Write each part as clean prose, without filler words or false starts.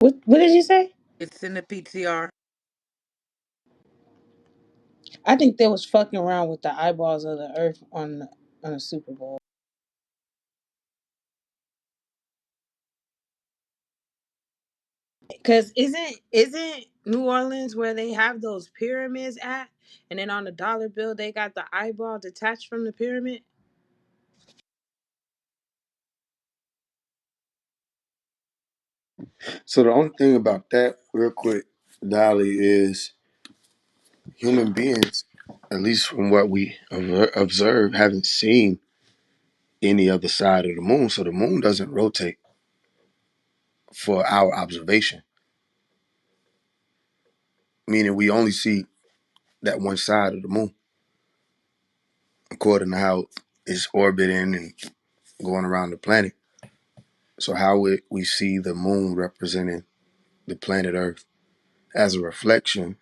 What did you say? It's in the PTR. I think they was fucking around with the eyeballs of the Earth on the Super Bowl. Cause isn't New Orleans where they have those pyramids at, and then on the dollar bill they got the eyeball detached from the pyramid. So the only thing about that, real quick, Dolly, is human beings, at least from what we observe, haven't seen any other side of the moon. So the moon doesn't rotate for our observation, meaning we only see that one side of the moon according to how it's orbiting and going around the planet. So how would we see the moon representing the planet Earth as a reflection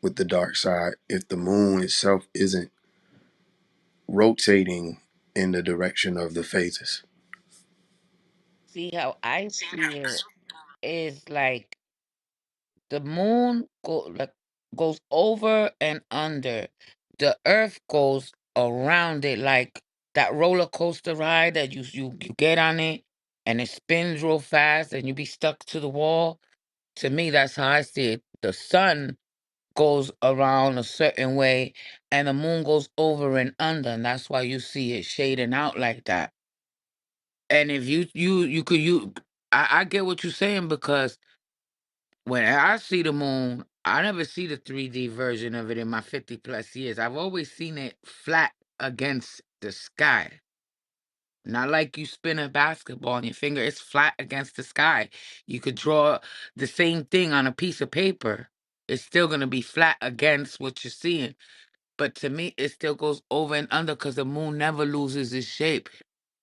with the dark side if the moon itself isn't rotating in the direction of the phases? See how I see it is like the moon goes over and under. The earth goes around it like that roller coaster ride that you get on it and it spins real fast and you be stuck to the wall. To me, that's how I see it. The sun goes around a certain way and the moon goes over and under, and that's why you see it shading out like that. And if you could I get what you're saying because when I see the moon, I never see the 3D version of it in my 50 plus years. I've always seen it flat against the sky. Not like you spin a basketball on your finger, it's flat against the sky. You could draw the same thing on a piece of paper. It's still going to be flat against what you're seeing. But to me, it still goes over and under because the moon never loses its shape.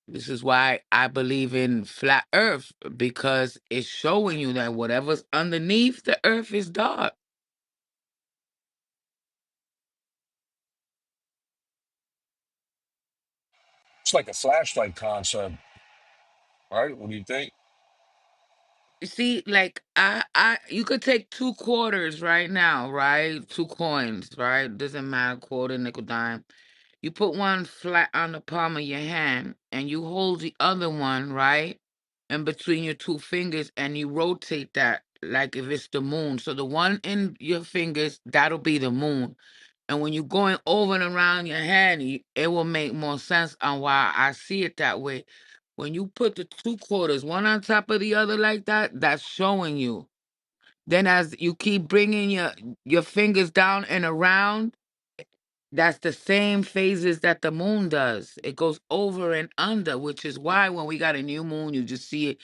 This is why I believe in flat earth because it's showing you that whatever's underneath the earth is dark. It's like a flashlight concept, right? What do you think? You see, like you could take two quarters right now, right? Two coins, right? Doesn't matter, quarter, nickel, dime. You put one flat on the palm of your hand and you hold the other one, right? In between your two fingers and you rotate that like if it's the moon. So the one in your fingers, that'll be the moon. And when you're going over and around your hand, it will make more sense on why I see it that way. When you put the two quarters, one on top of the other like that, that's showing you. Then as you keep bringing your fingers down and around, that's the same phases that the moon does. It goes over and under, which is why when we got a new moon, you just see it,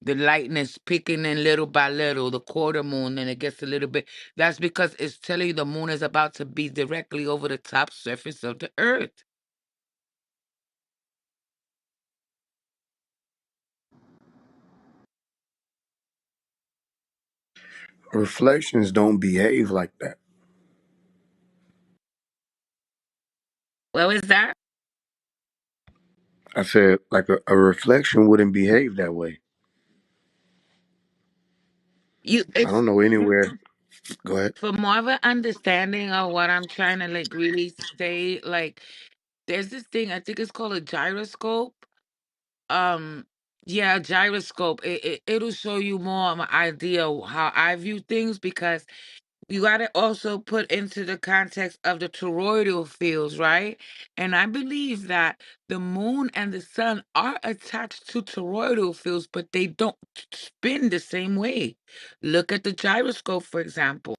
the lightness picking in little by little, the quarter moon, and it gets a little bit. That's because it's telling you the moon is about to be directly over the top surface of the earth. Reflections don't behave like that. Well, is that I said, like a reflection wouldn't behave that way. you? I don't It's know anywhere. Go ahead. for more of an understanding of what I'm trying to like really say. Like, there's this thing I think it's called a gyroscope. Um, yeah, gyroscope. It'll show you more of an idea of how I view things because you got to also put into the context of the toroidal fields, right? And I believe that the moon and the sun are attached to toroidal fields, but they don't spin the same way. Look at the gyroscope, for example.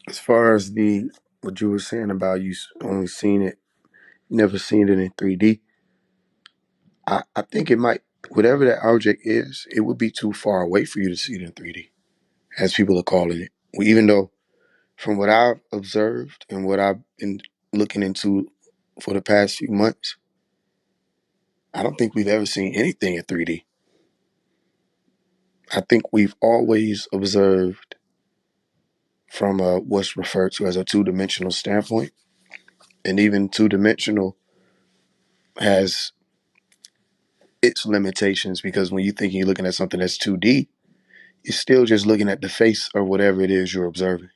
As far as the what you were saying about you only seen it, never seen it in 3D, I think it might, whatever that object is, it would be too far away for you to see it in 3D, as people are calling it. Even though, from what I've observed and what I've been looking into for the past few months, I don't think we've ever seen anything in 3D. I think we've always observed from what's referred to as a two-dimensional standpoint, and even two-dimensional has its limitations because when you think you're looking at something that's 2D, you're still just looking at the face or whatever it is you're observing.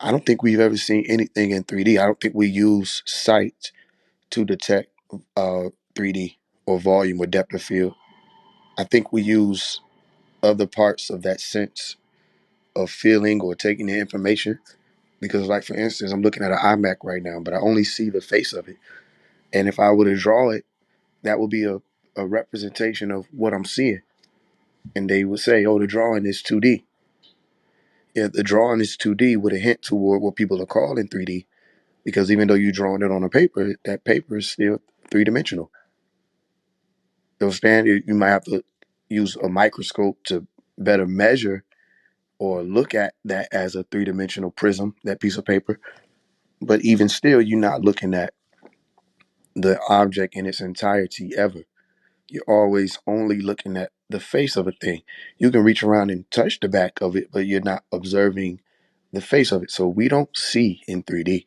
I don't think we've ever seen anything in 3D. I don't think we use sight to detect 3D or volume or depth of field. I think we use other parts of that sense of feeling or taking the information. Because, like, for instance, I'm looking at an iMac right now, but I only see the face of it. And if I were to draw it, that would be a representation of what I'm seeing. And they would say, oh, the drawing is 2D. Yeah, the drawing is 2D with a hint toward what people are calling 3D. Because even though you're drawing it on a paper, that paper is still three-dimensional. You understand? You might have to use a microscope to better measure or look at that as a three-dimensional prism, that piece of paper. But even still, you're not looking at the object in its entirety ever. You're always only looking at the face of a thing. You can reach around and touch the back of it, but you're not observing the face of it. So we don't see in 3D.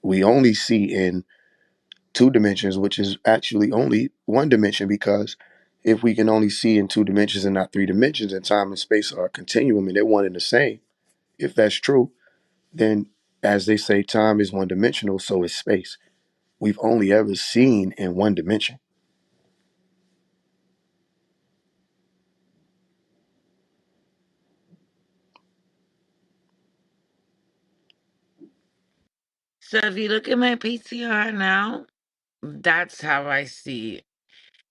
We only see in two dimensions, which is actually only one dimension because if we can only see in two dimensions and not three dimensions, and time and space are a continuum and they're one and the same, if that's true, then as they say, time is one dimensional, so is space. We've only ever seen in one dimension. So if you look at my PCR now, that's how I see it.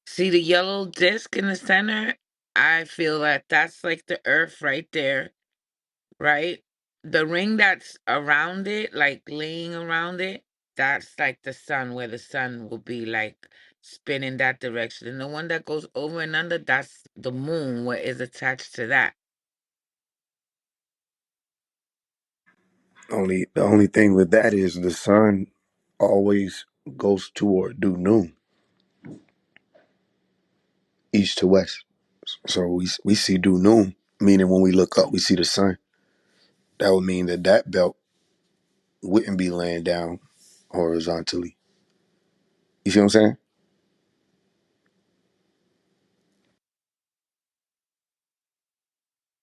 See the yellow disc in the center? I feel that that's like the earth right there, right? The ring that's around it, like laying around it, that's like the sun, where the sun will be like spinning that direction. And the one that goes over and under, that's the moon, where it's attached to that. Only the only thing with that is the sun always goes toward due noon, east to west. So we see due noon, meaning when we look up, we see the sun. That would mean that that belt wouldn't be laying down horizontally. You see what I'm saying?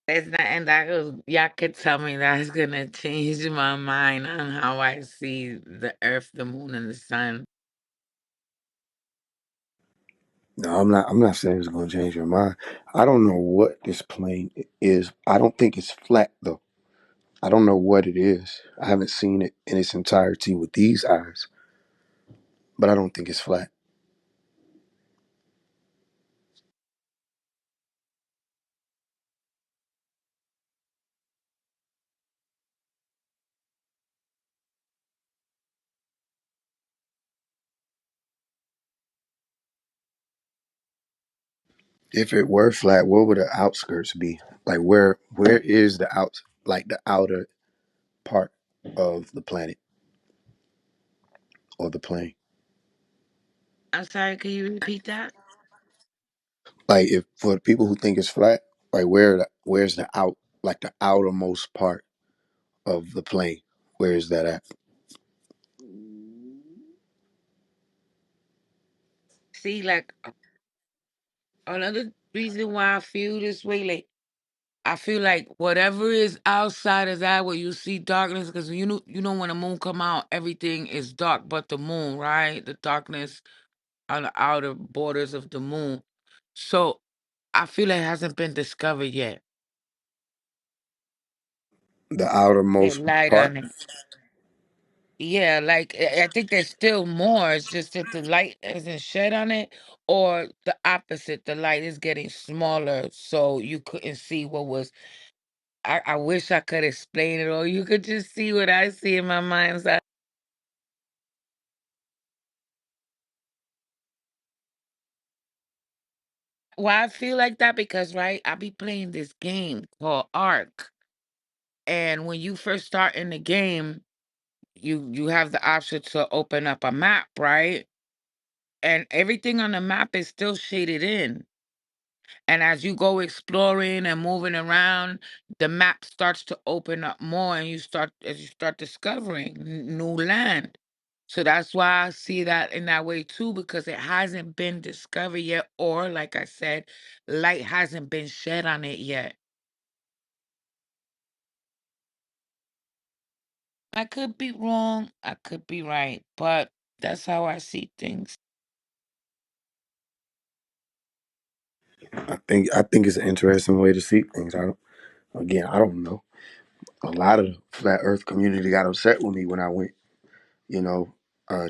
It's not, and that was, y'all could tell me that's gonna change my mind on how I see the earth, the moon, and the sun. No, I'm not. I'm not saying it's going to change your mind. I don't know what this plane is. I don't think it's flat though. I don't know what it is. I haven't seen it in its entirety with these eyes, but I don't think it's flat. If it were flat, what would the outskirts be? Like where is the out like the outer part of the planet or the plane? I'm sorry, could you repeat that? Like if for the people who think it's flat, like where's the out like the outermost part of the plane? Where is that at? See, like another reason why I feel this way, like I feel like whatever is outside of that, where you see darkness, because you know when the moon come out, everything is dark, but the moon, right? The darkness on the outer borders of the moon. So I feel like it hasn't been discovered yet. The That outermost light part. on it. Yeah, like I think there's still more. It's just that the light isn't shed on it, or the opposite. The light is getting smaller, so you couldn't see what was. I wish I could explain it, or you could just see what I see in my mind's eye. Why I feel like that? Because right, I be playing this game called Ark, and when you first start in the game, you have the option to open up a map, right? And everything on the map is still shaded in. And as you go exploring and moving around, the map starts to open up more, and you start discovering new land. So that's why I see that in that way too, because it hasn't been discovered yet, or like I said, light hasn't been shed on it yet. I could be wrong, I could be right, but that's how I see things. I think it's an interesting way to see things. I don't know. A lot of the flat Earth community got upset with me when I went. You know,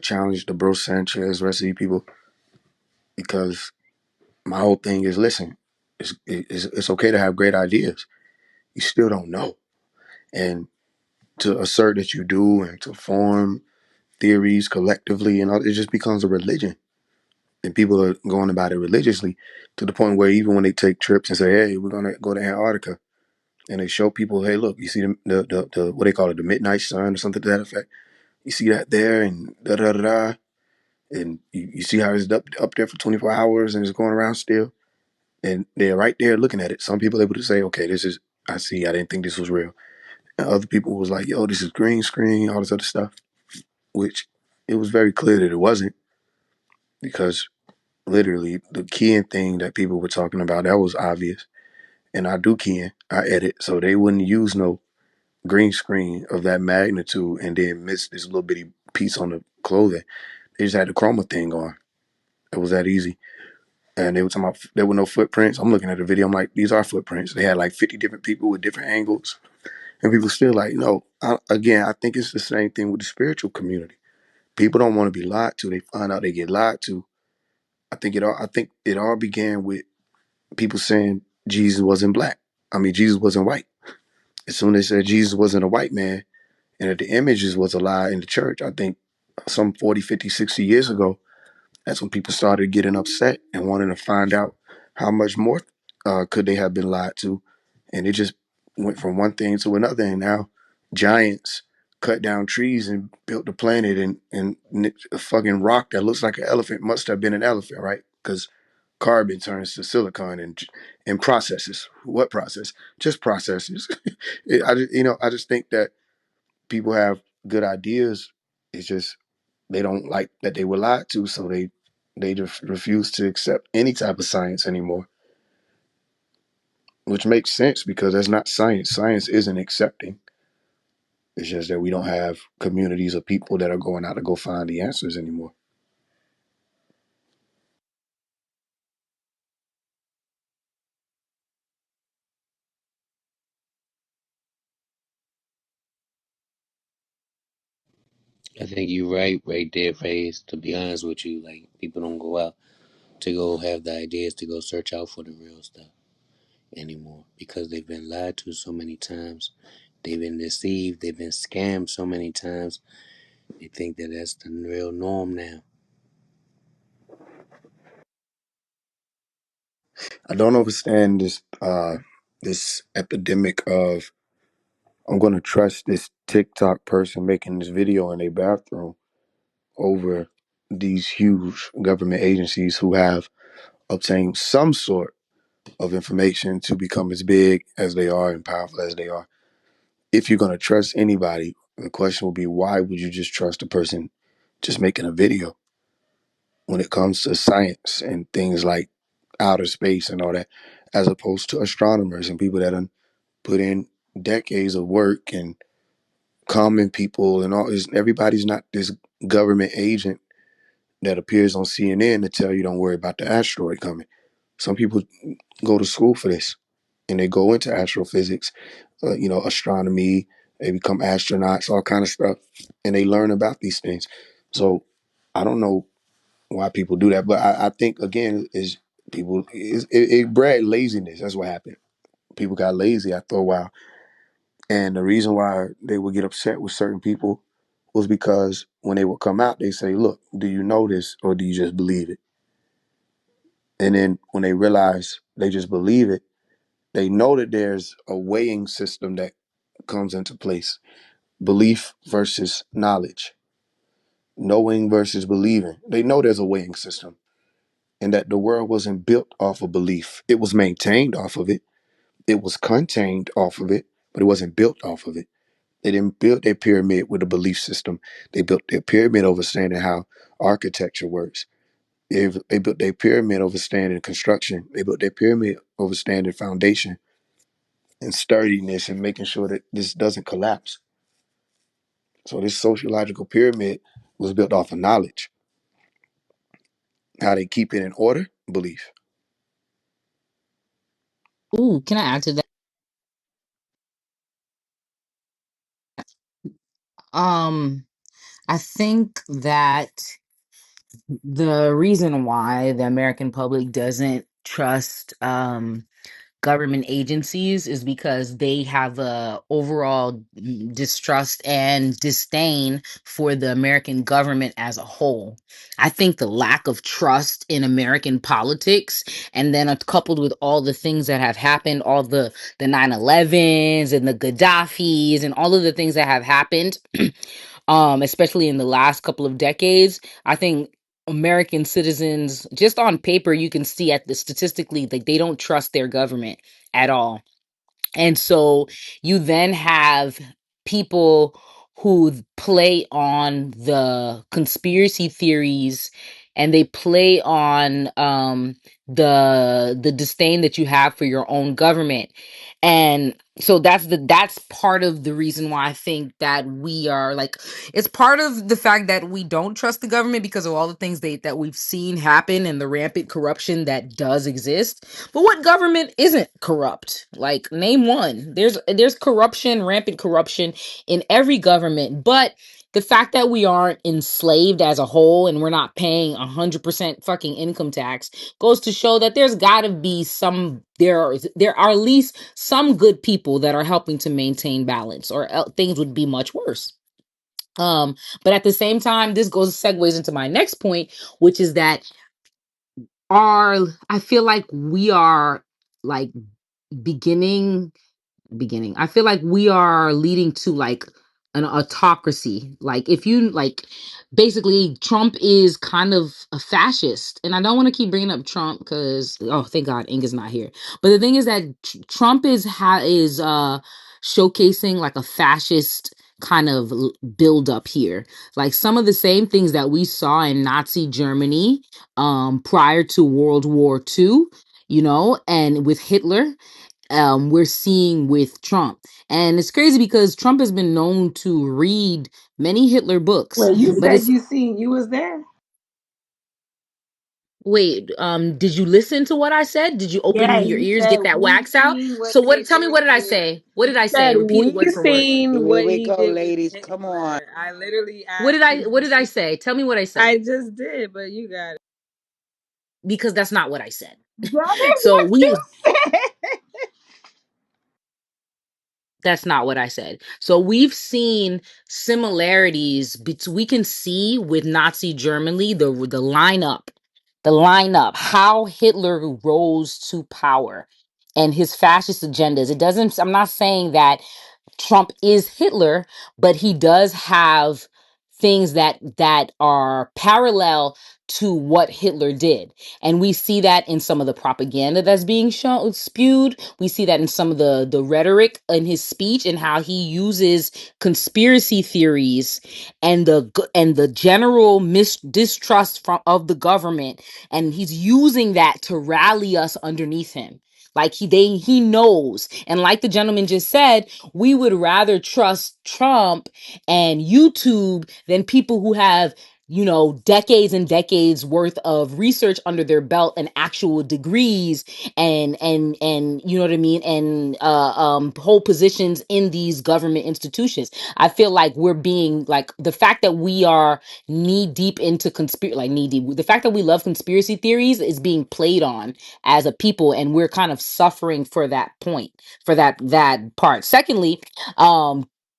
challenged the Bro Sanchez, rest of you people, because my whole thing is listen. It's okay to have great ideas. You still don't know, and to assert that you do, and to form theories collectively, and all, it just becomes a religion. And people are going about it religiously to the point where even when they take trips and say, "Hey, we're gonna go to Antarctica," and they show people, "Hey, look, you see the what they call it, the midnight sun or something to that effect. You see that there, and da da da da, and you see how it's up there for 24 hours and it's going around still." And they're right there looking at it. Some people are able to say, "Okay, this is I see. I didn't think this was real." And other people was like, "Yo, this is green screen, all this other stuff," which it was very clear that it wasn't, because literally the keying thing that people were talking about, that was obvious. And I do keying, I edit, so they wouldn't use no green screen of that magnitude and then miss this little bitty piece on the clothing. They just had the chroma thing on. It was that easy. And they were talking about there were no footprints. I'm looking at the video. I'm like, these are footprints. They had like 50 different people with different angles, and people still like, no. Again, I think it's the same thing with the spiritual community. People don't want to be lied to. They find out they get lied to. I think it all began with people saying Jesus wasn't black. I mean, Jesus wasn't white. As soon as they said Jesus wasn't a white man and that the images was a lie in the church, I think some 40, 50, 60 years ago, that's when people started getting upset and wanting to find out how much more could they have been lied to. And it just went from one thing to another. And now giants cut down trees and built the planet, and a fucking rock that looks like an elephant must have been an elephant, right? Because carbon turns to silicon and processes. What process? Just processes. I just think that people have good ideas. It's just they don't like that they were lied to, so they just refuse to accept any type of science anymore, which makes sense because that's not science. Science isn't accepting. It's just that we don't have communities of people that are going out to go find the answers anymore. I think you're right there, Faze. To be honest with you, like people don't go out to go have the ideas to go search out for the real stuff anymore because they've been lied to so many times. They've been deceived. They've been scammed so many times. They think that that's the real norm now. I don't understand this epidemic of I'm going to trust this TikTok person making this video in a bathroom over these huge government agencies who have obtained some sort of information to become as big as they are and powerful as they are. If you're going to trust anybody, the question will be, why would you just trust a person just making a video when it comes to science and things like outer space and all that, as opposed to astronomers and people that have put in decades of work, and common people and all this? Everybody's not this government agent that appears on CNN to tell you don't worry about the asteroid coming. Some people go to school for this and they go into astrophysics, astronomy. They become astronauts, all kind of stuff, and they learn about these things. So I don't know why people do that, but I think again is it bred laziness. That's what happened. People got lazy after a while, and the reason why they would get upset with certain people was because when they would come out, they say, "Look, do you know this, or do you just believe it?" And then when they realize they just believe it, they know that there's a weighing system that comes into place: belief versus knowledge, knowing versus believing. They know there's a weighing system. and that the world wasn't built off of belief. It was maintained off of it. It was contained off of it, but it wasn't built off of it. They didn't build their pyramid with a belief system. They built their pyramid understanding how architecture works. They built their pyramid understanding construction. They built their pyramid understanding foundation and sturdiness and making sure that this doesn't collapse. So this sociological pyramid was built off of knowledge. How they keep it in order? Belief. Ooh, can I add to that? Um, I think that the reason why the American public doesn't trust government agencies is because they have a overall distrust and disdain for the American government as a whole. I think the lack of trust in American politics, and then coupled with all the things that have happened, all the 9/11s and the Gaddafis and all of the things that have happened, especially in the last couple of decades, I think American citizens, just on paper, you can see at the statistically, like they don't trust their government at all. And so you then have people who play on the conspiracy theories, and they play on the disdain that you have for your own government. And so that's part of the reason why I think that we are like, it's part of the fact that we don't trust the government because of all the things that we've seen happen and the rampant corruption that does exist. But what government isn't corrupt? Like, name one. There's corruption, rampant corruption in every government, but the fact that we aren't enslaved as a whole and we're not paying 100% fucking income tax goes to show that there's got to be there are at least some good people that are helping to maintain balance, or things would be much worse. But at the same time, this goes segues into my next point, which is that our I feel like we are like beginning I feel like we are leading to like an autocracy. Like, if you like, basically Trump is kind of a fascist, and I don't want to keep bringing up Trump because, oh, thank God Ink is not here. But the thing is that Trump is showcasing like a fascist kind of build up here, like some of the same things that we saw in Nazi Germany prior to World War II, and with Hitler, we're seeing with Trump. And it's crazy because Trump has been known to read many Hitler books, Well, you but said it's you was there. wait, did you listen to what I said? Did you Yeah, open your you ears, said get that we wax out? seen what So what, tell me, Hitler what did I did. say? What did You I say? said Repeat it we word for word. Here seen what we he go, did with ladies. Come on. Hitler. I literally What asked did I you. what did I say? Tell me what I said. I just did, but you got it. Because that's not what I said. That is So what we you said. That's not what I said. So we've seen similarities. We can see with Nazi Germany the lineup, how Hitler rose to power and his fascist agendas. It doesn't. I'm not saying that Trump is Hitler, but he does have things that are parallel to what Hitler did. And we see that in some of the propaganda that's being shown spewed. We see that in some of the rhetoric in his speech and how he uses conspiracy theories and the general distrust of the government, and he's using that to rally us underneath him. Like he knows. And like the gentleman just said, we would rather trust Trump and YouTube than people who have, decades and decades worth of research under their belt and actual degrees, and you know what I mean, and hold positions in these government institutions. I feel like we're being like, the fact that we are knee deep into knee deep, the fact that we love conspiracy theories is being played on as a people, and we're kind of suffering for that point, for that part. Secondly,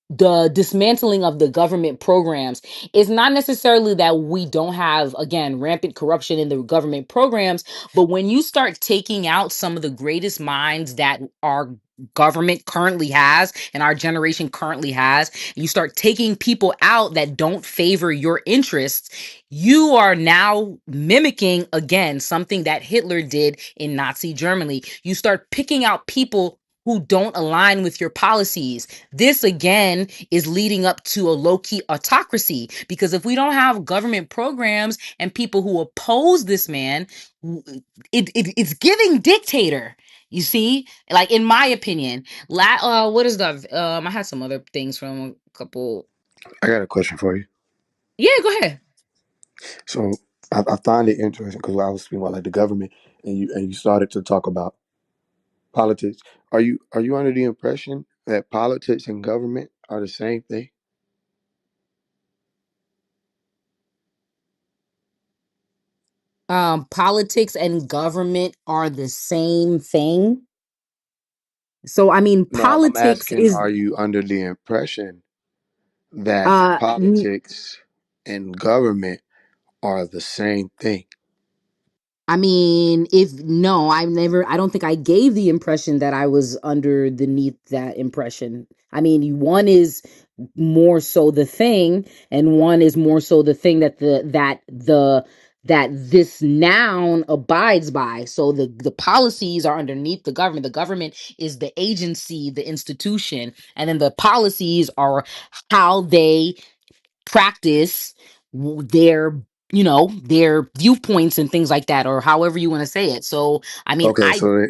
the dismantling of the government programs is not necessarily that we don't have, again, rampant corruption in the government programs, but when you start taking out some of the greatest minds that are government currently has and our generation currently has, you start taking people out that don't favor your interests, you are now mimicking again something that Hitler did in Nazi Germany. You start picking out people who don't align with your policies. This again is leading up to a low-key autocracy, because if we don't have government programs and people who oppose this man, it's giving dictator. You see, like in my opinion, what is the I had some other things from a couple. I got a question for you. Yeah, go ahead. So I find it interesting because I was speaking about like the government, and you started to talk about politics. Are you under the impression that politics and government are the same thing? Politics and government are the same thing. So I mean, No, I'm politics asking, is are you under the impression that uh politics and government are the same thing? I mean, if no, I don't think I gave the impression that I was underneath that impression. I mean, one is more so the thing, and one is more so the thing that that this noun abides by. So the policies are underneath the government. The government is the agency, the institution, and then the policies are how they practice their their viewpoints and things like that, or however you want to say it. So I mean, Okay, so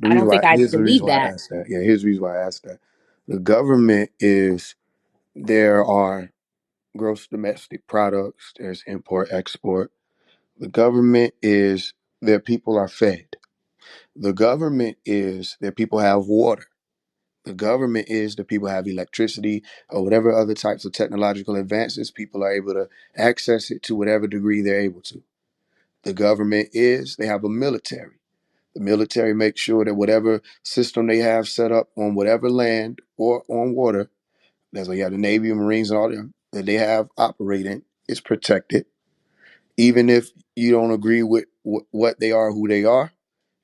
I don't think I here's the reason believe why I that. asked that. Yeah, here's the reason why I asked that. The government is there are gross domestic products. There's import export. The government is their people are fed. The government is their people have water. The government is the people have electricity or whatever other types of technological advances. People are able to access it to whatever degree they're able to. The government is they have a military. The military makes sure that whatever system they have set up on whatever land or on water, that's why you have the Navy and Marines and all them, that they have operating is protected. Even if you don't agree with what they are, who they are,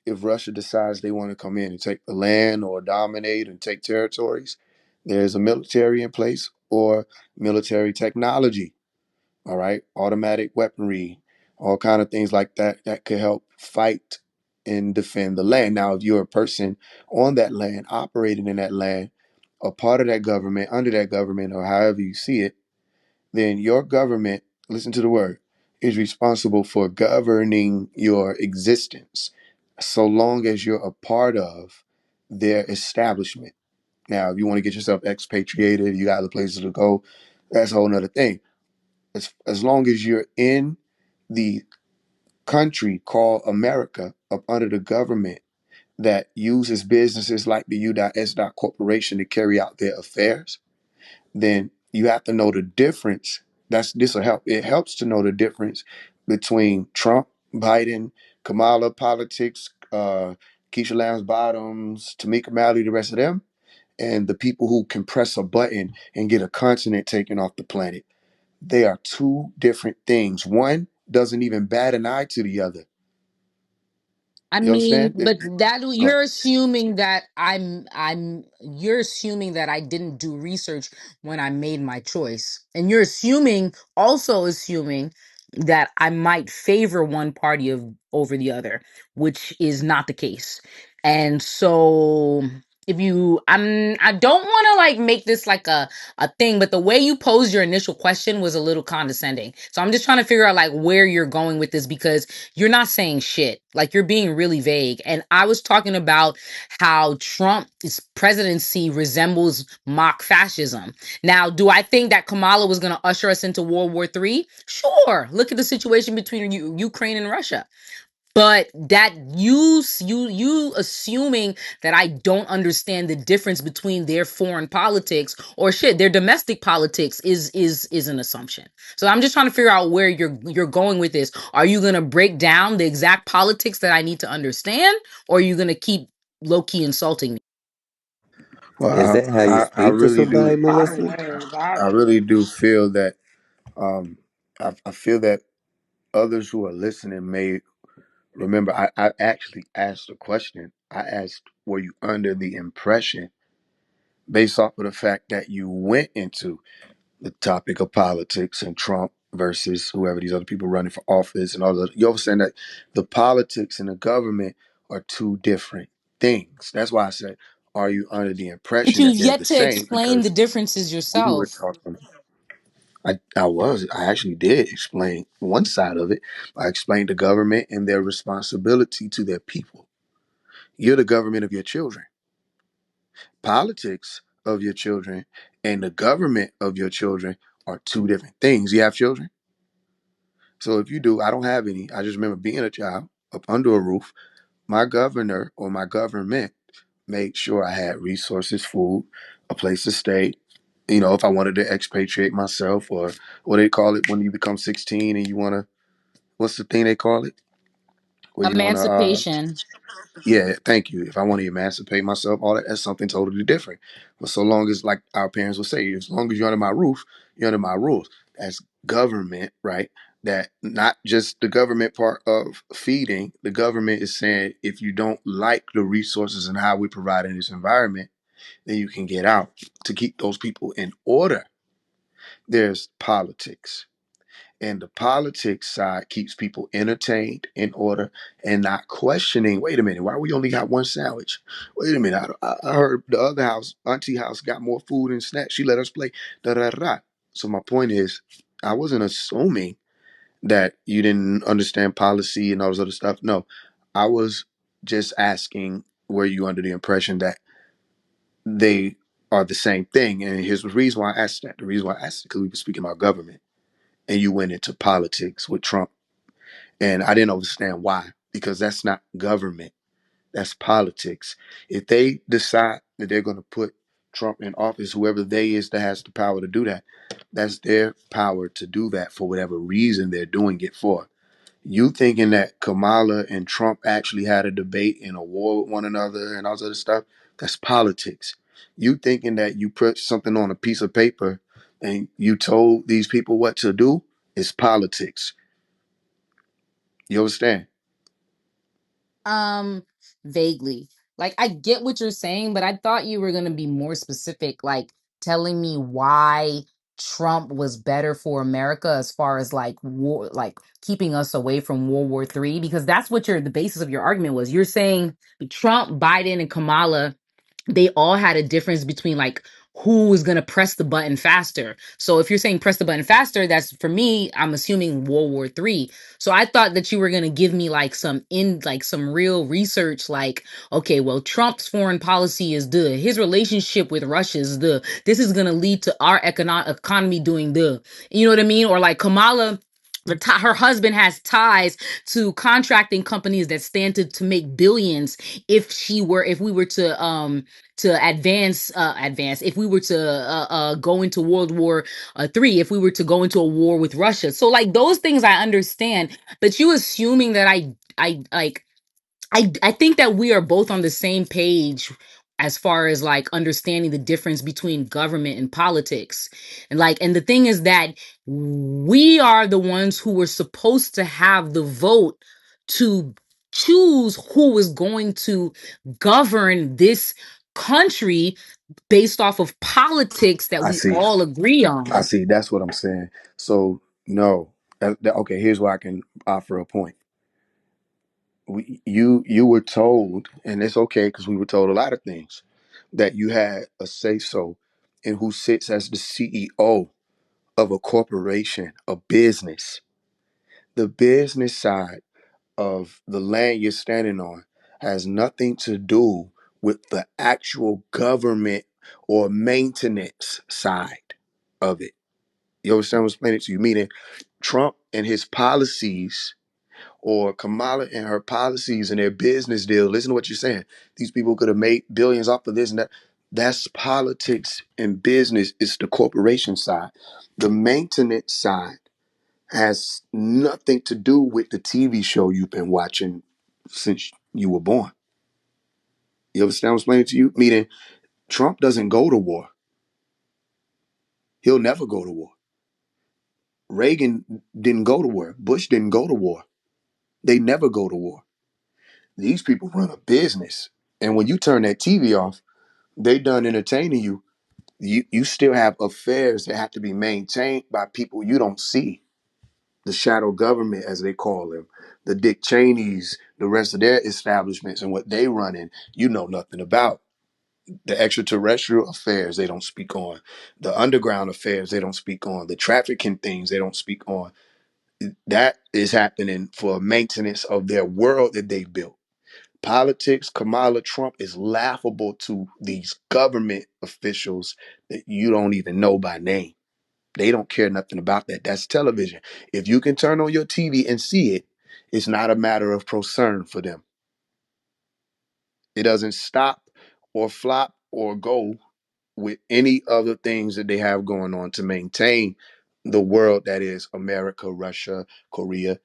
if Russia decides they want to come in and take the land or dominate and take territories, there's a military in place or military technology. All right, automatic weaponry, all kind of things like that that could help fight and defend the land. Now, if you're a person on that land, operating in that land, a part of that government, under that government, or however you see it, then your government, listen to the word, is responsible for governing your existence so long as you're a part of their establishment. Now, if you want to get yourself expatriated, you got other places to go, that's a whole nother thing. As long as you're in the country called America, up under the government that uses businesses like the U.S. Corporation to carry out their affairs, then you have to know the difference. This will help. It helps to know the difference between Trump, Biden, Kamala politics, Keisha Lance Bottoms, Tamika Mallory, the rest of them, and the people who can press a button and get a continent taken off the planet. They are two different things. One doesn't even bat an eye to the other. I You mean, understand? but that Go ahead. you're assuming that you're assuming that I didn't do research when I made my choice. And you're also assuming that I might favor one party over the other, which is not the case. And so if you I don't want to like make this like a thing, but the way you posed your initial question was a little condescending. So I'm just trying to figure out like where you're going with this, because you're not saying shit. Like you're being really vague. And I was talking about how Trump's presidency resembles mock fascism. Now, do I think that Kamala was going to usher us into World War III? Sure. Look at the situation between Ukraine and Russia. But that you assuming that I don't understand the difference between their foreign politics or shit their domestic politics is an assumption. So I'm just trying to figure out where you're going with this. Are you gonna break down the exact politics that I need to understand, or are you gonna keep low key insulting me? Is Well, that how you I speak to really do. somebody, Bottom Melissa? way, I bottom. really do feel that. Um, I feel that others who are listening may remember. I actually asked a question. I asked were you under the impression, based off of the fact that you went into the topic of politics and Trump versus whoever these other people running for office and all that, you understand that the politics and the government are two different things. That's why I said, are you under the But impression that you've they're yet the to same? explain the Because differences we were yourself. talking. I actually did explain one side of it. I explained the government and their responsibility to their people. You're the government of your children. Politics of your children and the government of your children are two different things. You have children? So if you do, I don't have any. I just remember being a child up under a roof. My governor or my government made sure I had resources, food, a place to stay. You know, if I wanted to expatriate myself, or what they call it when you become 16 and you want to, what's the thing they call it? Where you want to, Emancipation. yeah, thank you. If I want to emancipate myself, all that, that's something totally different. But so long as, like our parents would say, as long as you're under my roof, you're under my rules. That's government, right? That not just the government part of feeding. The government is saying if you don't like the resources and how we provide in this environment, then you can get out to keep those people in order. There's politics. And the politics side keeps people entertained, in order, and not questioning. Wait a minute, why we only got one sandwich? Wait a minute, I heard the other house, auntie house, got more food and snacks. She let us play. Da da da. So my point is, I wasn't assuming that you didn't understand policy and all this other stuff. No, I was just asking, were you under the impression that they are the same thing? And here's the reason why I asked that. The reason why I asked it, because we were speaking about government, and you went into politics with Trump. And I didn't understand why, because that's not government, that's politics. If they decide that they're going to put Trump in office, whoever they is that has the power to do that, that's their power to do that for whatever reason they're doing it for. You thinking that Kamala and Trump actually had a debate in a war with one another and all this other stuff, that's politics. You thinking that you put something on a piece of paper and you told these people what to do is politics. You understand? Um, Vaguely. Like I get what you're saying, but I thought you were gonna be more specific, like telling me why Trump was better for America as far as like war, like keeping us away from World War III, because that's what the basis of your argument was. You're saying Trump, Biden, and Kamala, they all had a difference between like who was going to press the button faster. So if you're saying press the button faster, that's for me, I'm assuming World War III. So I thought that you were going to give me like some real research, like, okay, well, Trump's foreign policy is the, his relationship with Russia is the, this is going to lead to our economy doing the, you know what I mean? Or like Kamala, her husband has ties to contracting companies that stand to make billions if we were to advance if we were to go into World War III, if we were to go into a war with Russia. So like those things I understand, but you assuming that I like I think that we are both on the same page as far as like understanding the difference between government and politics. And the thing is that we are the ones who were supposed to have the vote to choose who is going to govern this country based off of politics that I we see. all agree I on. see. That's what I'm saying. So no. Okay. Here's where I can offer a point. You were told, and it's okay because we were told a lot of things, that you had a say so in who sits as the CEO of a corporation, a business. The business side of the land you're standing on has nothing to do with the actual government or maintenance side of it. You understand what I'm explaining to you? Meaning Trump and his policies, or Kamala and her policies and their business deal. Listen to what you're saying. These people could have made billions off of this and that. That's politics and business. It's the corporation side. The maintenance side has nothing to do with the TV show you've been watching since you were born. You understand what I'm explaining to you? Meaning Trump doesn't go to war. He'll never go to war. Reagan didn't go to war. Bush didn't go to war. They never go to war. These people run a business. And when you turn that TV off, they done entertaining you. You still have affairs that have to be maintained by people you don't see. The shadow government, as they call them, the Dick Cheneys, the rest of their establishments and what they run in, you know nothing about. The extraterrestrial affairs they don't speak on. The underground affairs they don't speak on. The trafficking things they don't speak on. That is happening for maintenance of their world that they built. Politics, Kamala Trump is laughable to these government officials that you don't even know by name. They don't care nothing about that. That's television. If you can turn on your TV and see it, it's not a matter of concern for them. It doesn't stop or flop or go with any other things that they have going on to maintain the world that is America, Russia, Korea.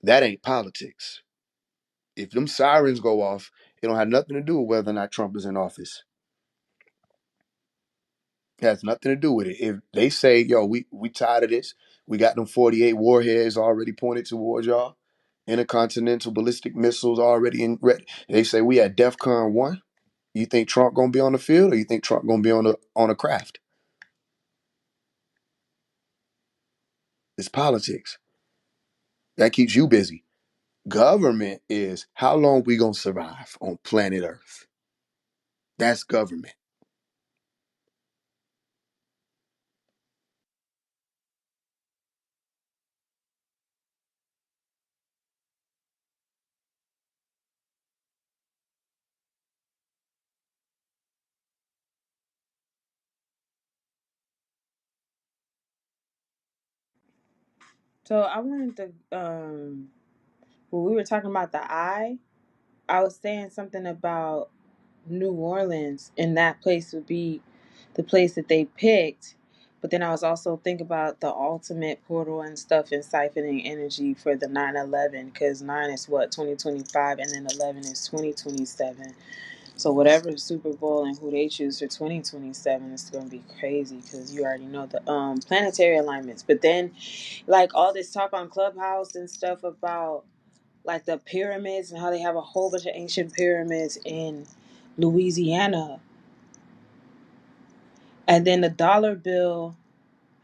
That ain't politics. If them sirens go off, it don't have nothing to do with whether or not Trump is in office. It has nothing to do with it. If they say, yo, we tired of this, we got them 48 warheads already pointed towards y'all, intercontinental ballistic missiles already in ready. They say we at DEFCON 1. You think Trump gonna be on the field or you think Trump gonna be on a craft? It's politics. That keeps you busy. Government is how long we gonna survive on planet Earth. That's government. So I wanted to when we were talking about the eye, I was saying something about New Orleans, and that place would be the place that they picked. But then I was also thinking about the ultimate portal and stuff and siphoning energy for the 9/11, because 9 is what, 2025, and then 11 is 2027. So whatever the Super Bowl and who they choose for 2027 is going to be crazy, because you already know the planetary alignments. But then, like, all this talk on Clubhouse and stuff about like the pyramids and how they have a whole bunch of ancient pyramids in Louisiana. And then the dollar bill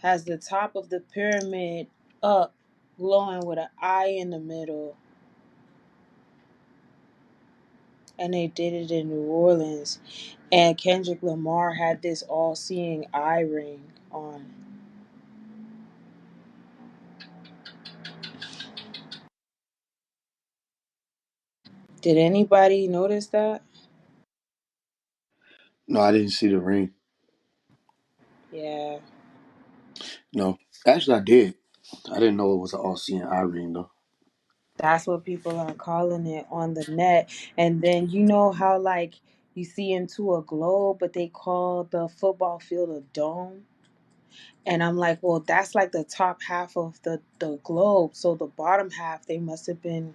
has the top of the pyramid up, glowing with an eye in the middle. And they did it in New Orleans. And Kendrick Lamar had this all seeing eye ring on. Did anybody notice that? No, I didn't see the ring. Yeah. No, actually, I did. I didn't know it was an all-seeing eye ring though. That's what people are calling it on the net. And then you know how like you see into a globe, but they call the football field a dome? And I'm like, well, that's like the top half of the globe. So the bottom half, they must have been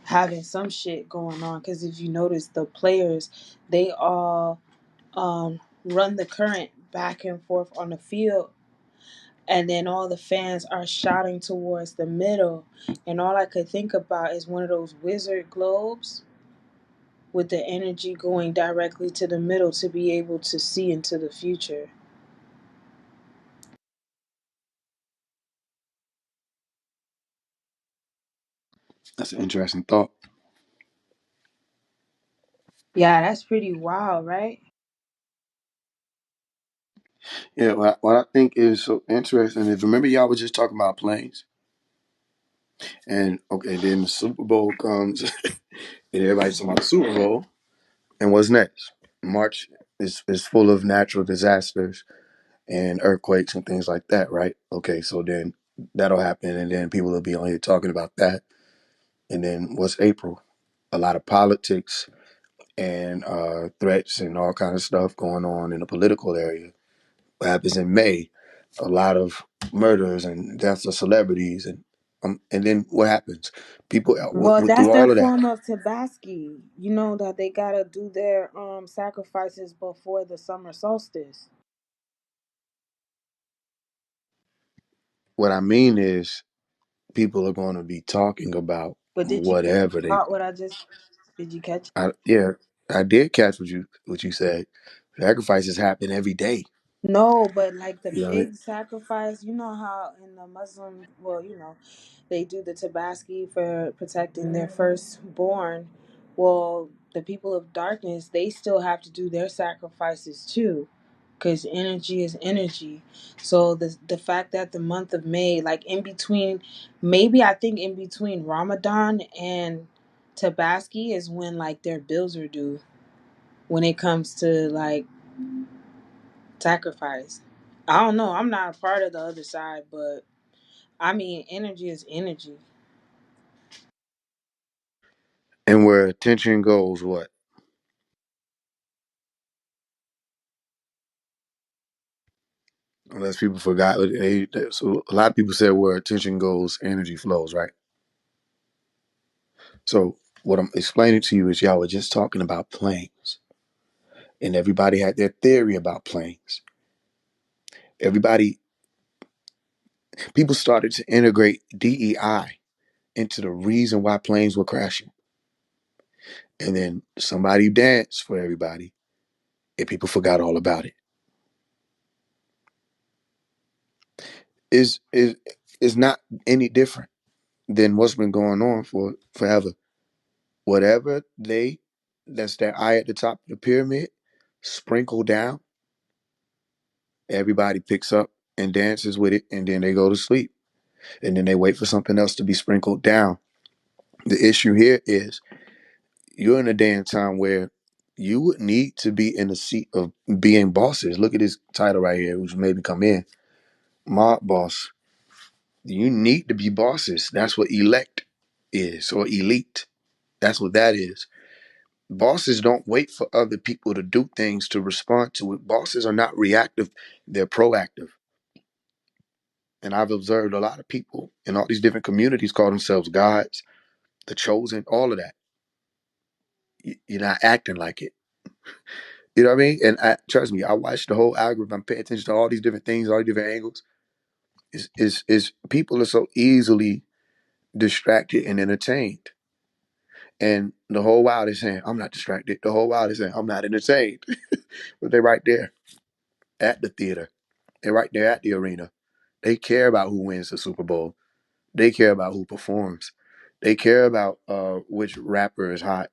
having some shit going on. Because if you notice, the players, they all run the current back and forth on the field. And then all the fans are shouting towards the middle. And all I could think about is one of those wizard globes with the energy going directly to the middle to be able to see into the future. That's an interesting thought. Yeah, that's pretty wild, right? Yeah, what I think is so interesting is remember y'all was just talking about planes, and okay, then the Super Bowl comes, and everybody's talking about the Super Bowl, and what's next? March is full of natural disasters and earthquakes and things like that, right? Okay, so then that'll happen, and then people will be on here talking about that, and then what's April? A lot of politics and threats and all kind of stuff going on in the political area. What happens in May? A lot of murders and deaths of celebrities, and then what happens? People Well, that's through their all of that. form of Tabaski. You know that they gotta do their sacrifices before the summer solstice. What I mean is, people are going to be talking about But did you whatever they. caught what I just did you catch? Yeah, I did catch what you said. Sacrifices happen every day. No, but like the You know what I mean? pig sacrifice, you know how in the Muslim, well, they do the tabaski for protecting their firstborn. Well, the people of darkness, they still have to do their sacrifices too, because energy is energy. So the fact that the month of May, like in between, maybe I think in between Ramadan and tabaski is when like their bills are due when it comes to like sacrifice. I don't know. I'm not a part of the other side, but I mean, energy is energy. And where attention goes, what? Unless people forgot, so a lot of people said where attention goes, energy flows, right? So what I'm explaining to you is y'all were just talking about planes, and everybody had their theory about planes. Everybody, people started to integrate DEI into the reason why planes were crashing, and then somebody danced for everybody, and people forgot all about it. Is not any different than what's been going on for forever. Whatever that's their eye at the top of the pyramid, sprinkle down, everybody picks up and dances with it, and then they go to sleep. And then they wait for something else to be sprinkled down. The issue here is you're in a day and time where you would need to be in the seat of being bosses. Look at this title right here, which maybe come in. Mob boss. You need to be bosses. That's what elect is, or elite. That's what that is. Bosses don't wait for other people to do things to respond to it. Bosses are not reactive, they're proactive. And I've observed a lot of people in all these different communities call themselves gods, the chosen, all of that. You're not acting like it. You know what I mean? And trust me, I watch the whole algorithm. I pay attention to all these different things, all these different angles. Is people are so easily distracted and entertained. And the whole while they're saying, I'm not distracted. The whole while they're saying, I'm not entertained. But they're right there at the theater. They're right there at the arena. They care about who wins the Super Bowl. They care about who performs. They care about which rapper is hot.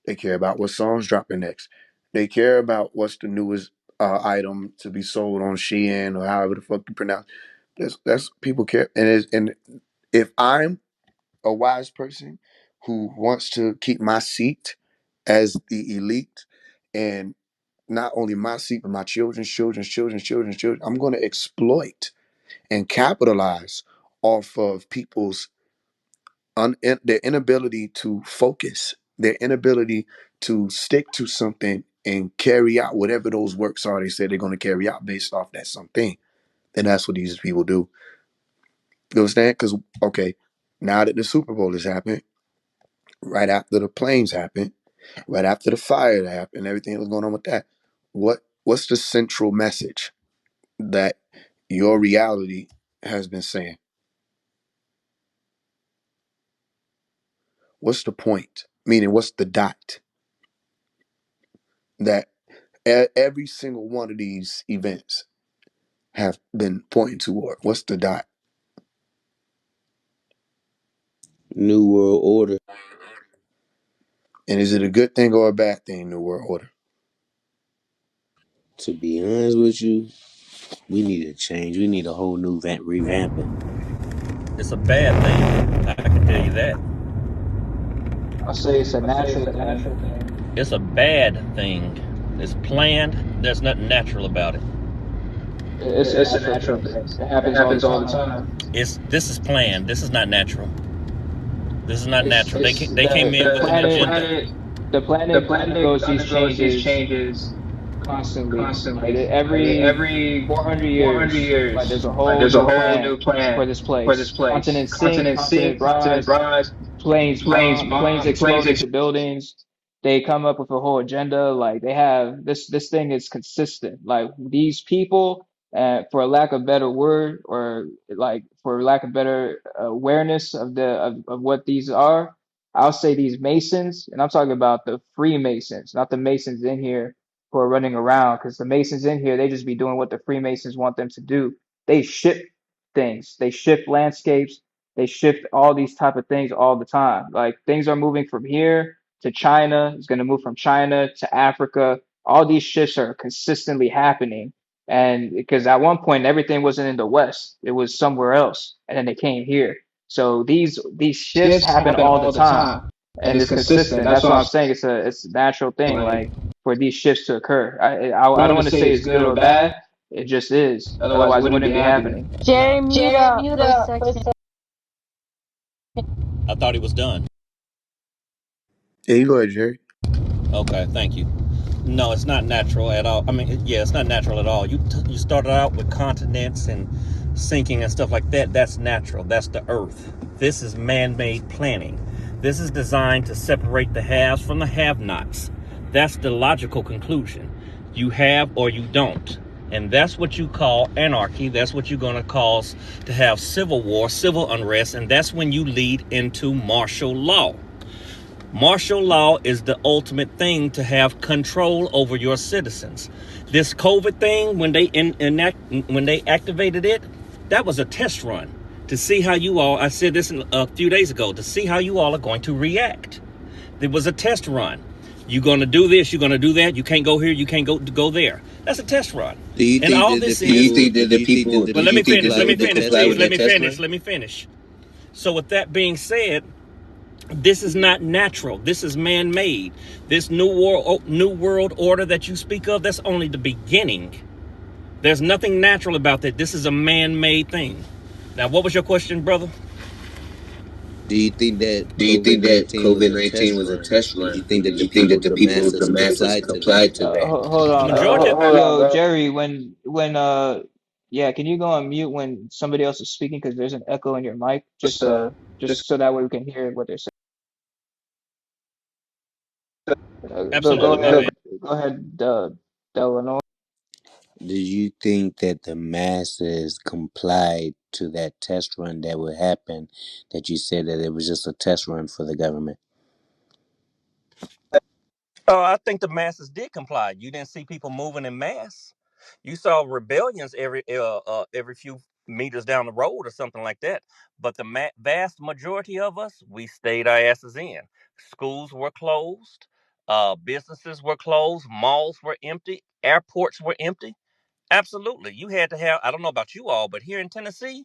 They care about what songs dropping next. They care about what's the newest item to be sold on Shein or however the fuck you pronounce. That's people care. And if I'm a wise person who wants to keep my seat as the elite, and not only my seat but my children's children, I'm going to exploit and capitalize off of people's their inability to focus, their inability to stick to something and carry out whatever those works are they said they're going to carry out based off that something. And that's what these people do. You understand? Because, okay, now that the Super Bowl has happened, right after the planes happened, right after the fire that happened, everything that was going on with that, what's the central message that your reality has been saying? What's the point? Meaning, what's the dot that every single one of these events have been pointing toward? What's the dot? New World Order. And is it a good thing or a bad thing, New World Order? To be honest with you, we need a change. We need a whole new revamping. It's a bad thing. I can tell you that. I'll say it's a natural thing. It's a bad thing. It's planned. There's nothing natural about it. It's a natural thing. It happens all the time. It's This is planned. This is not natural. This is not It's natural. They came the in with an agenda. the planet undergoes these changes constantly. Like every 400 years, like there's a whole new plan for this place. Continents sink, continents rise, planes bomb, planes explode into buildings. They come up with a whole agenda. Like they have this thing is consistent. Like these people, for a lack of better word, or like for lack of better awareness of of what these are, I'll say these Masons, and I'm talking about the Freemasons, not the Masons in here who are running around, because the Masons in here, they just be doing what the Freemasons want them to do. They shift things, they shift landscapes, they shift all these type of things all the time. Like things are moving from here to China, it's going to move from China to Africa. All these shifts are consistently happening. And because at one point everything wasn't in the West, it was somewhere else, and then they came here. So these shifts Shifts happen happen all the all the time, time, and and it's it's consistent. consistent. That's That's what what I'm I'm saying. saying. It's a natural thing, Like, like for these shifts to occur. I I don't don't want want to to say say it's it's good good or or bad. bad. It just is. Otherwise, it Otherwise, it wouldn't be wouldn't be happening. happening. Jerry, mute Jerry, up mute for a up for a second. second. I thought he was done. Yeah, you go ahead, Jerry. Okay, thank you. No, it's not natural at all. I mean, yeah, it's not natural at all. You started out with continents and sinking and stuff like that. That's natural. That's the Earth. This is man-made planning. This is designed to separate the haves from the have-nots. That's the logical conclusion. You have or you don't. And that's what you call anarchy. That's what you're going to cause to have civil war, civil unrest, and that's when you lead into martial law. Martial law is the ultimate thing to have control over your citizens. This COVID thing, when they activated it, that was a test run to see how you all. I said this a few days ago to see how you all are going to react. It was a test run. You're going to do this. You're going to do that. You can't go here. You can't go there. That's a test run. Do you And think all that the this people? Do is. you think that the people? But Do let you me think finish. comply Let me with the finish, comply please. with Let that me test finish. run? Let me finish. So with that being said, this is not natural. This is man-made. This new world order that you speak of, that's only the beginning. There's nothing natural about that. This is a man-made thing. Now, what was your question, brother? Do you think that Do you COVID think that 19 was COVID a 19 test was a run? test Do run? you think that Do you think that the the masses masses complied to that? complied to that? Hold The on. majority of Jerry, yeah, can you go on mute when somebody else is speaking? Because there's an echo in your mic. Just so that way we can hear what they're saying. Go absolutely, my ahead. bad. Go ahead, Delano. Do you think that the masses complied to that test run that would happen? That you said that it was just a test run for the government? Oh, I think the masses did comply. You didn't see people moving in mass. You saw rebellions every few meters down the road or something like that. But the vast majority of us, we stayed our asses in. Schools were closed. Businesses were closed. Malls were empty. Airports were empty. Absolutely. You had to have, I don't know about you all, but here in Tennessee,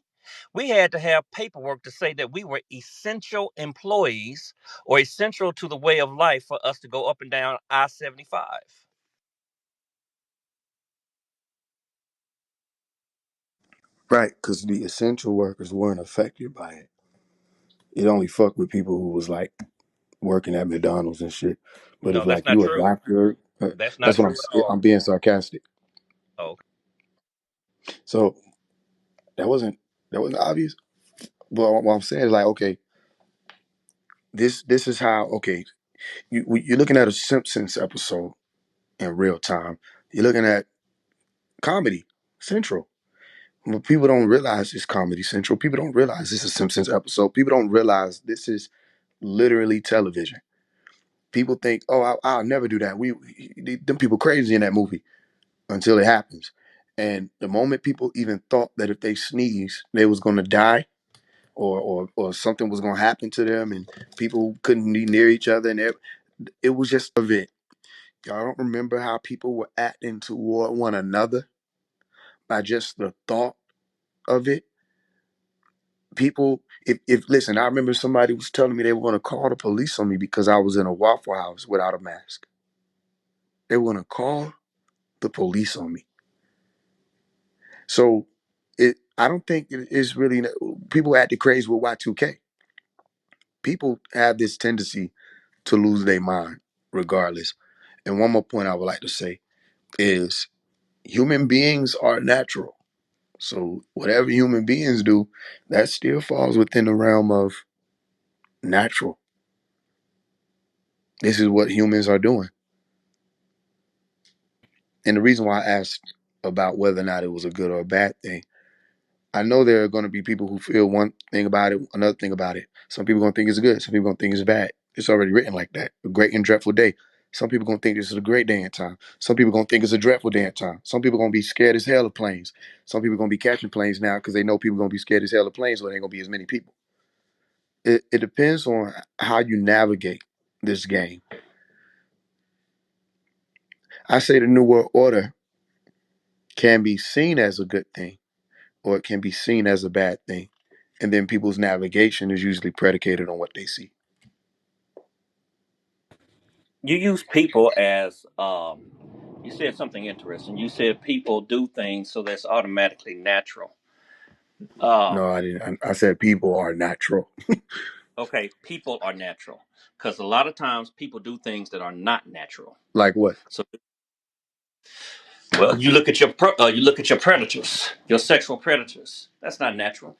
we had to have paperwork to say that we were essential employees or essential to the way of life for us to go up and down I-75. Right, because the essential workers weren't affected by it. It only fucked with people who was like working at McDonald's and shit. But No, if that's like not you a true. doctor, That's not that's what true at all. I'm being sarcastic. Oh, So that wasn't obvious. Well, what I'm saying is like, okay, this is how. Okay, you're looking at a Simpsons episode in real time. You're looking at Comedy Central. But people don't realize it's Comedy Central. People don't realize this is a Simpsons episode. People don't realize this is literally television. People think, oh, I'll never do that. Them people crazy in that movie until it happens. And the moment people even thought that if they sneeze, they was going to die or something was going to happen to them and people couldn't be near each other. And it was just a event. Y'all don't remember how people were acting toward one another by just the thought of it? People, if listen, I remember somebody was telling me they were going to call the police on me because I was in a Waffle House without a mask. They were going to call the police on me. So I don't think it's really, people acted crazy with Y2K. People have this tendency to lose their mind regardless. And one more point I would like to say is human beings are natural. So whatever human beings do, that still falls within the realm of natural. This is what humans are doing. And the reason why I asked about whether or not it was a good or a bad thing, I know there are going to be people who feel one thing about it, another thing about it. Some people are going to think it's good. Some people are going to think it's bad. It's already written like that. A great and dreadful day. Some people gonna think this is a great day in time. Some people gonna think it's a dreadful day in time. Some people gonna be scared as hell of planes. Some people gonna be catching planes now because they know people gonna be scared as hell of planes, so there ain't gonna be as many people. It depends on how you navigate this game. I say the New World Order can be seen as a good thing, or it can be seen as a bad thing. And then people's navigation is usually predicated on what they see. You use people as you said something interesting. You said people do things so that's automatically natural. No, Um, I didn't. I said people are natural. okay, people are natural because a lot of times people do things that are not natural. Like what? So, well, you look at your predators, your sexual predators. That's not natural.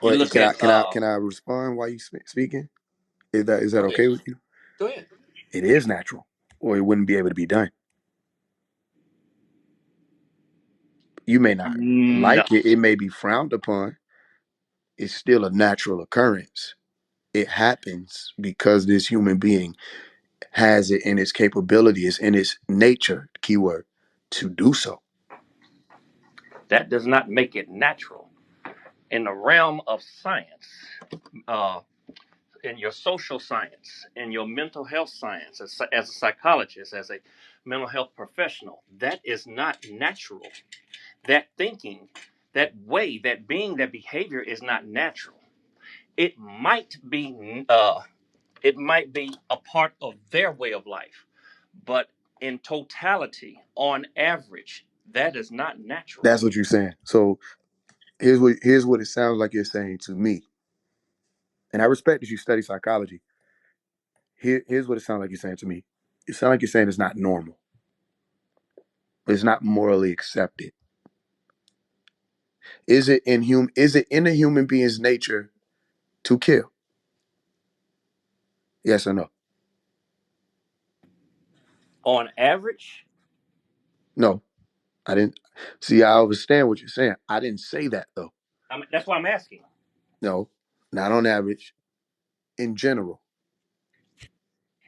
You Wait, look at can I respond while you speaking? Is that go ahead, okay with you? go ahead. It is natural, or it wouldn't be able to be done. You may not No, like it. It may be frowned upon. It's still a natural occurrence. It happens because this human being has it in its capabilities, in its nature, keyword, to do so. that does not make it natural. In the realm of science, uh, in your social science, in your mental health science, as a psychologist, as a mental health professional, that is not natural. That thinking, that way, that being, that behavior is not natural. It might be, it might be a part of their way of life, but in totality, on average, that is not natural. That's what you're saying. So here's what it sounds like you're saying to me. And I respect that you study psychology. Here's what it sounds like you're saying to me. It sounds like you're saying it's not normal. It's not morally accepted. Is it in a human being's nature to kill? Yes or no? On average, No. I didn't see. I understand what you're saying. I didn't say that though. I mean, that's why I'm asking. No, not on average. In general,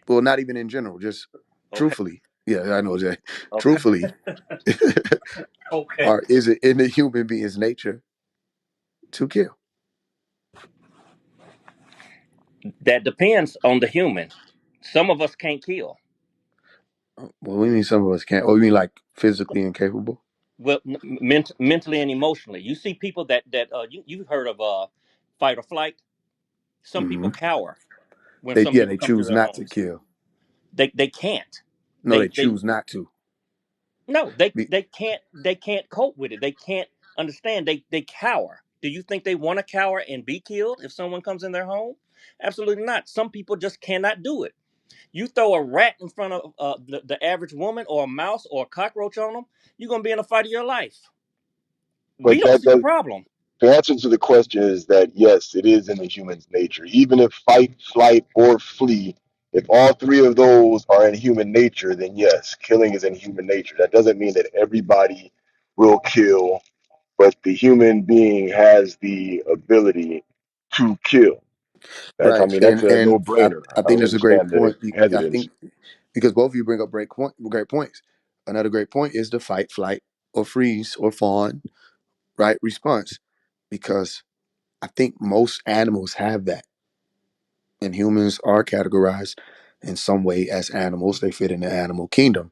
well, not even in general. Just Okay, truthfully. Yeah, I know that. okay, Truthfully, okay. or is it in the human being's nature to kill? That depends on the human. Some of us can't kill. Well, we mean some of us can't. Oh, you mean like physically incapable? Well, mentally and emotionally. You see people that you've heard of fight or flight. Some Hmm. people cower when some people They come to choose their not to homes. kill. They can't. No, they They choose not to. no Be, they can't cope with it. They can't understand. They cower. Do you think they want to cower and be killed if someone comes in their home? Absolutely not. Some people just cannot do it. You throw a rat in front of the average woman or a mouse or a cockroach on them, you're gonna be in a fight of your life. We But don't that see a does problem. the answer to the question is that yes, it is in the human's nature. Even if fight, flight, or flee, if all three of those are in human nature, then yes, killing is in human nature. That doesn't mean that everybody will kill, but the human being has the ability to kill. That's, I right, mean, that's a and no-brainer. I I think don't that's a great understand the point. I hesitance. think because both of you bring up great points. Another great point is the fight, flight, or freeze, or fawn, right response, because I think most animals have that, and humans are categorized in some way as animals. They fit in the animal kingdom.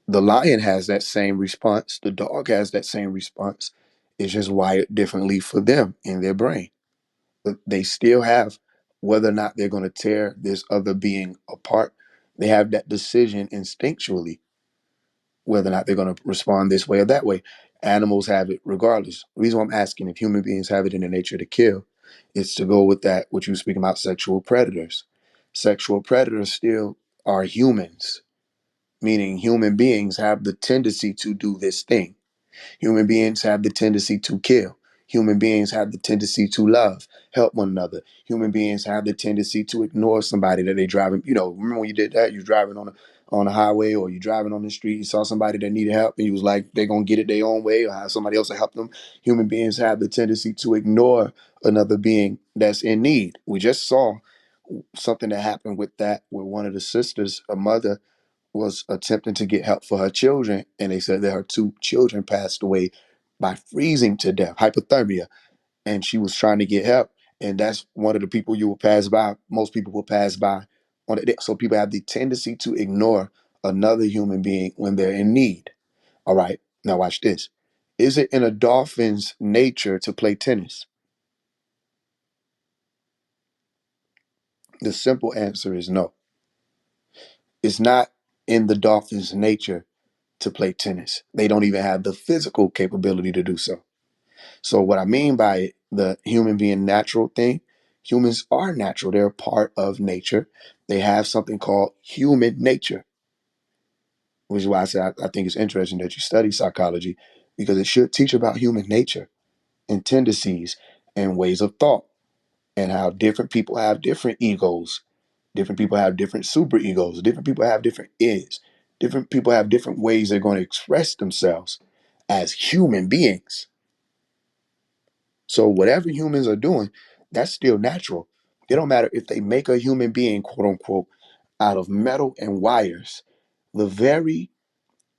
The lion has that same response. The dog has that same response. It's just wired differently for them in their brain. But they still have, whether or not they're going to tear this other being apart, they have that decision instinctually, whether or not they're going to respond this way or that way. Animals have it regardless. The reason why I'm asking if human beings have it in their nature to kill is to go with that, what you were speaking about, sexual predators. Sexual predators still are humans, meaning human beings have the tendency to do this thing. Human beings have the tendency to kill. Human beings have the tendency to love, help one another. Human beings have the tendency to ignore somebody that they driving. You know, remember when you did that? You driving on a highway, or you driving on the street. You saw somebody that needed help, and you was like, they're gonna get it their own way, or have somebody else to help them. Human beings have the tendency to ignore another being that's in need. We just saw something that happened with that, where one of the sisters, a mother, was attempting to get help for her children, and they said that her two children passed away by freezing to death, hypothermia, and she was trying to get help. And that's one of the people you will pass by. Most people will pass by on it. So people have the tendency to ignore another human being when they're in need. All right, now watch this. Is it in a dolphin's nature to play tennis? The simple answer is no. It's not in the dolphin's nature to play tennis. They don't even have the physical capability to do so. So what I mean by it, the human being natural thing, humans are natural. They're a part of nature. They have something called human nature, which is why I say I think it's interesting that you study psychology, because it should teach about human nature and tendencies and ways of thought, and how different people have different egos. Different people have different super egos. Different people have different is. Different people have different ways they're going to express themselves as human beings. So whatever humans are doing, that's still natural. It don't matter if they make a human being, quote unquote, out of metal and wires. The very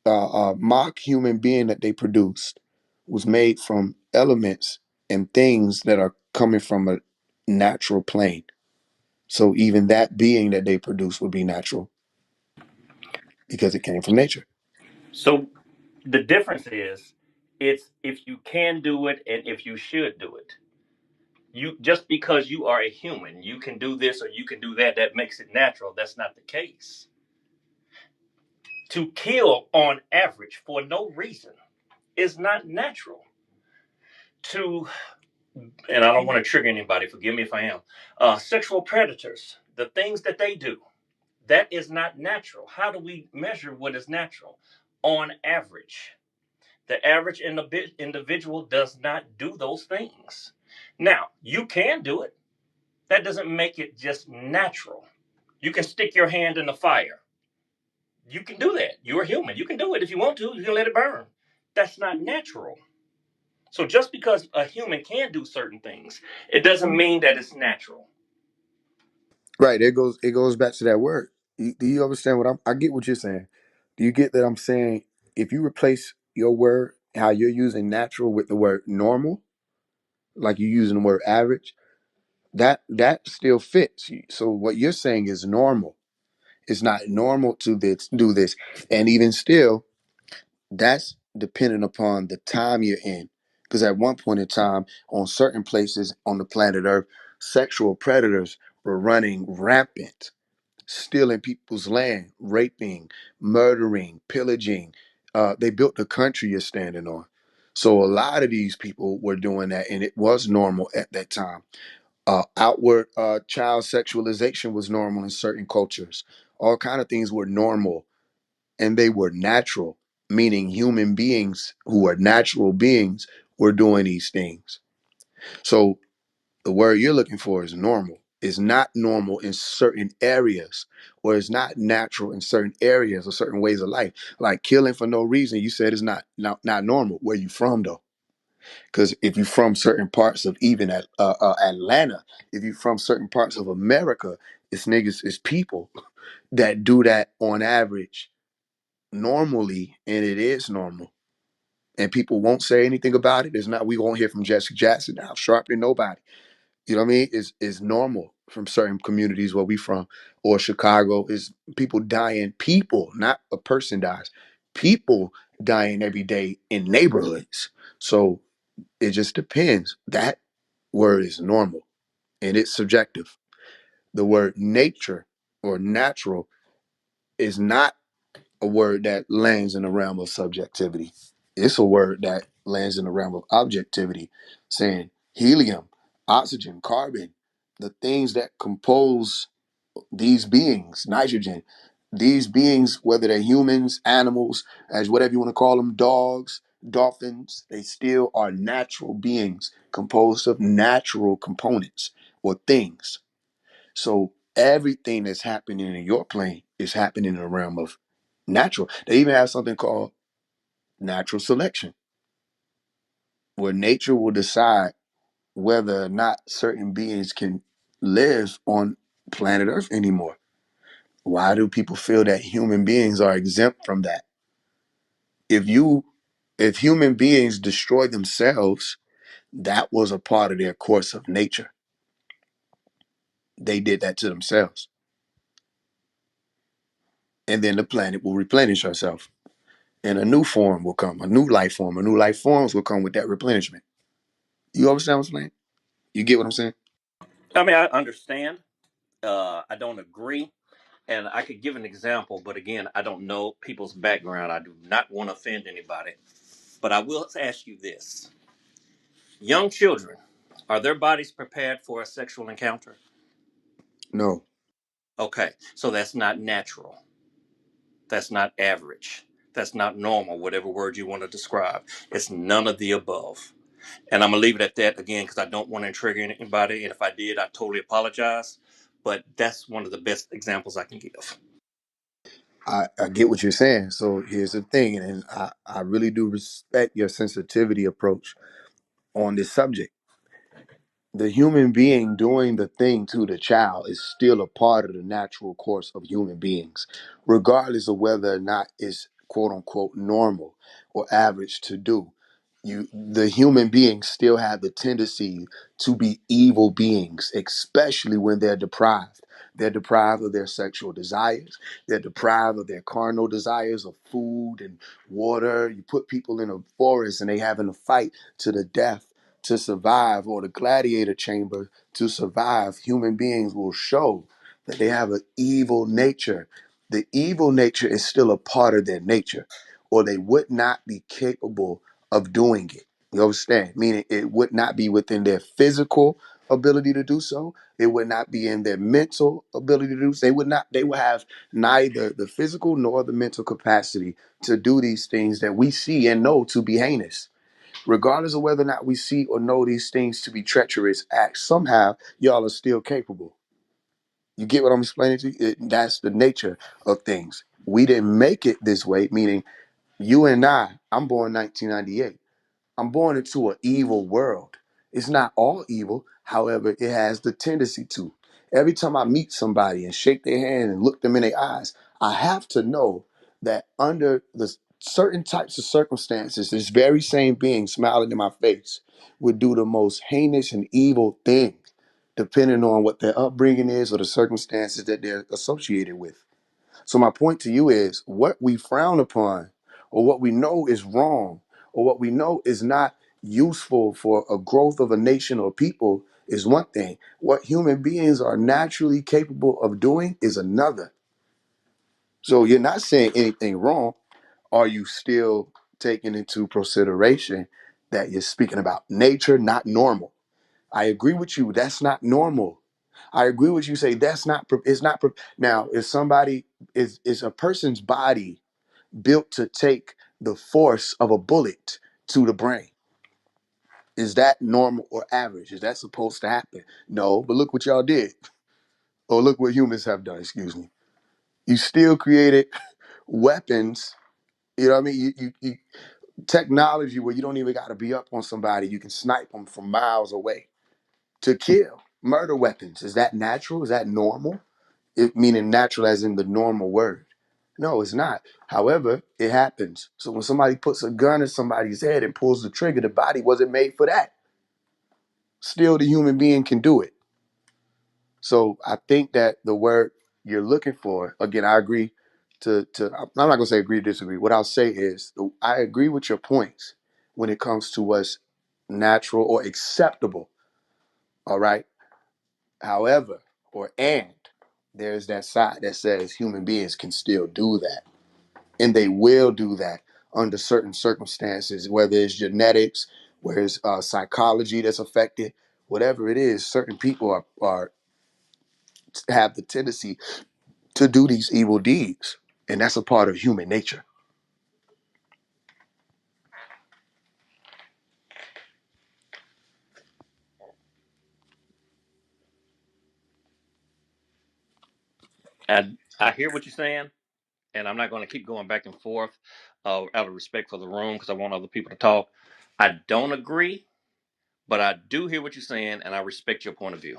mock human being that they produced was made from elements and things that are coming from a natural plane. So even that being that they produce would be natural because it came from nature. So the difference is, it's if you can do it and if you should do it. You just because you are a human, you can do this or you can do that. That makes it natural. That's not the case. To kill on average for no reason is not natural. To and I don't want to trigger anybody. Forgive me if I am. Sexual predators, the things that they do, that is not natural. How do we measure what is natural? On average, the average individual does not do those things. Now, you can do it. That doesn't make it just natural. You can stick your hand in the fire. You can do that. You're human. You can do it if you want to. You can let it burn. That's not natural. So just because a human can do certain things, it doesn't mean that it's natural. Right. It goes back to that word. Do you understand what I get what you're saying? Do you get that I'm saying if you replace your word, how you're using natural with the word normal, like you're using the word average, that still fits. So what you're saying is normal. It's not normal to do this. And even still, that's dependent upon the time you're in. Because at one point in time, on certain places on the planet Earth, sexual predators were running rampant, stealing people's land, raping, murdering, pillaging. They built the country you're standing on. So a lot of these people were doing that, and it was normal at that time. Outward child sexualization was normal in certain cultures. All kind of things were normal, and they were natural, meaning human beings who are natural beings were doing these things. So the word you're looking for is normal. It's not normal in certain areas, or it's not natural in certain areas or certain ways of life. Like killing for no reason, you said is not normal. Where you from though? Because if you're from certain parts of even Atlanta, if you're from certain parts of America, it's niggas, it's people that do that on average normally, and it is normal. And people won't say anything about it. There's not, we won't hear from Jesse Jackson, Al Sharpton, nobody. You know what I mean? Is normal from certain communities where we from, or Chicago, is people dying, people, not a person dies, people dying every day in neighborhoods. So it just depends. That word is normal and it's subjective. The word nature or natural is not a word that lands in the realm of subjectivity. It's a word that lands in the realm of objectivity, saying helium, oxygen, carbon, the things that compose these beings, nitrogen, these beings, whether they're humans, animals, as whatever you want to call them, dogs, dolphins, they still are natural beings composed of natural components or things. So everything that's happening in your plane is happening in the realm of natural. They even have something called natural selection, where nature will decide whether or not certain beings can live on planet Earth anymore. Why do people feel that human beings are exempt from that? If you if human beings destroy themselves, that was a part of their course of nature. They did that to themselves. And then the planet will replenish herself. And a new form will come, a new life form. A new life forms will come with that replenishment. You understand what I'm saying? You get what I'm saying? I mean, I understand. I don't agree. And I could give an example, but again, I don't know people's background. I do not want to offend anybody. But I will ask you this: young children, are their bodies prepared for a sexual encounter? No. Okay, so that's not natural. That's not average. That's not normal, whatever word you want to describe. It's none of the above. And I'm going to leave it at that again because I don't want to trigger anybody. And if I did, I totally apologize. But that's one of the best examples I can give. I get what you're saying. So here's the thing, and I really do respect your sensitivity approach on this subject. The human being doing the thing to the child is still a part of the natural course of human beings, regardless of whether or not it's quote unquote normal or average to do. The human beings still have the tendency to be evil beings, especially when they're deprived. They're deprived of their sexual desires. They're deprived of their carnal desires of food and water. You put people in a forest and they having a fight to the death to survive, or the gladiator chamber to survive. Human beings will show that they have an evil nature. The evil nature is still a part of their nature, or they would not be capable of doing it. You understand? Meaning it would not be within their physical ability to do so. It would not be in their mental ability to do so. They would have neither the physical nor the mental capacity to do these things that we see and know to be heinous. Regardless of whether or not we see or know these things to be treacherous acts, somehow y'all are still capable. You get what I'm explaining to you? That's the nature of things. We didn't make it this way, meaning you and I'm born 1998. I'm born into an evil world. It's not all evil. However, it has the tendency to. Every time I meet somebody and shake their hand and look them in their eyes, I have to know that under the certain types of circumstances, this very same being smiling in my face would do the most heinous and evil thing, depending on what their upbringing is or the circumstances that they're associated with. So my point to you is what we frown upon or what we know is wrong or what we know is not useful for a growth of a nation or people is one thing. What human beings are naturally capable of doing is another. So you're not saying anything wrong. Are you still taking into consideration that you're speaking about nature, not normal? I agree with you. That's not normal. I agree with you. Say that's not. It's not. Now, if somebody is a person's body built to take the force of a bullet to the brain, is that normal or average? Is that supposed to happen? No. But look what y'all did, or look what humans have done. Excuse me. You still created weapons. You know what I mean? You technology where you don't even got to be up on somebody. You can snipe them from miles away to kill. Murder weapons. Is that natural? Is that normal? It meaning natural as in the normal word. No, it's not. However, it happens. So when somebody puts a gun in somebody's head and pulls the trigger, the body wasn't made for that. Still, the human being can do it. So I think that the word you're looking for, again, I agree I'm not gonna say agree or disagree. What I'll say is I agree with your points when it comes to what's natural or acceptable. All right. However, there's that side that says human beings can still do that. And they will do that under certain circumstances, whether it's genetics, whether it's psychology that's affected, whatever it is, certain people are have the tendency to do these evil deeds. And that's a part of human nature. And I hear what you're saying, and I'm not going to keep going back and forth out of respect for the room because I want other people to talk. I don't agree, but I do hear what you're saying, and I respect your point of view.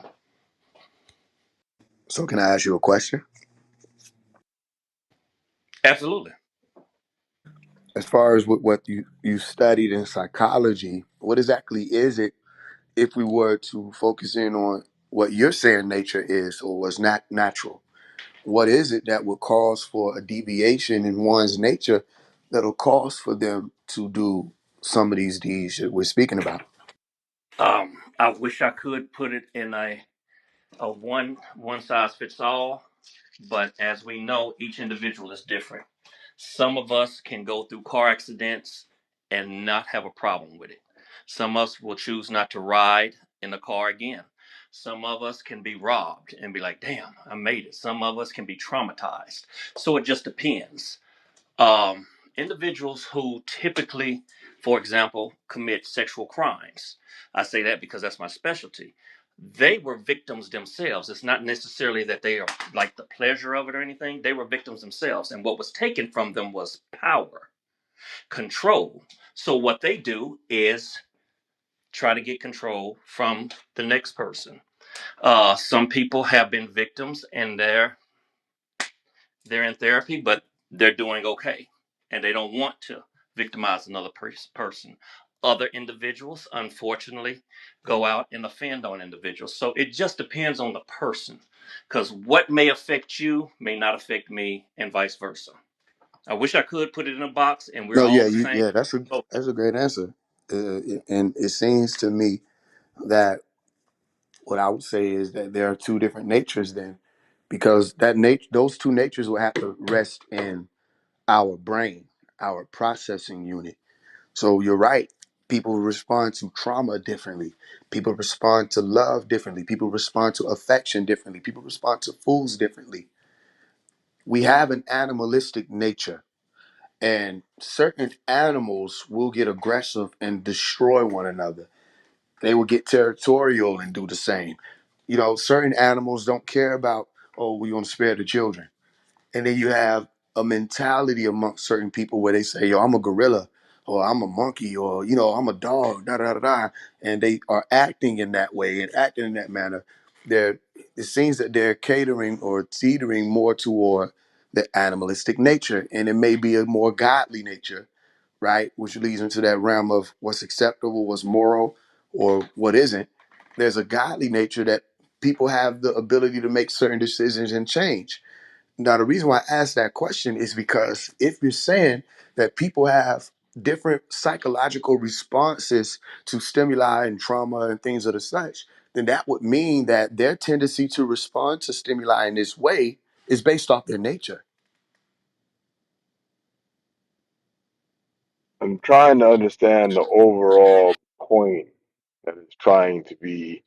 So can I ask you a question? Absolutely. As far as what you studied in psychology, what exactly is it if we were to focus in on what you're saying nature is or was not natural? What is it that would cause for a deviation in one's nature that'll cause for them to do some of these deeds that we're speaking about? I wish I could put it in a one size fits all, but as we know, each individual is different. Some of us can go through car accidents and not have a problem with it. Some of us will choose not to ride in the car again. Some of us can be robbed and be like, damn, I made it. Some of us can be traumatized. So it just depends. um, Individuals who typically, for example, commit sexual crimes. I say that because that's my specialty. They were victims themselves. It's not necessarily that they are like the pleasure of it or anything. They were victims themselves. And what was taken from them was power, control. So what they do is try to get control from the next person. Some people have been victims and they're in therapy, but they're doing okay, and they don't want to victimize another person. Other individuals, unfortunately, go out and offend on individuals. So it just depends on the person, because what may affect you may not affect me, and vice versa. I wish I could put it in a box and we're No, all yeah, the same. yeah, Oh, that's a great answer, and it seems to me that what I would say is that there are two different natures then, because those two natures will have to rest in our brain, our processing unit. So you're right. People respond to trauma differently. People respond to love differently. People respond to affection differently. People respond to foods differently. We have an animalistic nature, and certain animals will get aggressive and destroy one another. They will get territorial and do the same. You know, certain animals don't care about, oh, we want to spare the children. And then you have a mentality amongst certain people where they say, yo, I'm a gorilla, or I'm a monkey, or, I'm a dog, da da da da. And they are acting in that way and acting in that manner. It seems that they're catering or teetering more toward the animalistic nature. And it may be a more godly nature, right? Which leads into that realm of what's acceptable, what's moral, or what isn't. There's a godly nature that people have the ability to make certain decisions and change. Now, the reason why I asked that question is because if you're saying that people have different psychological responses to stimuli and trauma and things of the such, then that would mean that their tendency to respond to stimuli in this way is based off their nature. I'm trying to understand the overall point that is trying to be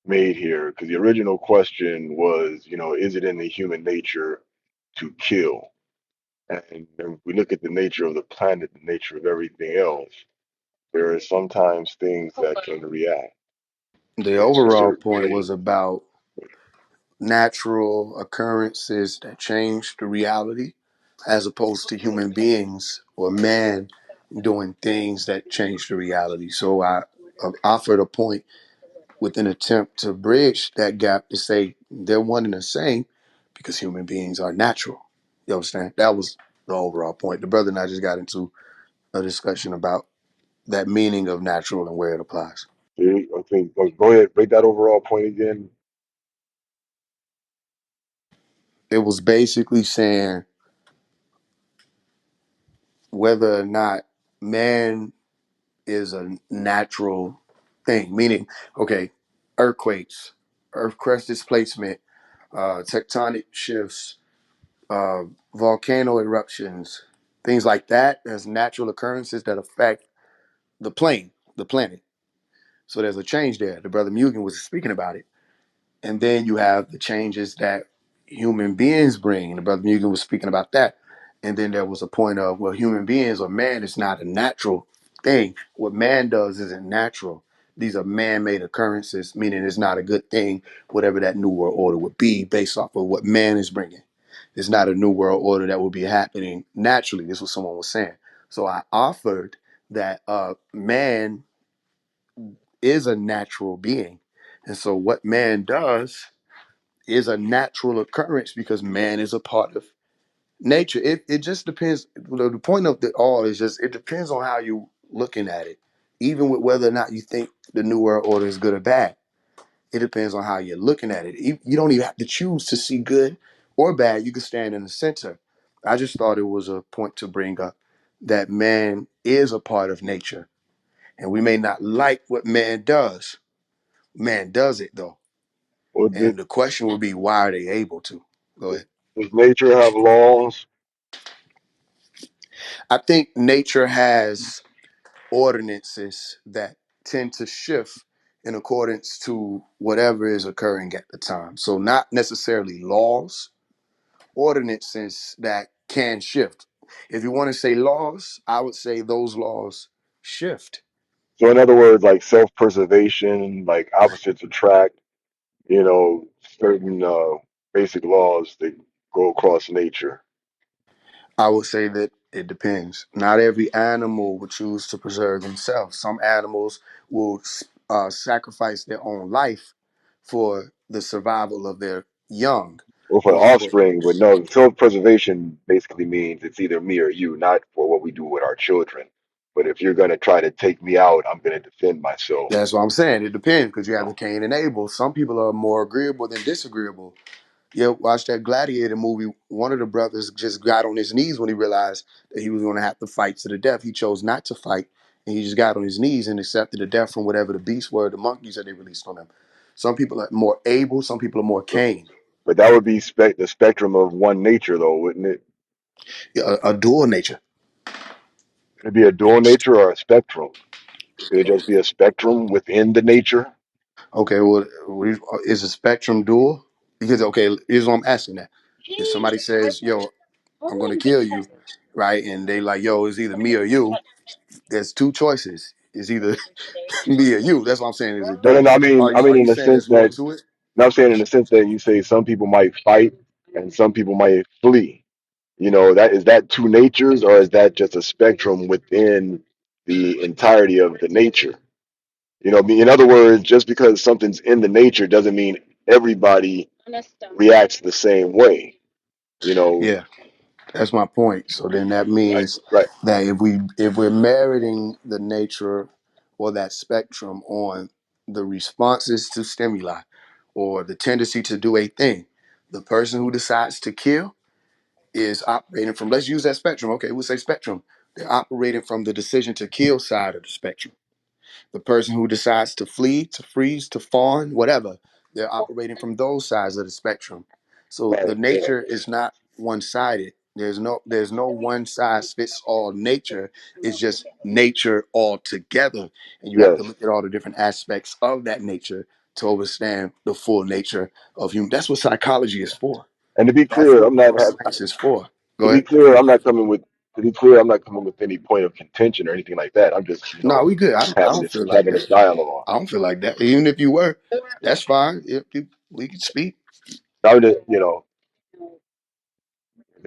made here, because the original question was, is it in the human nature to kill? And if we look at the nature of the planet, the nature of everything else, there are sometimes things that can react. The In a overall certain point way. was about natural occurrences that change the reality as opposed to human beings or man doing things that change the reality. So I offered a point with an attempt to bridge that gap to say they're one and the same because human beings are natural. You understand? That was the overall point. The brother and I just got into a discussion about that meaning of natural and where it applies. See, I think, go ahead, break that overall point again. It was basically saying whether or not man is a natural thing, meaning, okay, earthquakes, earth crust displacement, tectonic shifts, uh, volcano eruptions, things like that, as natural occurrences that affect the planet. So there's a change there. The brother Mugen was speaking about it. And then you have the changes that human beings bring. The brother Mugen was speaking about that. And then there was a point of, well, human beings or man is not a natural thing. What man does isn't natural. These are man-made occurrences, meaning it's not a good thing, whatever that new world order would be based off of what man is bringing. It's not a new world order that would be happening naturally. This is what someone was saying. So I offered that man is a natural being. And so what man does is a natural occurrence because man is a part of nature. It just depends. The point of it all is just it depends on how you looking at it. Even with whether or not you think the new world order is good or bad, it depends on how you're looking at it. You don't even have to choose to see good or bad. You can stand in the center. I just thought it was a point to bring up that man is a part of nature, and we may not like what man does. Man does it though, Or and the question would be, why are they able to? Go ahead. does nature have laws? I think nature has ordinances that tend to shift in accordance to whatever is occurring at the time. So not necessarily laws, ordinances that can shift. If you want to say laws, I would say those laws shift. So in other words, like self-preservation, like opposites attract, certain basic laws that go across nature. I would say that it depends. Not every animal will choose to preserve themselves. Some animals will sacrifice their own life for the survival of their young Or for the or for. offspring, but no, self-preservation basically means it's either me or you, not for what we do with our children. But if you're gonna try to take me out, I'm gonna defend myself. That's what I'm saying. It depends because you have the Cain and Abel. Some people are more agreeable than disagreeable. Yeah, watch that Gladiator movie. One of the brothers just got on his knees when he realized that he was going to have to fight to the death. He chose not to fight, and he just got on his knees and accepted the death from whatever the beasts were, the monkeys that they released on him. Some people are more able. Some people are more Cain. But that would be the spectrum of one nature, though, wouldn't it? Yeah, a dual nature. It'd be a dual nature or a spectrum. It'd just be a spectrum within the nature. Okay, well, is a spectrum dual? Because okay, here's what I'm asking that. If somebody says, "Yo, I'm going to kill you," right, and they like, "Yo, it's either me or you." There's two choices. It's either me or you. That's what I'm saying. Is it No, no, dual? no. I mean, Are in you the saying sense there's more that, to it? no, I'm saying in the sense that you say some people might fight and some people might flee. That is that two natures, or is that just a spectrum within the entirety of the nature? In other words, just because something's in the nature doesn't mean everybody reacts the same way. You know, Yeah, that's my point. So then that right, means right. that if we're meriting the nature or that spectrum on the responses to stimuli or the tendency to do a thing, the person who decides to kill is operating from, let's use that spectrum. Okay, we'll say spectrum. They're operating from the decision to kill side of the spectrum. The person who decides to flee, to freeze, to fawn, whatever, they're operating from those sides of the spectrum. So the Right, yeah. nature is not one-sided. There's no one size fits all nature. It's just nature altogether. And you have to Yes. look at all the different aspects of that nature to understand the full nature of human. That's what psychology is for. And to be That's clear, what neuroscience is for. to Go be ahead. clear, I'm not coming with to be clear, I'm not coming with any point of contention or anything like that. I'm just, No, we good. I don't feel like having that. this dialogue. I don't feel like that. Even if you were, that's fine. We can speak. I'm just, 'cause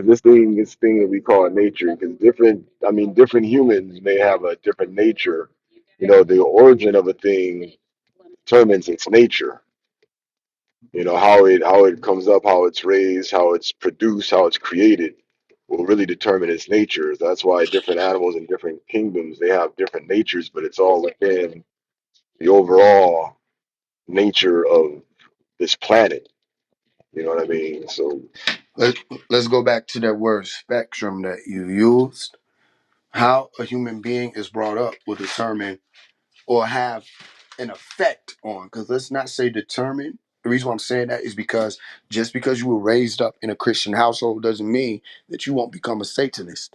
this thing that we call nature, because different humans may have a different nature. The origin of a thing determines its nature. How it comes up, how it's raised, how it's produced, how it's created will really determine its nature. That's why different animals in different kingdoms, they have different natures, but it's all within the overall nature of this planet. You know what I mean? So Let, let's go back to that word spectrum that you used. How a human being is brought up will determine or have an effect on, because let's not say determine. The reason why I'm saying that is because just because you were raised up in a Christian household doesn't mean that you won't become a Satanist.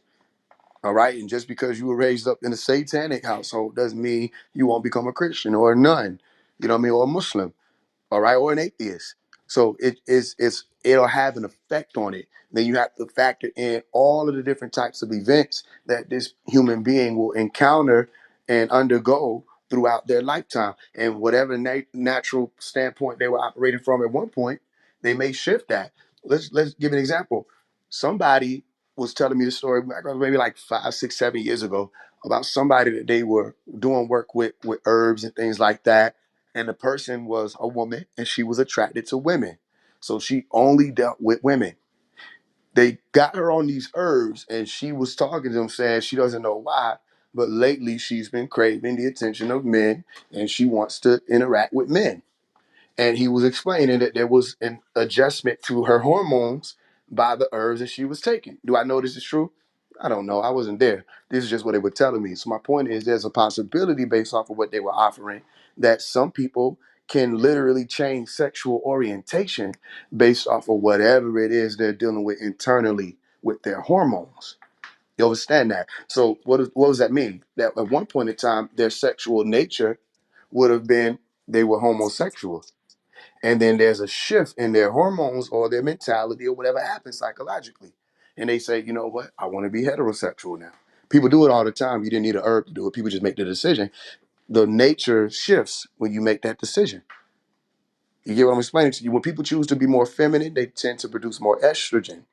All right. And just because you were raised up in a satanic household doesn't mean you won't become a Christian or a nun, you know what I mean, or a Muslim, all right, or an atheist. So it'll have an effect on it. Then you have to factor in all of the different types of events that this human being will encounter and undergo throughout their lifetime. And whatever natural standpoint they were operating from at one point, they may shift that. Let's give an example. Somebody was telling me the story maybe like 5, 6, 7 years ago about somebody that they were doing work with herbs and things like that, and the person was a woman and she was attracted to women. So she only dealt with women. They got her on these herbs, and she was talking to them, saying she doesn't know why, but lately she's been craving the attention of men, and she wants to interact with men. And he was explaining that there was an adjustment to her hormones by the herbs that she was taking. Do I know this is true? I don't know. I wasn't there. This is just what they were telling me. So my point is, there's a possibility based off of what they were offering that some people can literally change sexual orientation based off of whatever it is they're dealing with internally with their hormones. You understand that? So what does that mean? That at one point in time, their sexual nature would have been they were homosexual, and then there's a shift in their hormones or their mentality or whatever happens psychologically, and they say, you know what, I want to be heterosexual now. People do it all the time. You didn't need a herb to do it. People just make the decision. The nature shifts when you make that decision. You get what I'm explaining to you? When people choose to be more feminine, they tend to produce more estrogen.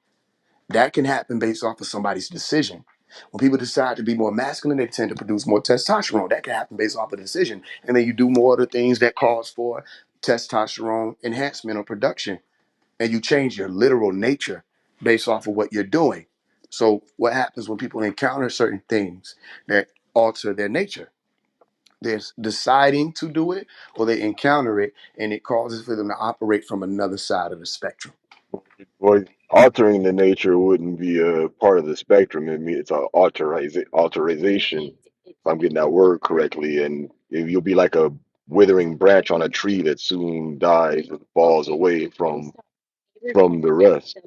That can happen based off of somebody's decision. When people decide to be more masculine, they tend to produce more testosterone. That can happen based off of a decision. And then you do more of the things that cause for testosterone enhancement or production. And you change your literal nature based off of what you're doing. So what happens when people encounter certain things that alter their nature? They're deciding to do it, or they encounter it, and it causes for them to operate from another side of the spectrum. Well, altering the nature wouldn't be a part of the spectrum. I mean, it's a alterization, if I'm getting that word correctly, and you'll be like a withering branch on a tree that soon dies and falls away from the rest.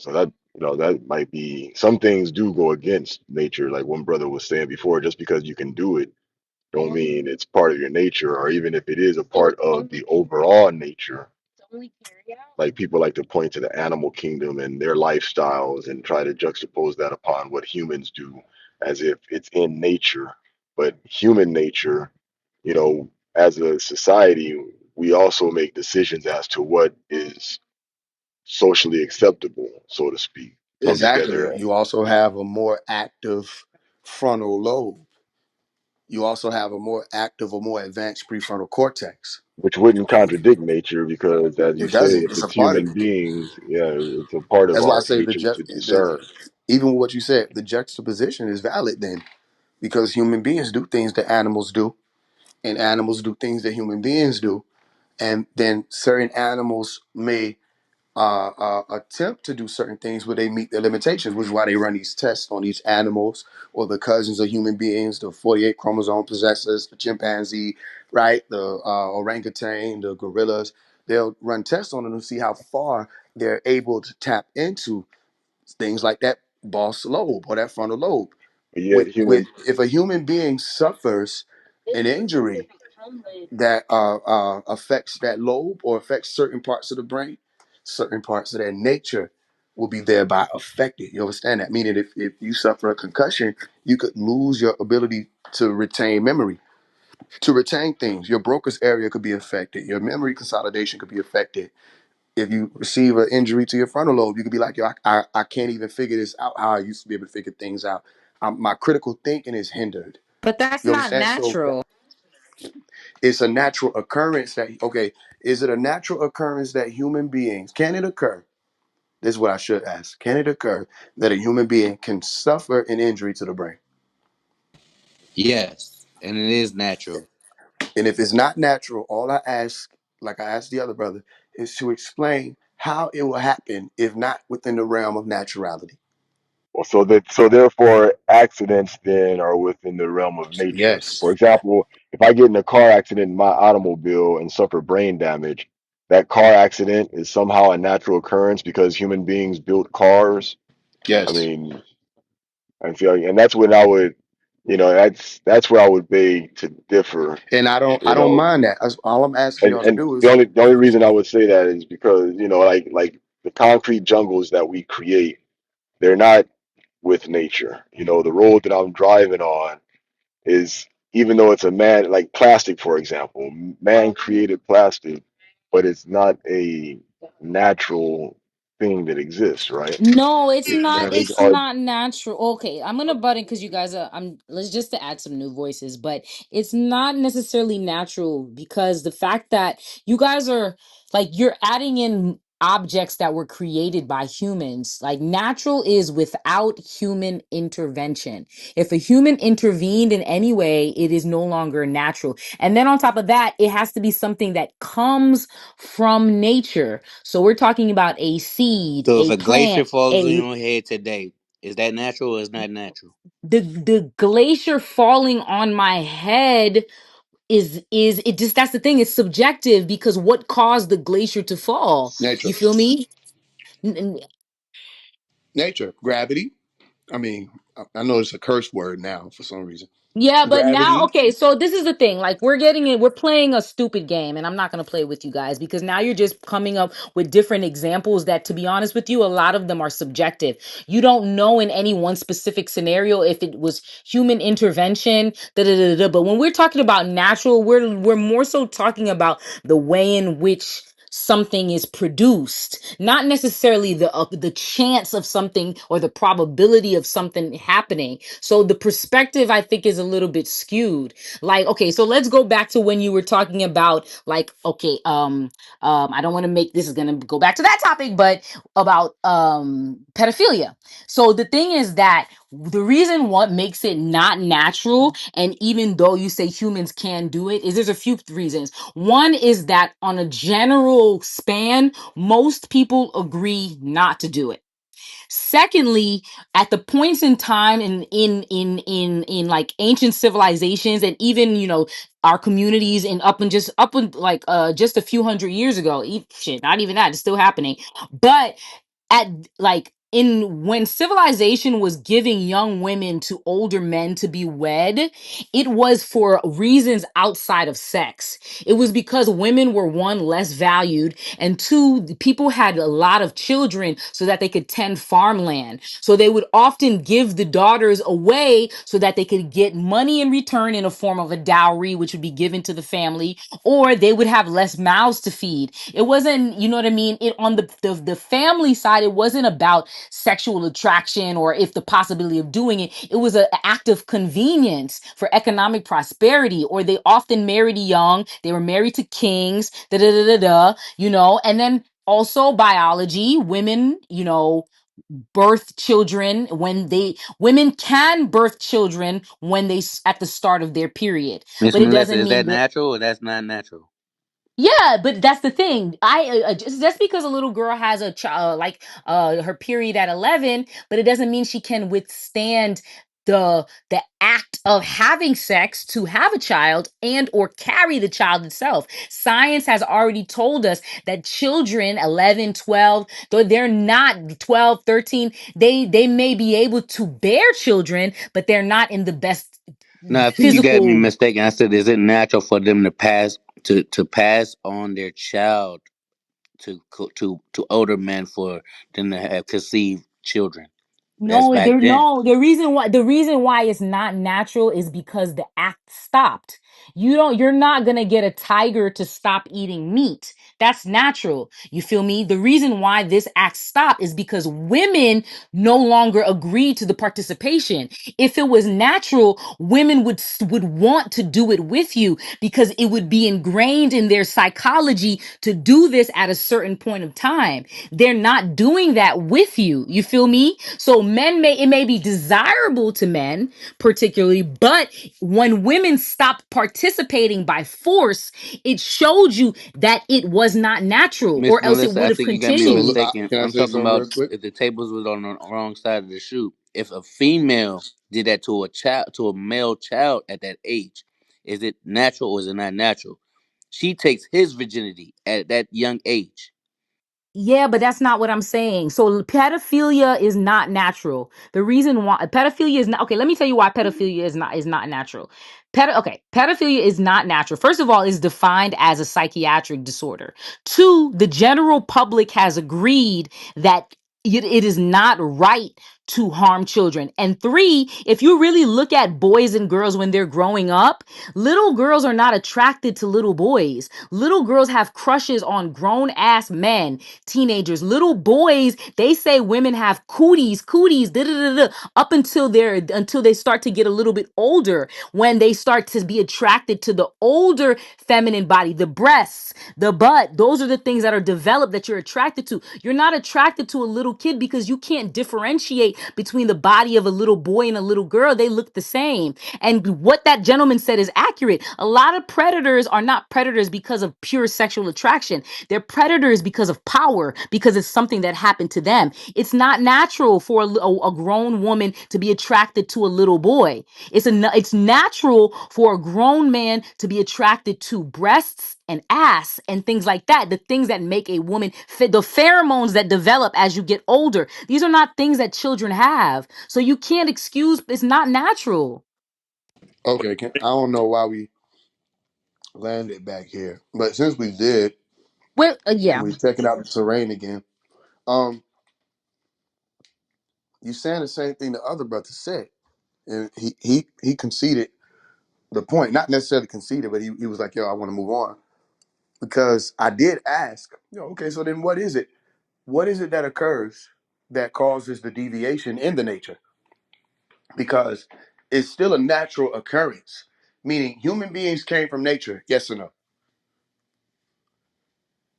So that, that might be, some things do go against nature, like one brother was saying before. Just because you can do it don't mean it's part of your nature, or even if it is a part of the overall nature. Like people like to point to the animal kingdom and their lifestyles and try to juxtapose that upon what humans do as if it's in nature. But human nature, as a society, we also make decisions as to what is socially acceptable, so to speak, come Exactly. together, You also have a more active frontal lobe. You also have a more active or more advanced prefrontal cortex. which wouldn't contradict nature because, as you It say, doesn't. if It's a it's part of human it. beings, yeah, it's a part of That's why I our say nature to discern. even with what you said, the juxtaposition is valid then, because human beings do things that animals do, and animals do things that human beings do, and then certain animals may attempt to do certain things where they meet their limitations, which is why they run these tests on these animals or the cousins of human beings, the 48 chromosome possessors, the chimpanzee, right, the orangutan, the gorillas. They'll run tests on them to see how far they're able to tap into things like that boss lobe or that frontal lobe. But yet, With human, if a human being suffers an injury that affects that lobe or affects certain parts of the brain, certain parts of their nature will be thereby affected. You understand that? Meaning, if you suffer a concussion, you could lose your ability to retain memory, to retain things. Your Broca's area could be affected. Your memory consolidation could be affected. If you receive an injury to your frontal lobe, you could be like, yo, I can't even figure this out how I used to be able to figure things out. My critical thinking is hindered. But that's You not understand? So natural. it's a natural occurrence that, okay, is it a natural occurrence that human beings, can it occur? This is what I should ask. Can it occur that a human being can suffer an injury to the brain? Yes, and it is natural. And if it's not natural, all I ask, like I asked the other brother, is to explain how it will happen if not within the realm of naturality. so therefore accidents then are within the realm of nature. So Yes. for example, if I get in a car accident in my automobile and suffer brain damage, that car accident is somehow a natural occurrence because human beings built cars. I Yes. mean, I feel, and that's when I would, that's where I would beg to differ, And I don't you I don't know. mind that. All I'm asking And y'all to and do the is only reason I would say that is because, like the concrete jungles that we create, they're not with nature. The road that I'm driving on is, even though it's a man, like plastic, for example, man created plastic, but it's not a natural thing that exists, right? No, it's It, not. there's It's are not natural. Okay, I'm gonna butt in because you guys are. I'm. Let's just to add some new voices, but it's not necessarily natural because the fact that you guys are like you're adding in objects that were created by humans. Like natural is without human intervention. If a human intervened in any way, it is no longer natural. And then on top of that, it has to be something that comes from nature. So we're talking about a seed, So if a a glacier plant, falls on a your head today, is that natural or is not natural? the glacier falling on my head is it just, that's the thing, it's subjective because what caused the glacier to fall? Nature. You feel me? Nature. Gravity. I mean, I know it's a curse word now for some reason. Yeah, but now, Gravity. okay, so this is the thing. Like, we're getting it, we're playing a stupid game, and I'm not going to play with you guys because now you're just coming up with different examples that, to be honest with you, a lot of them are subjective. You don't know in any one specific scenario if it was human intervention, da da da da. But when we're talking about natural, we're more so talking about the way in which something is produced, not necessarily the chance of something or the probability of something happening. So the perspective, I think, is a little bit skewed. Like, okay, so let's go back to when you were talking about, like, okay, I don't want to make, this is going to go back to that topic, but about pedophilia. So the thing is that the reason what makes it not natural, and even though you say humans can do it, is there's a few reasons. One is that on a general span, most people agree not to do it. Secondly, at the points in time in like ancient civilizations, and even, you know, our communities, and up and like just a few hundred years ago, shit, not even that, it's still happening. But at, like, in when civilization was giving young women to older men to be wed, it was for reasons outside of sex. It was because women were, one, less valued, and two, the people had a lot of children so that they could tend farmland. So they would often give the daughters away so that they could get money in return in a form of a dowry, which would be given to the family, or they would have less mouths to feed. It wasn't, you know what I mean? It on the family side, it wasn't about sexual attraction or if the possibility of doing it. It was an act of convenience for economic prosperity. Or they often married young. They were married to kings, da da da da da, you know. And then also biology, women, you know, birth children when they women can birth children when at the start of their period, Miss but it Melissa, doesn't is that mean that. natural or that's not natural? Yeah, but that's the thing. Just because a little girl has a child, like her period at 11, but it doesn't mean she can withstand the act of having sex to have a child and or carry the child itself. Science has already told us that children 11, 12, though they're not 12, 13, they may be able to bear children, but they're not in the best No, I think you got me physical. mistaken. I said, is it natural for them to pass on their child to older men for them to have conceived children? That's No, back there then. no. The reason why it's not natural is because the act stopped. You're not gonna get a tiger to stop eating meat. That's natural. You feel me? The reason why this act stopped is because women no longer agreed to the participation. If it was natural, women would want to do it with you because it would be ingrained in their psychology to do this at a certain point of time. They're not doing that with you. You feel me? So it may be desirable to men particularly, but when women stopped participating by force, it showed you that it was not natural, Miss or else it Melissa, would I have think you got me So continued. mistaken. can I I'm say talking something about real quick? if the tables was on the wrong side of the shoe. If a female did that to a child, to a male child at that age, is it natural or is it not natural? She takes his virginity at that young age. Yeah, but that's not what I'm saying. So pedophilia is not natural. The reason why pedophilia is not, okay, let me tell you why pedophilia is not natural. Pedophilia is not natural. First of all, it's defined as a psychiatric disorder. Two, the general public has agreed that it is not right to harm children. And three, if you really look at boys and girls when they're growing up, little girls are not attracted to little boys. Little girls have crushes on grown ass men, teenagers. Little boys, they say women have cooties, da da da da, up until they start to get a little bit older, when they start to be attracted to the older feminine body, the breasts, the butt. Those are the things that are developed that you're attracted to. You're not attracted to a little kid because you can't differentiate between the body of a little boy and a little girl. They look the same. And what that gentleman said is accurate. A lot of predators are not predators because of pure sexual attraction. They're predators because of power, because it's something that happened to them. It's not natural for a grown woman to be attracted to a little boy. It's natural for a grown man to be attracted to breasts and ass and things like that. The things that make a woman fit, the pheromones that develop as you get older. These are not things that children have. So you can't excuse, it's not natural. Okay, I don't know why we landed back here, but since we did, Well, and yeah. we're checking out the terrain again, um, you saying the same thing the other brother said, and he conceded the point, not necessarily conceded, but he was like, "Yo, I want to move on," because I did ask, okay, so then what is it? What is it that occurs that causes the deviation in the nature? Because it's still a natural occurrence, meaning human beings came from nature. Yes or no?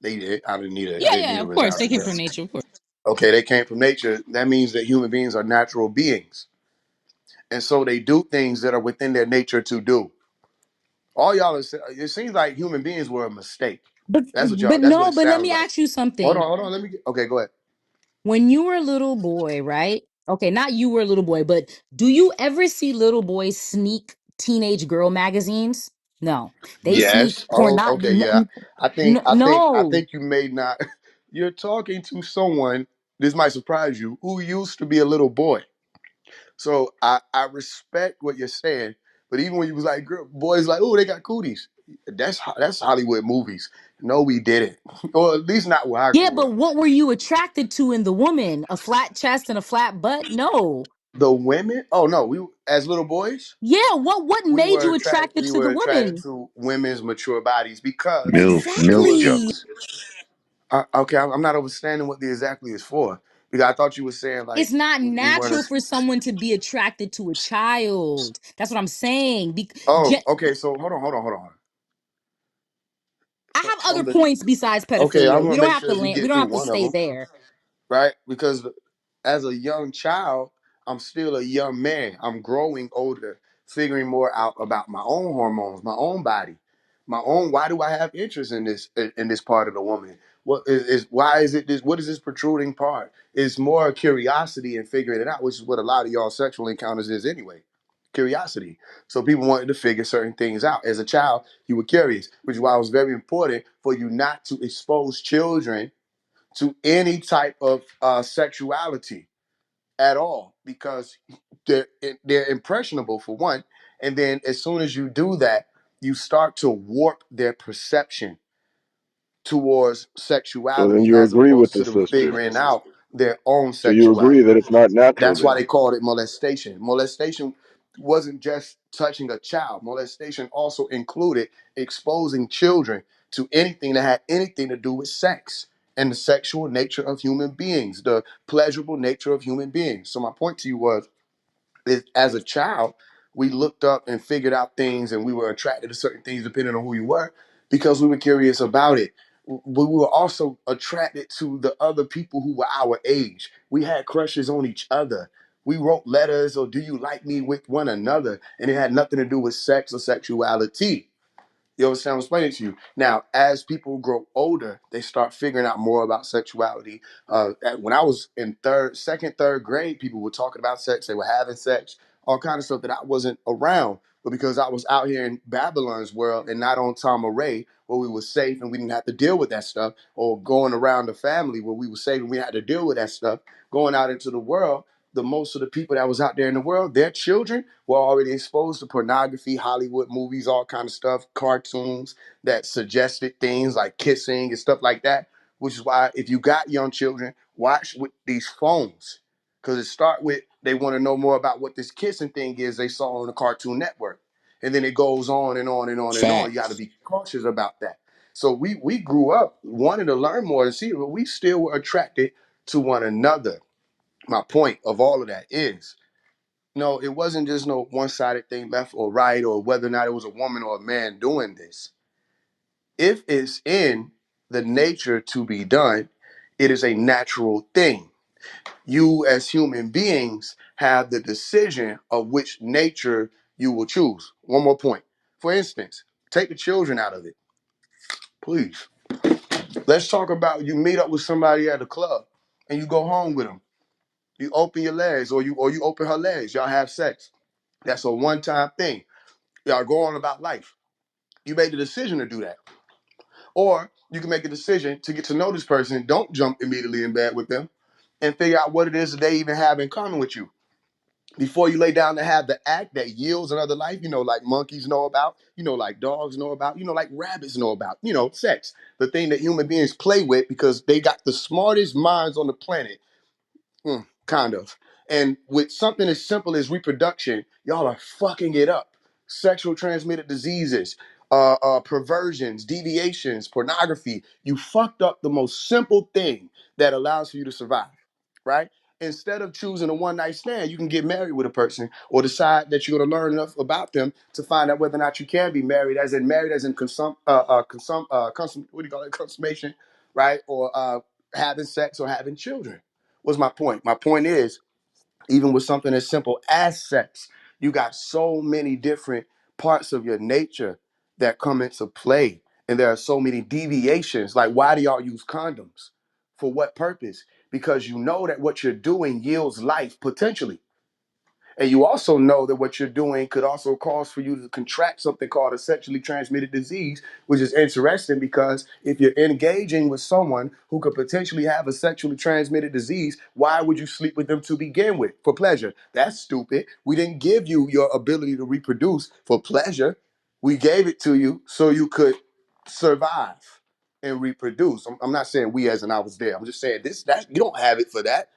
They did. I Yeah, didn't need yeah, a of course. They resounding came from yes. nature, of course. Okay, they came from nature. That means that human beings are natural beings, and so they do things that are within their nature to do. All y'all are. It seems like human beings were a mistake. But That's what y'all. but That's what no, it but let sounds me like. ask you Hold on, something. hold on. Let me. Okay, go ahead. When you were a little boy, right? Okay, not you were a little boy, but do you ever see little boys sneak teenage girl magazines? No. They sneak Yes. Oh, porno. okay. Yeah. I No. think you may not. You're talking to someone. This might surprise you. Who used to be a little boy. So I respect what you're saying. But even when you was like, girl, boys like, oh, they got cooties. That's Hollywood movies. No, we didn't. Or at least not where I Yeah, grew but up. what were you attracted to in the woman? A flat chest and a flat butt? No. The women. Oh no, we as little boys. Yeah, what made you attracted We to the were attracted woman? to women's mature bodies because Milk Exactly. jugs. okay, I'm not understanding what the exactly is for because I thought you were saying like It's not we weren't. natural for someone to be attracted to a child. That's what I'm saying. Oh, okay. So hold on. I have other From the points besides okay, I pedophilia. We want to don't make have to sure we land. We get don't through have to one of stay them, there. right? Because as a young child, I'm still a young man. I'm growing older, figuring more out about my own hormones, my own body, my own. Why do I have interest in this part of the woman? What is why is it this? What is this protruding part? It's more curiosity and figuring it out, which is what a lot of y'all sexual encounters is anyway. Curiosity. So people wanted to figure certain things out. As a child, you were curious, which is why it was very important for you not to expose children to any type of sexuality at all because they're impressionable for one, and then as soon as you do that, you start to warp their perception towards So then sexuality you as agree with opposed to the them sister. figuring out their own So you agree sexuality. that it's not natural That's why then. they called it molestation. Molestation wasn't just touching a child. Molestation also included exposing children to anything that had anything to do with sex and the sexual nature of human beings, the pleasurable nature of human beings. So my point to you was as a child, we looked up and figured out things and we were attracted to certain things depending on who you were because we were curious about it. But we were also attracted to the other people who were our age. We had crushes on each other. We wrote letters or do you like me with one another, and it had nothing to do with sex or sexuality. You understand? I'm explaining to you. Now, as people grow older, they start figuring out more about sexuality. When I was in third grade, people were talking about sex. They were having sex, all kind of stuff that I wasn't around. But because I was out here in Babylon's world and not on Tom Array, where we were safe and we didn't have to deal with that stuff, or going around the family where we were safe and we had to deal with that stuff, going out into the world, the most of the people that was out there in the world, their children were already exposed to pornography, Hollywood movies, all kind of stuff, cartoons that suggested things like kissing and stuff like that. Which is why if you got young children, watch with these phones. Because it start with they want to know more about what this kissing thing is they saw on the Cartoon Network. And then it goes on and on and on and on. You got to Facts. be cautious about that. So we grew up wanting to learn more and see, but we still were attracted to one another. My point of all of that is, no, it wasn't just no one-sided thing, left or right, or whether or not it was a woman or a man doing this. If it's in the nature to be done, it is a natural thing. You as human beings have the decision of which nature you will choose. One more point. For instance, take the children out of it, please. Let's talk about you meet up with somebody at a club and you go home with them. You open your legs or you open her legs. Y'all have sex. That's a one-time thing. Y'all go on about life. You made the decision to do that. Or you can make a decision to get to know this person. Don't jump immediately in bed with them and figure out what it is that they even have in common with you. Before you lay down to have the act that yields another life, like monkeys know about, like dogs know about, like rabbits know about, sex, the thing that human beings play with because they got the smartest minds on the planet. Kind of. And with something as simple as reproduction, y'all are fucking it up. Sexual transmitted diseases, perversions, deviations, pornography. You fucked up the most simple thing that allows for you to survive, right? Instead of choosing a one night stand, you can get married with a person or decide that you're going to learn enough about them to find out whether or not you can be married as in what do you call it? Consummation, right? Or having sex or having children. What's my point? My point is, even with something as simple as sex, you got so many different parts of your nature that come into play. And there are so many deviations. Like, why do y'all use condoms? For what purpose? Because you know that what you're doing yields life potentially. And you also know that what you're doing could also cause for you to contract something called a sexually transmitted disease, which is interesting because if you're engaging with someone who could potentially have a sexually transmitted disease, why would you sleep with them to begin with? For pleasure. That's stupid. We didn't give you your ability to reproduce for pleasure. We gave it to you so you could survive and reproduce. I'm not saying we as in I was there. I'm just saying that you don't have it for that.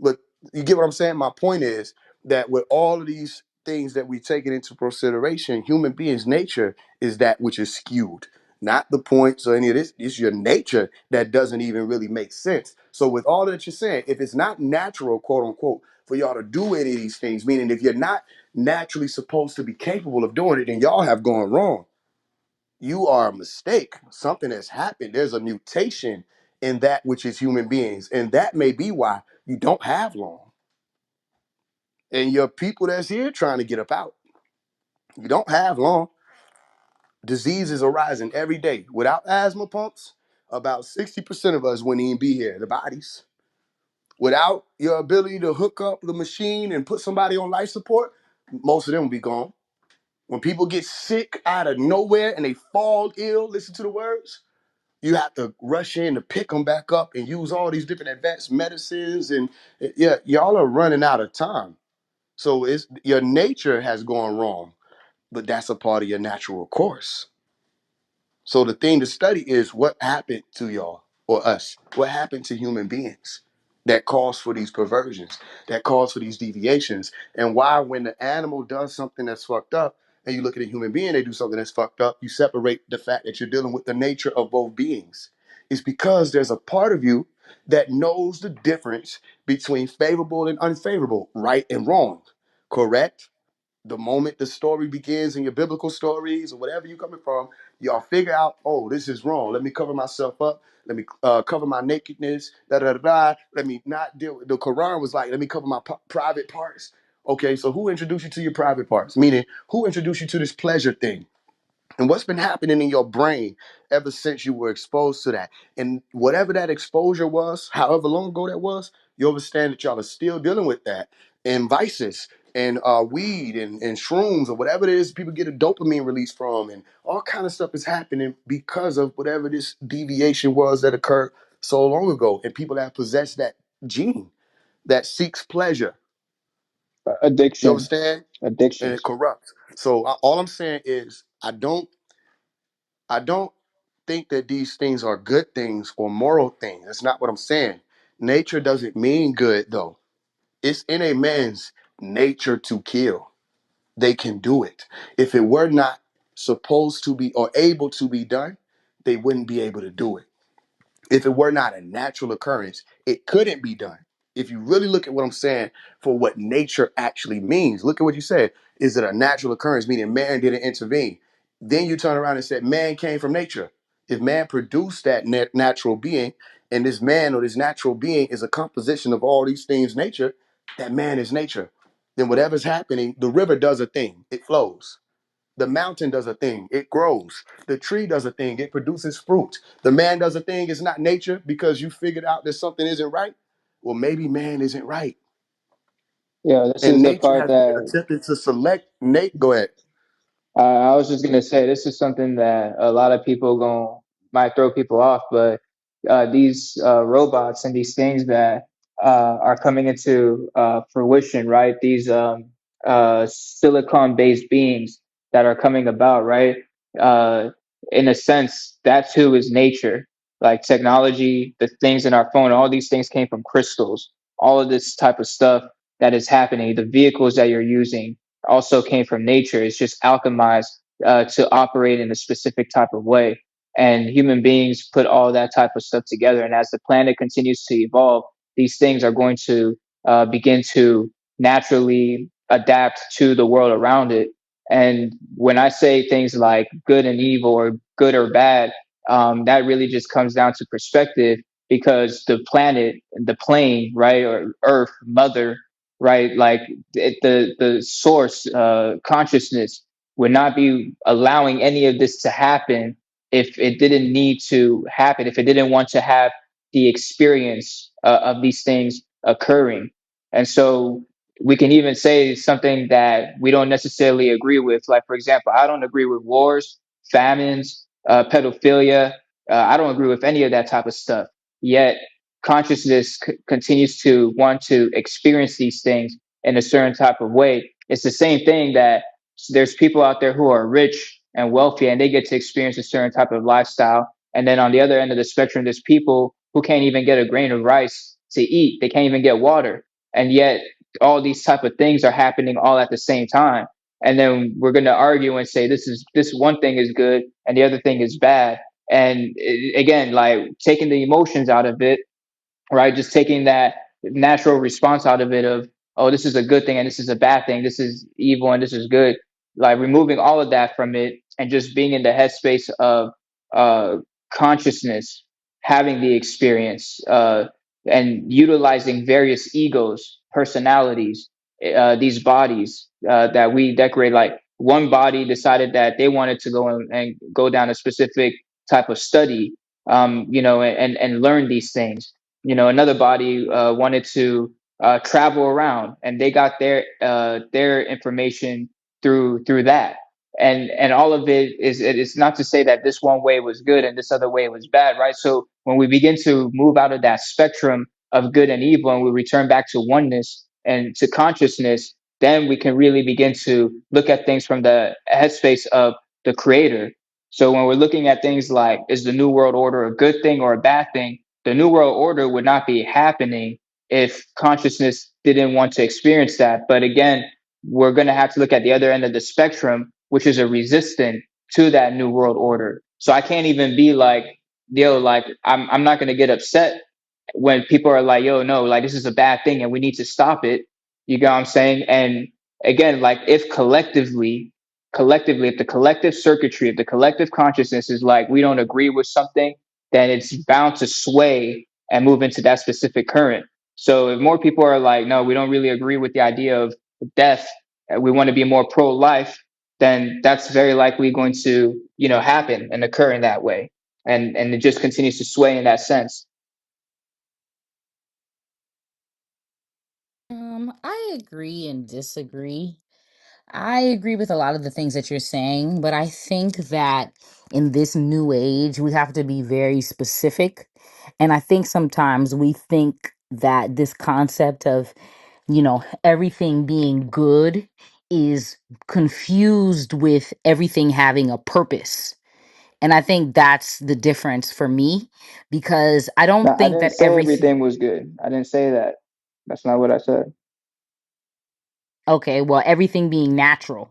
But you get what I'm saying? My point is that with all of these things that we take it into consideration, human beings' nature is that which is skewed. Not the points or any of this. It's your nature that doesn't even really make sense. So with all that you're saying, if it's not natural, quote unquote, for y'all to do any of these things, meaning if you're not naturally supposed to be capable of doing it, then y'all have gone wrong. You are a mistake. Something has happened. There's a mutation in that which is human beings. And that may be why you don't have long. And your people that's here trying to get up out. You don't have long. Diseases are rising every day. Without asthma pumps, about 60% of us wouldn't even be here, the bodies. Without your ability to hook up the machine and put somebody on life support, most of them will be gone. When people get sick out of nowhere and they fall ill, listen to the words, you have to rush in to pick them back up and use all these different advanced medicines. And yeah, y'all are running out of time. So it's your nature has gone wrong, but that's a part of your natural course. So the thing to study is what happened to y'all or us. What happened to human beings that calls for these perversions, that calls for these deviations, and why when the animal does something that's fucked up, and you look at a human being, they do something that's fucked up, you separate the fact that you're dealing with the nature of both beings. It's because there's a part of you that knows the difference between favorable and unfavorable, right and wrong, correct? The moment the story begins in your biblical stories or whatever you're coming from, y'all figure out, oh, this is wrong. Let me cover myself up. Let me cover my nakedness. Da da da da. Let me not deal. The Quran was like, let me cover my private parts. Okay, so who introduced you to your private parts? Meaning, who introduced you to this pleasure thing? And what's been happening in your brain ever since you were exposed to that? And whatever that exposure was, however long ago that was, you understand that y'all are still dealing with that. And vices and weed and shrooms or whatever it is people get a dopamine release from. And all kind of stuff is happening because of whatever this deviation was that occurred so long ago. And people that possess that gene that seeks pleasure. You Addiction, understand? And it addictions. corrupts. So all I'm saying is I don't think that these things are good things or moral things. That's not what I'm saying. Nature doesn't mean good though. It's in a man's nature to kill. They can do it. If it were not supposed to be or able to be done, they wouldn't be able to do it. If it were not a natural occurrence, it couldn't be done. If you really look at what I'm saying for what nature actually means, look at what you said. Is it a natural occurrence, meaning man didn't intervene? Then you turn around and said man came from nature. If man produced that natural being, and this man or this natural being is a composition of all these things, nature, that man is nature. Then whatever's happening, the river does a thing, it flows. The mountain does a thing, it grows. The tree does a thing, it produces fruit. The man does a thing, it's not nature because you figured out that something isn't right. Well, maybe man isn't right. Yeah, this And is the nature part has that attempted to select Nate. Go ahead. I was just gonna say this is something that a lot of people going might throw people off, but these robots and these things that are coming into fruition, right? These silicon-based beings that are coming about, right? Uh, in a sense, that's who is nature. Like technology, the things in our phone, all these things came from crystals. All of this type of stuff that is happening, the vehicles that you're using also came from nature. It's just alchemized to operate in a specific type of way. And human beings put all that type of stuff together. And as the planet continues to evolve, these things are going to begin to naturally adapt to the world around it. And when I say things like good and evil or good or bad, that really just comes down to perspective because the planet, the plane, right, or Earth, Mother, right, like the source consciousness would not be allowing any of this to happen if it didn't need to happen, if it didn't want to have the experience of these things occurring. And so we can even say something that we don't necessarily agree with. Like, for example, I don't agree with wars, famines, pedophilia. I don't agree with any of that type of stuff. Yet consciousness continues to want to experience these things in a certain type of way. It's the same thing that there's people out there who are rich and wealthy and they get to experience a certain type of lifestyle. And then on the other end of the spectrum, there's people who can't even get a grain of rice to eat. They can't even get water. And yet all these type of things are happening all at the same time. And then we're going to argue and say this one thing is good and the other thing is bad. And again, like taking the emotions out of it, right? Just taking that natural response out of it of, oh, this is a good thing and this is a bad thing. This is evil and this is good. Like removing all of that from it and just being in the headspace of uh, consciousness, having the experience, and utilizing various egos, personalities, these bodies that we decorate. Like one body decided that they wanted to go and go down a specific type of study, and learn these things. Another body wanted to travel around and they got their information through that. And all of it's not to say that this one way was good and this other way was bad, right? So when we begin to move out of that spectrum of good and evil and we return back to oneness and to consciousness, then we can really begin to look at things from the headspace of the creator. So when we're looking at things like, is the new world order a good thing or a bad thing? The new world order would not be happening if consciousness didn't want to experience that. But again, we're going to have to look at the other end of the spectrum, which is a resistant to that new world order. So I can't even be like, yo, like I'm not going to get upset when people are like, yo, no, like this is a bad thing and we need to stop it. You get what I'm saying? And again, like if collectively, if the collective circuitry, if the collective consciousness is like, we don't agree with something, then it's bound to sway and move into that specific current. So if more people are like, no, we don't really agree with the idea of death, we want to be more pro-life, then that's very likely going to, happen and occur in that way. And it just continues to sway in that sense. I agree and disagree. I agree with a lot of the things that you're saying, but I think that in this new age, we have to be very specific. And I think sometimes we think that this concept of, everything being good is confused with everything having a purpose. And I think that's the difference for me because I No, don't I think didn't that say everything. everything was good. I didn't say that. That's not what I said. Okay, well, everything being natural,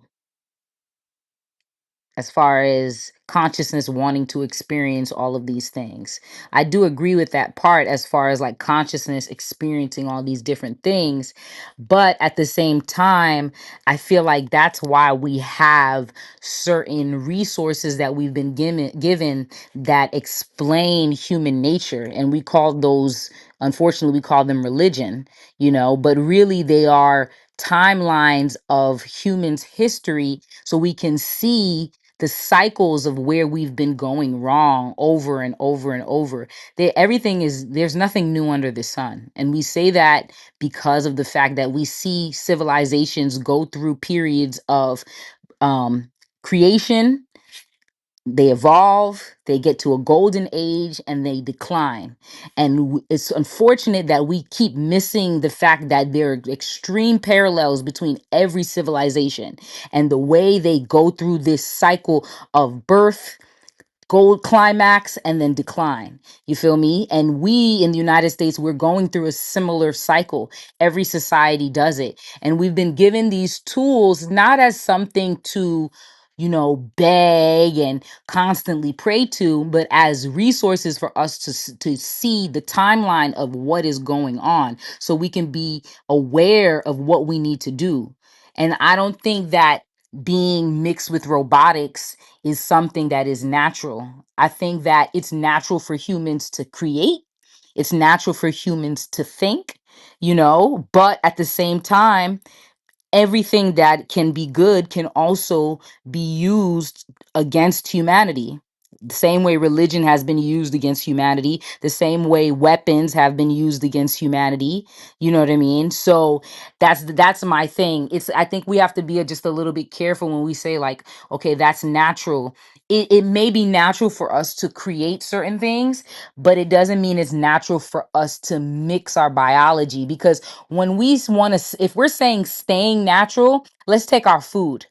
as far as consciousness wanting to experience all of these things. I do agree with that part as far as like consciousness experiencing all these different things. But at the same time, I feel like that's why we have certain resources that we've been given that explain human nature. And we call those, unfortunately, we call them religion, but really they are timelines of humans' history so we can see the cycles of where we've been going wrong over and over and over. There's nothing new under the sun. And we say that because of the fact that we see civilizations go through periods of um, creation, they evolve, they get to a golden age, and they decline. And it's unfortunate that we keep missing the fact that there are extreme parallels between every civilization and the way they go through this cycle of birth, gold climax, and then decline. You feel me? And we in the United States, we're going through a similar cycle. Every society does it. And we've been given these tools not as something to, beg and constantly pray to, but as resources for us to see the timeline of what is going on so we can be aware of what we need to do. And I don't think that being mixed with robotics is something that is natural. I think that it's natural for humans to create, it's natural for humans to think, but at the same time, everything that can be good can also be used against humanity. The same way religion has been used against humanity, the same way weapons have been used against humanity. You know what I mean? So that's my thing. I think we have to be just a little bit careful when we say like, okay, that's natural. It may be natural for us to create certain things, but it doesn't mean it's natural for us to mix our biology because when we want to, if we're saying staying natural, let's take our food.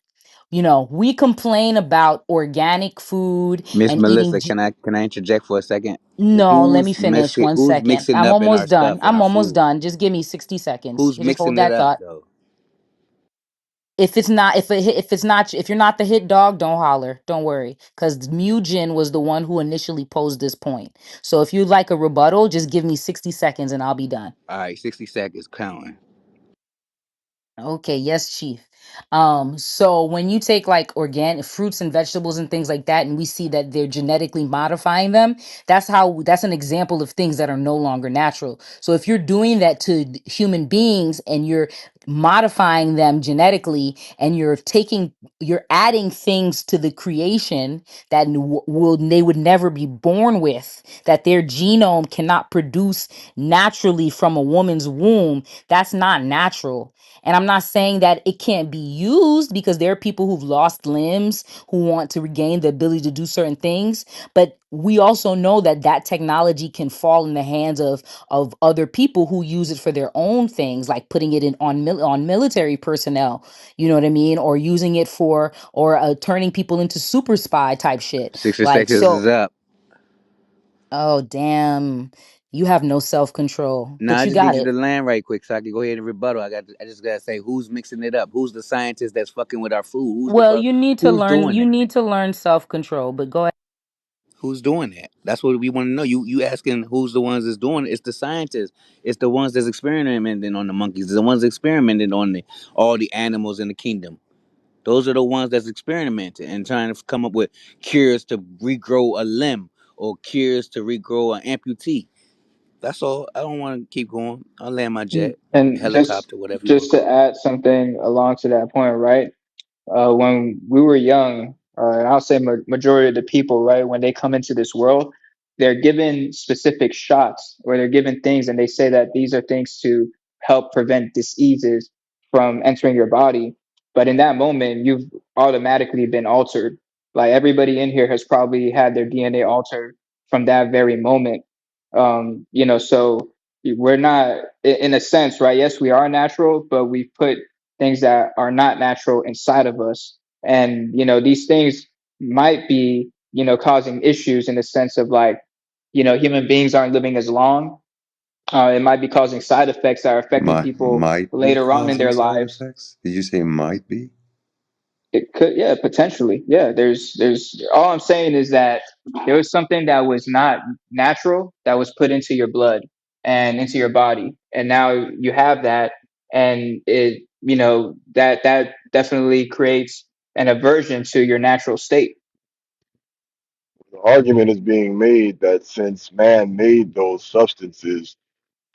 We complain about organic food Miss and eating. Melissa, can I interject for a second? No, let me finish Messing? one Who's second. mixing I'm up in our almost done. stuff and I'm our almost food? done. Just give me 60 seconds. Who's You just hold mixing it that up thought. though? If you're not the hit dog, don't holler. Don't worry, because Mugen was the one who initially posed this point. So if you'd like a rebuttal, just give me 60 seconds and I'll be done. All right, 60 seconds counting. Okay, yes, Chief. So when you take like organic fruits and vegetables and things like that, and we see that they're genetically modifying them, that's an example of things that are no longer natural. So if you're doing that to human beings and you're modifying them genetically and you're adding things to the creation that they would never be born with, that their genome cannot produce naturally from a woman's womb, that's not natural. And I'm not saying that it can't be used because there are people who've lost limbs who want to regain the ability to do certain things. But we also know that that technology can fall in the hands of other people who use it for their own things, like putting it on military personnel. You know what I mean? Or using it or turning people into super spy type shit. 60 Like seconds is so. up. Oh damn, you have no self control, Now but I you just need got you it. to land right quick so I can go ahead and rebuttal. I just gotta say who's mixing it up. Who's the scientist that's fucking with our food? Well, you need to Who's learn. doing You that? need to learn self control. But go ahead. Who's doing that? That's what we want to know. You asking who's the ones that's doing it? It's the scientists. It's the ones that's experimenting on the monkeys. It's the ones experimenting on all the animals in the kingdom. Those are the ones that's experimenting and trying to come up with cures to regrow a limb or cures to regrow an amputee. That's all. I don't want to keep going. I'll land my jet, And helicopter, whatever you want just to to call it. add something along to that point, right? When we were young, and I'll say majority of the people, right, when they come into this world, they're given specific shots or they're given things, and they say that these are things to help prevent diseases from entering your body. But in that moment, you've automatically been altered. Like everybody in here has probably had their DNA altered from that very moment. So we're not, in a sense, right? Yes, we are natural, but we put things that are not natural inside of us. And, these things might be, causing issues in the sense of like, human beings aren't living as long. It might be causing side effects that are affecting people Might be later on in causing their side lives. effects. Did you say might be? It could, yeah, potentially. Yeah, there's all I'm saying is that there was something that was not natural that was put into your blood and into your body. And now you have that, and that definitely creates an aversion to your natural state. The argument is being made that since man made those substances,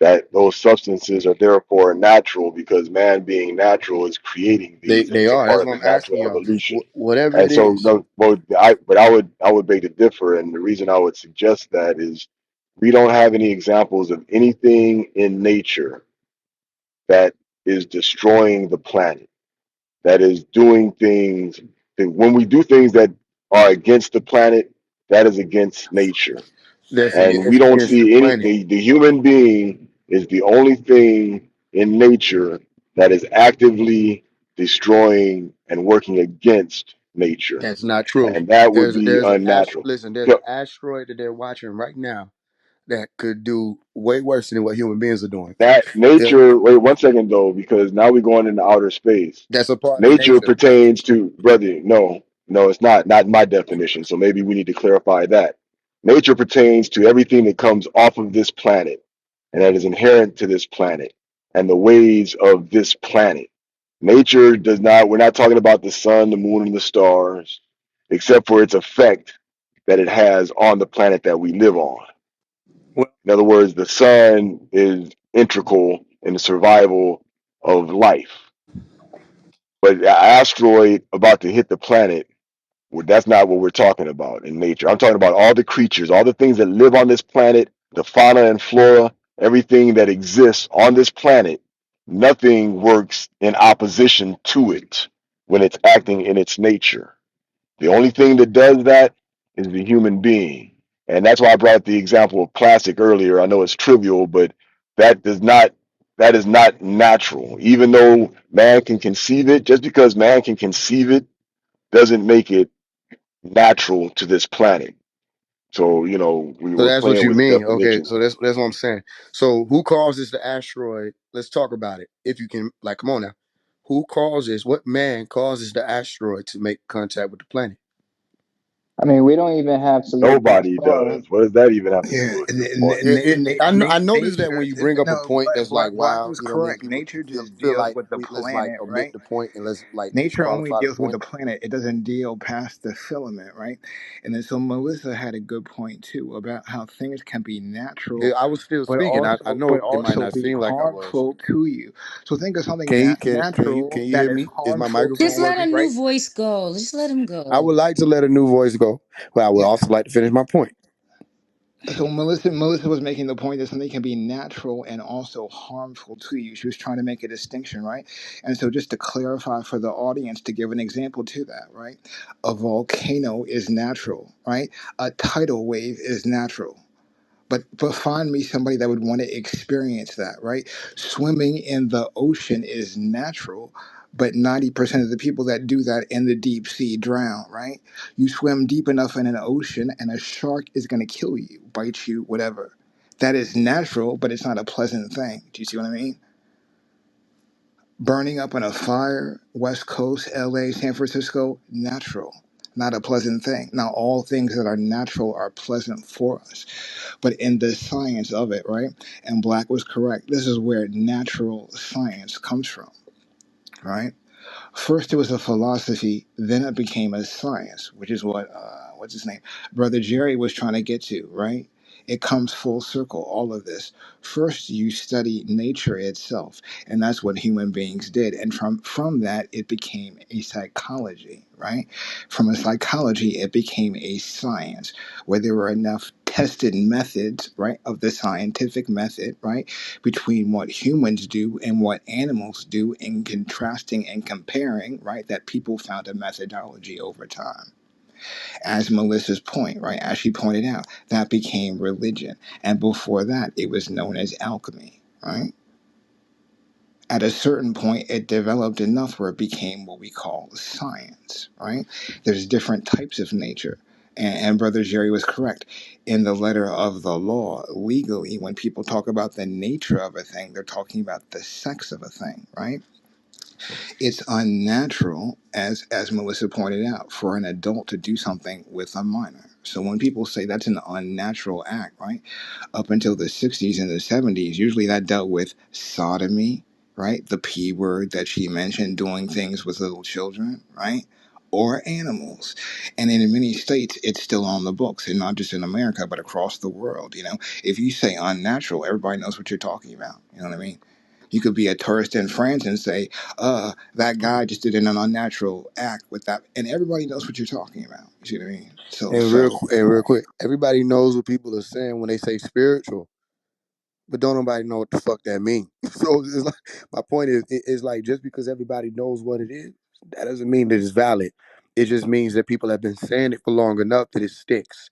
that those substances are therefore natural because man being natural is creating these They as a are. part That's of what the I'm asking natural y'all. evolution. Whatever And it so, is, no, but I would beg to differ, and the reason I would suggest that is we don't have any examples of anything in nature that is destroying the planet, that is doing things that when we do things that are against the planet, that is against nature. And we it's don't against the see any, planet. the human being is the only thing in nature that is actively destroying and working against nature. That's not true. And that would be There's unnatural. listen. There's an So asteroid that they're watching right now that could do way worse than what human beings are doing. that Yeah, nature, wait 1 second though, because now we're going into outer space. that's a part of Nature nature. pertains to, brother, no, it's not my definition. So maybe we need to clarify that. Nature pertains to everything that comes off of this planet and that is inherent to this planet and the ways of this planet. Nature does not, we're not talking about the sun, the moon, and the stars, except for its effect that it has on the planet that we live on. Well, In other words, the sun is integral in the survival of life. But an asteroid about to hit the planet, well, that's not what we're talking about in nature. I'm talking about all the creatures, all the things that live on this planet, the fauna and flora, everything that exists on this planet. Nothing works in opposition to it when it's acting in its nature. The only thing that does that is the human being. And that's why I brought up the example of plastic earlier. I know it's trivial, but that does not that is not natural. Even though man can conceive it, just because man can conceive it doesn't make it natural to this planet. So, we So were that's what playing you with mean. Okay, definitions. so that's what I'm saying. So who causes the asteroid? Let's talk about it. If you can, like, come on now. What man causes the asteroid to make contact with the planet? I mean, we don't even have to look that Nobody far. does. What does that even have to Yeah, do with the point? I noticed that when nature. you bring up a No, point that's like, Black wow, was you know what I mean? correct. People Nature feel just feel deals like with the let's like planet, omit right? the point and let's like Nature only disqualify the deals with point. the planet. It doesn't deal past the filament, right? And then so Melissa had a good point too about how things can be Yeah, natural, I was still but speaking. I also but know it might also not be seem like I was. harmful to you. So think of something Can natural you that hear is me? Is my harmful to microphone Just you, let a working? new right? voice go. Just let him I go. would like to let a new voice go, but I would Yeah. also like to finish my point. So Melissa was making the point that something can be natural and also harmful to you. She was trying to make a distinction, right? And so just to clarify for the audience, to give an example to that, right? A volcano is natural, right? A tidal wave is natural. But find me somebody that would want to experience that, right? Swimming in the ocean is natural, but 90% of the people that do that in the deep sea drown, right? You swim deep enough in an ocean and a shark is going to kill you, bite you, whatever. That is natural, but it's not a pleasant thing. Do you see what I mean? Burning up in a fire, West Coast, LA, San Francisco, natural, not a pleasant thing. Now, all things that are natural are pleasant for us, but in the science of it, right? And Black was correct. This is where natural science comes from, right? First, it was a philosophy, then it became a science, which is what, what's his name? Brother Jerry was trying to get to, right? It comes full circle, all of this. First, you study nature itself, and that's what human beings did. And from that, it became a psychology, right? From a psychology, it became a science where there were enough tested methods, right, of the scientific method, right? Between what humans do and what animals do in contrasting and comparing, right, that people found a methodology over time. As Melissa's point, right, as she pointed out, that became religion. And before that, it was known as alchemy, right? At a certain point, it developed enough where it became what we call science, right? There's different types of nature. And Brother Jerry was correct. In the letter of the law, legally, when people talk about the nature of a thing, they're talking about the sex of a thing, right? It's unnatural, as Melissa pointed out, for an adult to do something with a minor. So when people say that's an unnatural act, right? Up until the 60s and the 70s, usually that dealt with sodomy, right? The P word that she mentioned, doing things with little children, right? Or animals. And in many states, it's still on the books, and not just in America, but across the world. You know, if you say unnatural, everybody knows what you're talking about. You know what I mean? You could be a tourist in France and say, that guy just did an unnatural act with that, and everybody knows what you're talking about. You see what I mean? And real quick, everybody knows what people are saying when they say spiritual, but don't nobody know what the fuck that means. So it's like, my point is, it's like just because everybody knows what it is, that doesn't mean that it's valid. It just means that people have been saying it for long enough that it sticks.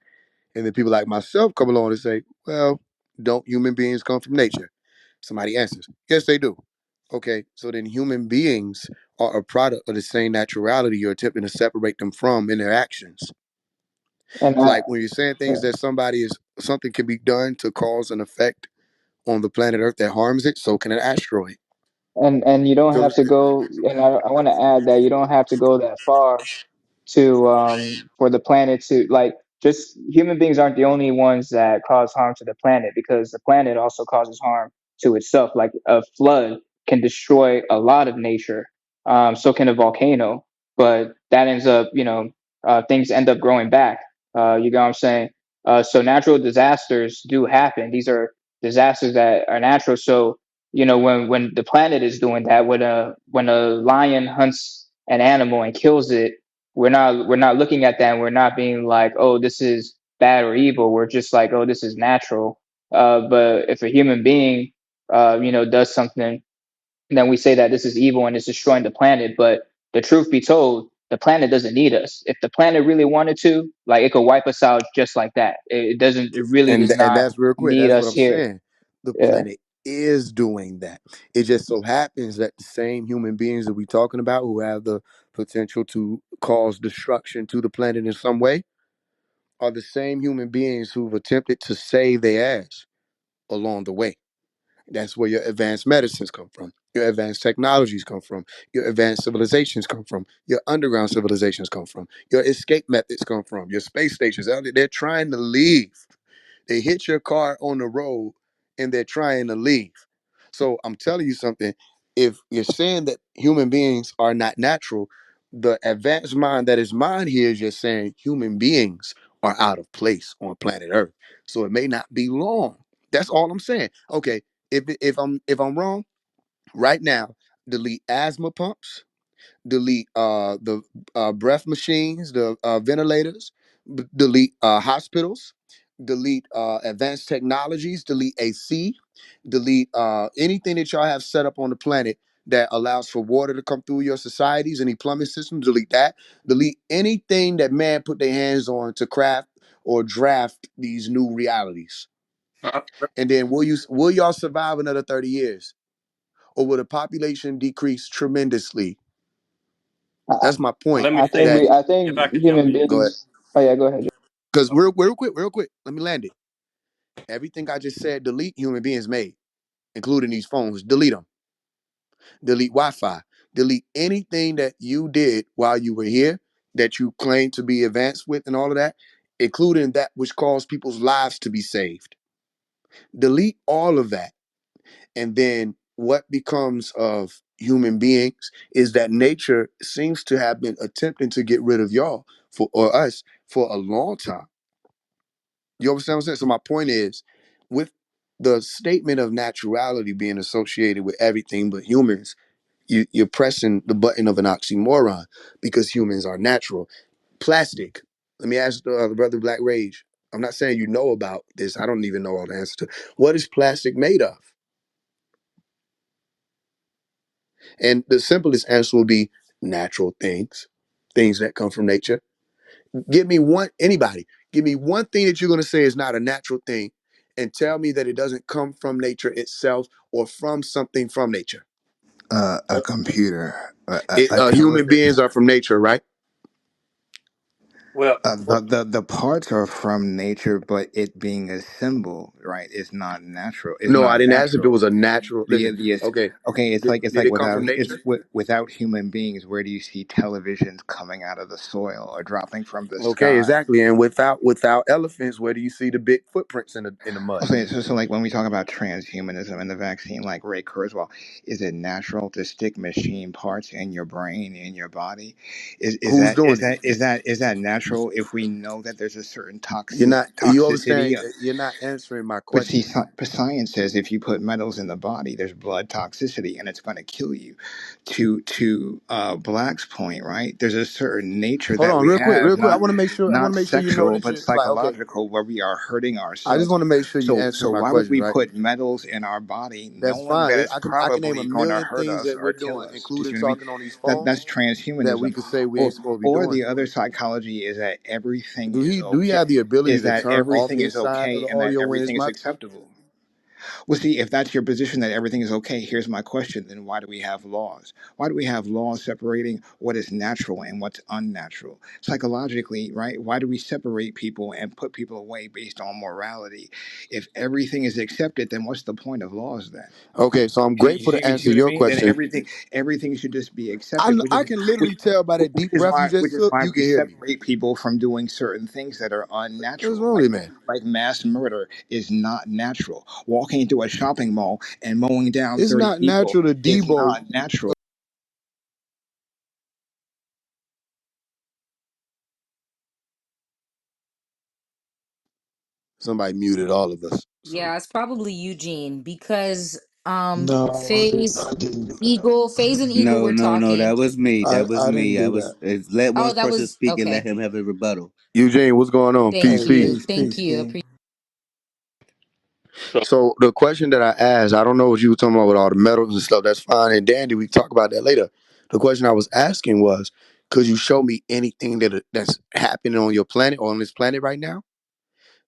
And then people like myself come along and say, well, don't human beings come from nature? Somebody answers, yes, they do. Okay, so then human beings are a product of the same naturality you're attempting to separate them from in their actions. And It's like when you're saying things yeah. that something can be done to cause an effect on the planet Earth that harms it, so can an asteroid. And you don't So have to go, and I want to add that you don't have to go that far to for the planet to, like, just human beings aren't the only ones that cause harm to the planet, because the planet also causes harm to itself. Like a flood can destroy a lot of nature, so can a volcano, but that ends up, things end up growing back. You know what I'm saying? So natural disasters do happen. These are disasters that are natural. So when the planet is doing that, when a lion hunts an animal and kills it, we're not looking at that, and we're not being like, oh, this is bad or evil. We're just like, oh, this is natural. But if a human being does something, then we say that this is evil and it's destroying the planet. But the truth be told, the planet doesn't need us. If the planet really wanted to, like, it could wipe us out just like that. It doesn't, it really and does and not that's real quick. need That's what us I'm here. saying. The Yeah. planet is doing that. It just so happens that the same human beings that we're talking about who have the potential to cause destruction to the planet in some way are the same human beings who've attempted to save their ass along the way. That's where your advanced medicines come from. Your advanced technologies come from. Your advanced civilizations come from. Your underground civilizations come from. Your escape methods come from. Your space stations. They're trying to leave. They hit your car on the road and they're trying to leave. So I'm telling you something. If you're saying that human beings are not natural, the advanced mind that is mine here is just saying human beings are out of place on planet Earth. So it may not be long. That's all I'm saying. Okay, if I'm wrong, right now, delete asthma pumps, delete the breath machines, the ventilators, delete hospitals, delete advanced technologies, delete AC, delete anything that y'all have set up on the planet that allows for water to come through your societies, any plumbing system, delete that. Delete anything that man put their hands on to craft or draft these new realities. Uh, And then will y'all survive another 30 years? Or will the population decrease tremendously? I, That's my point. Let me I say think That we, this, I if think I could jump human in. Go ahead. beings. Oh yeah, go ahead. Because real quick. Let me land it. Everything I just said, delete human beings made, including these phones. Delete them. Delete Wi-Fi. Delete anything that you did while you were here that you claim to be advanced with and all of that, including that which caused people's lives to be saved. Delete all of that. And then what becomes of human beings is that nature seems to have been attempting to get rid of y'all or us for a long time. You understand what I'm saying? So my point is, with the statement of naturality being associated with everything but humans, you're pressing the button of an oxymoron because humans are natural. Plastic. Let me ask the brother Black Rage. I'm not saying you know about this. I don't even know all the answers to. What is plastic made of? And the simplest answer will be natural things, things that come from nature. Give me one, anybody, give me one thing that you're going to say is not a natural thing and tell me that it doesn't come from nature itself or from something from nature. A computer, a Human television. beings are from nature, right? Well, The parts are from nature, but it being a symbol, right, is not natural. It's No, I not didn't ask if it natural. was a natural. Listen, The okay, okay, it's did like it come from nature? without human beings, where do you see televisions coming out of the soil or dropping from the Okay, sky? exactly. And without elephants, where do you see the big footprints in the mud? Okay, so like when we talk about transhumanism and the vaccine, like Ray Kurzweil, is it natural to stick machine parts in your brain, in your body? Who's doing it? Is that natural if we know that there's a certain You're not. You toxicity? understand? You're not answering my But see, question. science says if you put metals in the body, there's blood toxicity, and it's going to kill you. To Black's point, right? There's a certain nature Hold that on, we real quick, have, real quick. I want to make sure. I want not to make sure you know sexual, that but you're like okay. psychological, where we are hurting I just ourselves. want to make sure you answer So my why would question, we right? put metals in our body That's knowing fine. that it's I can name a probably going to million hurt things us that we're or kill doing, us? Do you including see what I mean? talking on these phones, That's that we transhumanism. could say we ain't supposed to be Or doing. the other psychology is that everything is Do he okay. have the ability Is to that turn off everything his is side of okay the and that audio when it's everything is my? acceptable? Well, see, if that's your position that everything is okay, here's my question. Then why do we have laws? Why do we have laws separating what is natural and what's unnatural? Psychologically, right? Why do we separate people and put people away based on morality? If everything is accepted, then what's the point of laws then? Okay, so I'm grateful to You see answer what I your mean? Then question. everything should just be accepted, I can literally tell by that deep breath you which just is took, why you we can hear me. separate people from doing certain things that are What's unnatural, wrong with you, man? like mass murder is not natural. Walking into a shopping mall and mowing down It's 30 not people natural to is debo. not natural. Somebody muted all of us. So Yeah, it's probably Eugene because No, Phase I didn't do that. Eagle, Phase and Eagle No, were no, no. talking. That was me. That was I didn't me. I do was that. let one Oh, that person was speak and let okay. him have a rebuttal. Eugene, what's going on? Peace, Thank Hey, peace. you. peace, Thank peace, you. King. so So the question that I asked, I don't know what you were talking about with all the metals and stuff. That's fine. And Dandy, we can talk about that later. The question I was asking was, could you show me anything that's happening on your planet or on this planet right now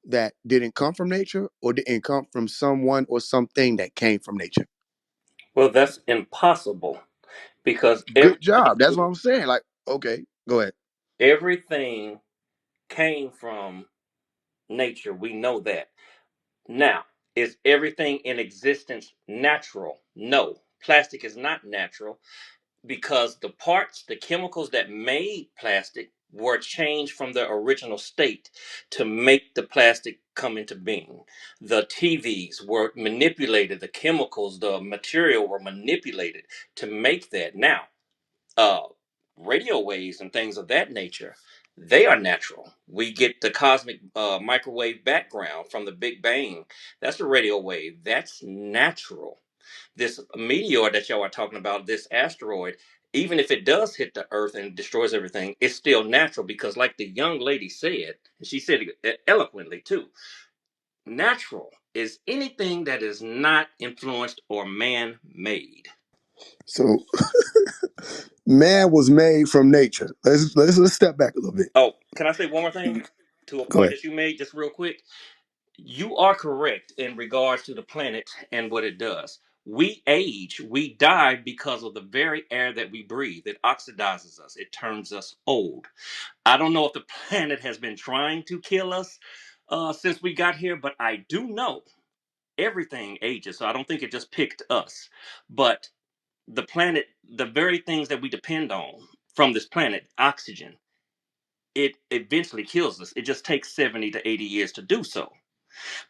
that didn't come from nature or didn't come from someone or something that came from nature? well, that's impossible because Good job. That's what I'm saying. Like, okay, go ahead. everything came from nature. We know that. Now, is everything in existence natural? No. Plastic is not natural because the parts, the chemicals that made plastic were changed from their original state to make the plastic come into being. The TVs were manipulated, the chemicals, the material were manipulated to make that. Now, uh, radio waves and things of that nature, they are natural. We get the cosmic microwave background from the Big Bang. That's a radio wave. That's natural. This meteor that y'all are talking about, this asteroid, even if it does hit the Earth and destroys everything, it's still natural because, like the young lady said, and she said it eloquently too, natural is anything that is not influenced or man made. So man was made from nature. Let's step back a little bit. Oh, can I say one more thing to a Go point ahead. that you made just real quick? You are correct in regards to the planet and what it does. We age, we die because of the very air that we breathe. It oxidizes us, it turns us old. I don't know if the planet has been trying to kill us since we got here, but I do know everything ages. So I don't think it just picked us. But the planet, the very things that we depend on from this planet, oxygen, it eventually kills us. It just takes 70 to 80 years to do so.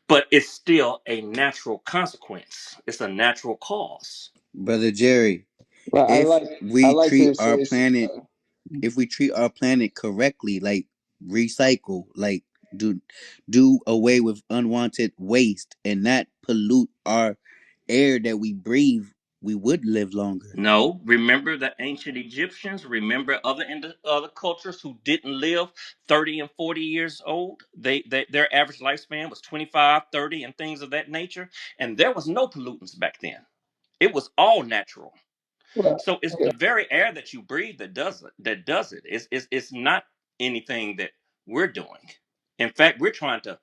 But it's still a natural consequence. It's a natural cause. Brother Jerry, Well, if I we like treat to our say, planet if we treat our planet correctly, like recycle, like do do away with unwanted waste and not pollute our air that we breathe, we would live longer. No, remember the ancient Egyptians. Remember other cultures who didn't live 30 and 40 years old. Their average lifespan was 25, 30, and things of that nature. And there was no pollutants back then. It was all natural. well, So it's okay. the very air that you breathe that does it. That does it. It's not anything that we're doing. In fact, we're trying to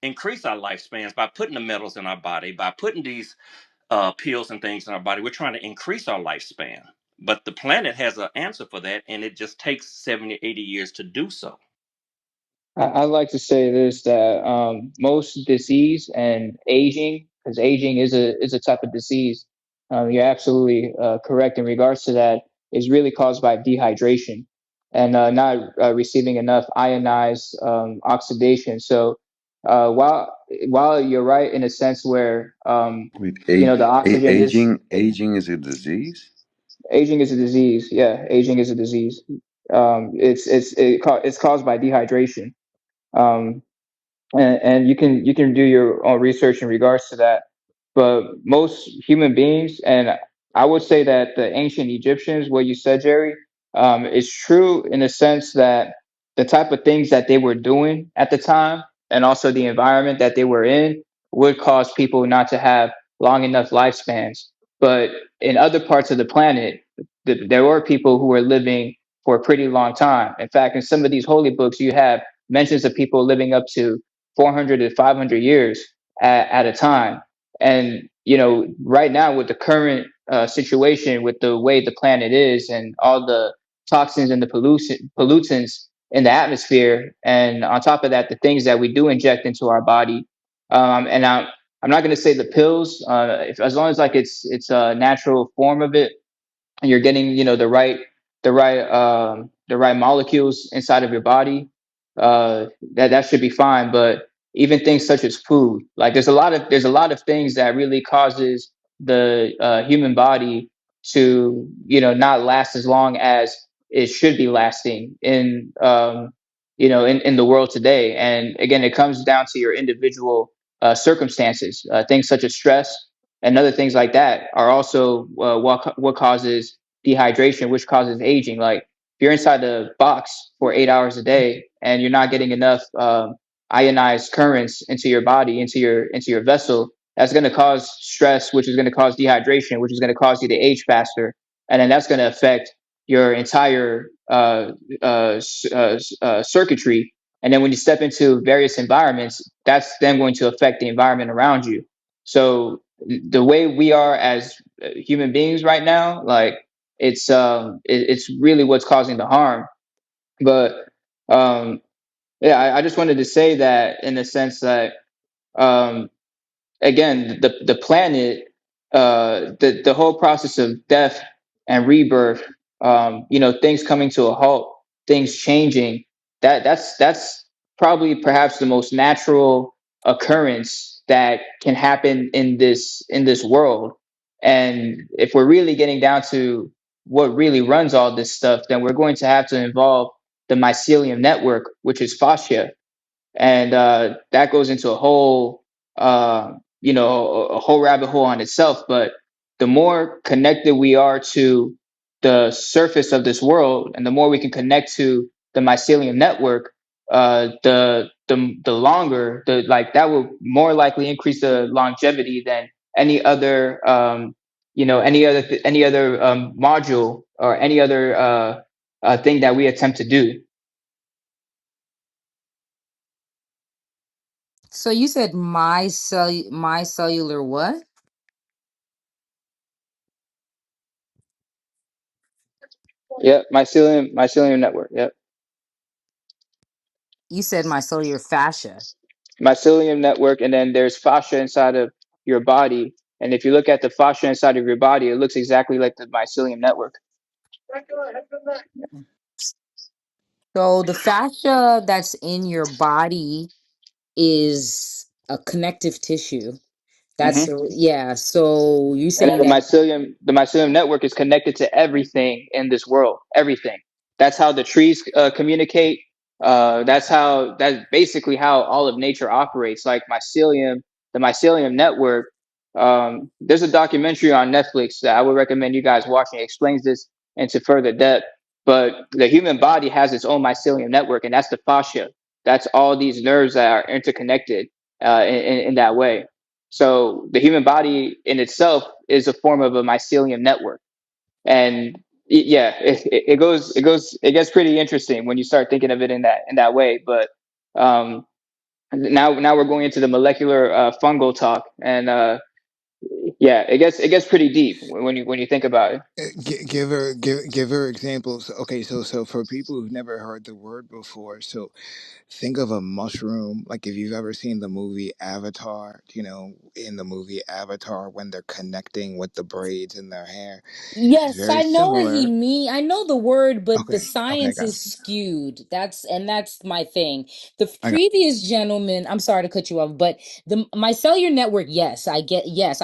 increase our lifespans by putting the metals in our body, by putting these pills and things in our body. We're trying to increase our lifespan. But the planet has an answer for that, and it just takes 70, 80 years to do so. I'd like to say this that most disease and aging, because aging is a type of disease. You're absolutely correct in regards to that. Is really caused by dehydration and not receiving enough ionized oxidation. So while you're right in a sense where Wait, the oxygen is aging is a disease? aging is a disease. Yeah, aging is a disease. It's caused by dehydration. Um, and you can do your own research in regards to that. But most human beings, and I would say that the ancient Egyptians, what you said, Jerry, is true in the sense that the type of things that they were doing at the time, and also the environment that they were in, would cause people not to have long enough lifespans. But in other parts of the planet, there were people who were living for a pretty long time. In fact, in some of these holy books, you have mentions of people living up to 400 to 500 years at a time. And, right now with the current situation, with the way the planet is and all the toxins and the pollutants in the atmosphere, and on top of that, the things that we do inject into our body. And I'm not going to say the pills, as long as like it's a natural form of it, and you're getting the right molecules inside of your body, that should be fine. But even things such as food, like there's a lot of things that really causes the human body to not last as long as it should be lasting in the world today. And again, it comes down to your individual circumstances. Things such as stress and other things like that are also what causes dehydration, which causes aging. Like if you're inside the box for 8 hours a day and you're not getting enough ionized currents into your body, into your vessel, that's going to cause stress, which is going to cause dehydration, which is going to cause you to age faster, and then that's going to affect your entire circuitry. And then when you step into various environments, that's then going to affect the environment around you. So the way we are as human beings right now, like it's really what's causing the harm. But um, yeah, I just wanted to say that in the sense that um, again, the planet, the whole process of death and rebirth, things coming to a halt, things changing, that's probably perhaps the most natural occurrence that can happen in this world. And if we're really getting down to what really runs all this stuff, then we're going to have to involve the mycelium network, which is fascia, and that goes into a whole rabbit hole on itself. But the more connected we are to the surface of this world, and the more we can connect to the mycelium network, the longer the like that will more likely increase the longevity than any other module or any other thing that we attempt to do. So you said my cellular what? Yep, mycelium network. Yep. You said my cellular fascia. Mycelium network, and then there's fascia inside of your body. And if you look at the fascia inside of your body, it looks exactly like the mycelium network. So the fascia that's in your body is a connective tissue. Hmm. Yeah. So you And saying the that? mycelium network is connected to everything in this world. Everything. That's how the trees communicate. That's basically how all of nature operates. Like the mycelium network. There's a documentary on Netflix that I would recommend you guys watching. It explains this into further depth. But the human body has its own mycelium network, and that's the fascia. That's all these nerves that are interconnected in that way. So the human body in itself is a form of a mycelium network, and yeah, it gets pretty interesting when you start thinking of it in that way. But now we're going into the molecular fungal talk, and Yeah, it gets pretty deep when you think about it. Give her examples. Okay, so for people who've never heard the word before, so think of a mushroom. Like if you've ever seen the movie Avatar, in the movie Avatar when they're connecting with the braids in their hair, it's Yes, very I know what he similar. mean. I know the word, but the Okay, okay, I science got, is skewed. That's my thing. The I got. previous gentleman, I'm sorry to cut you off, but the my cellular network, yes, I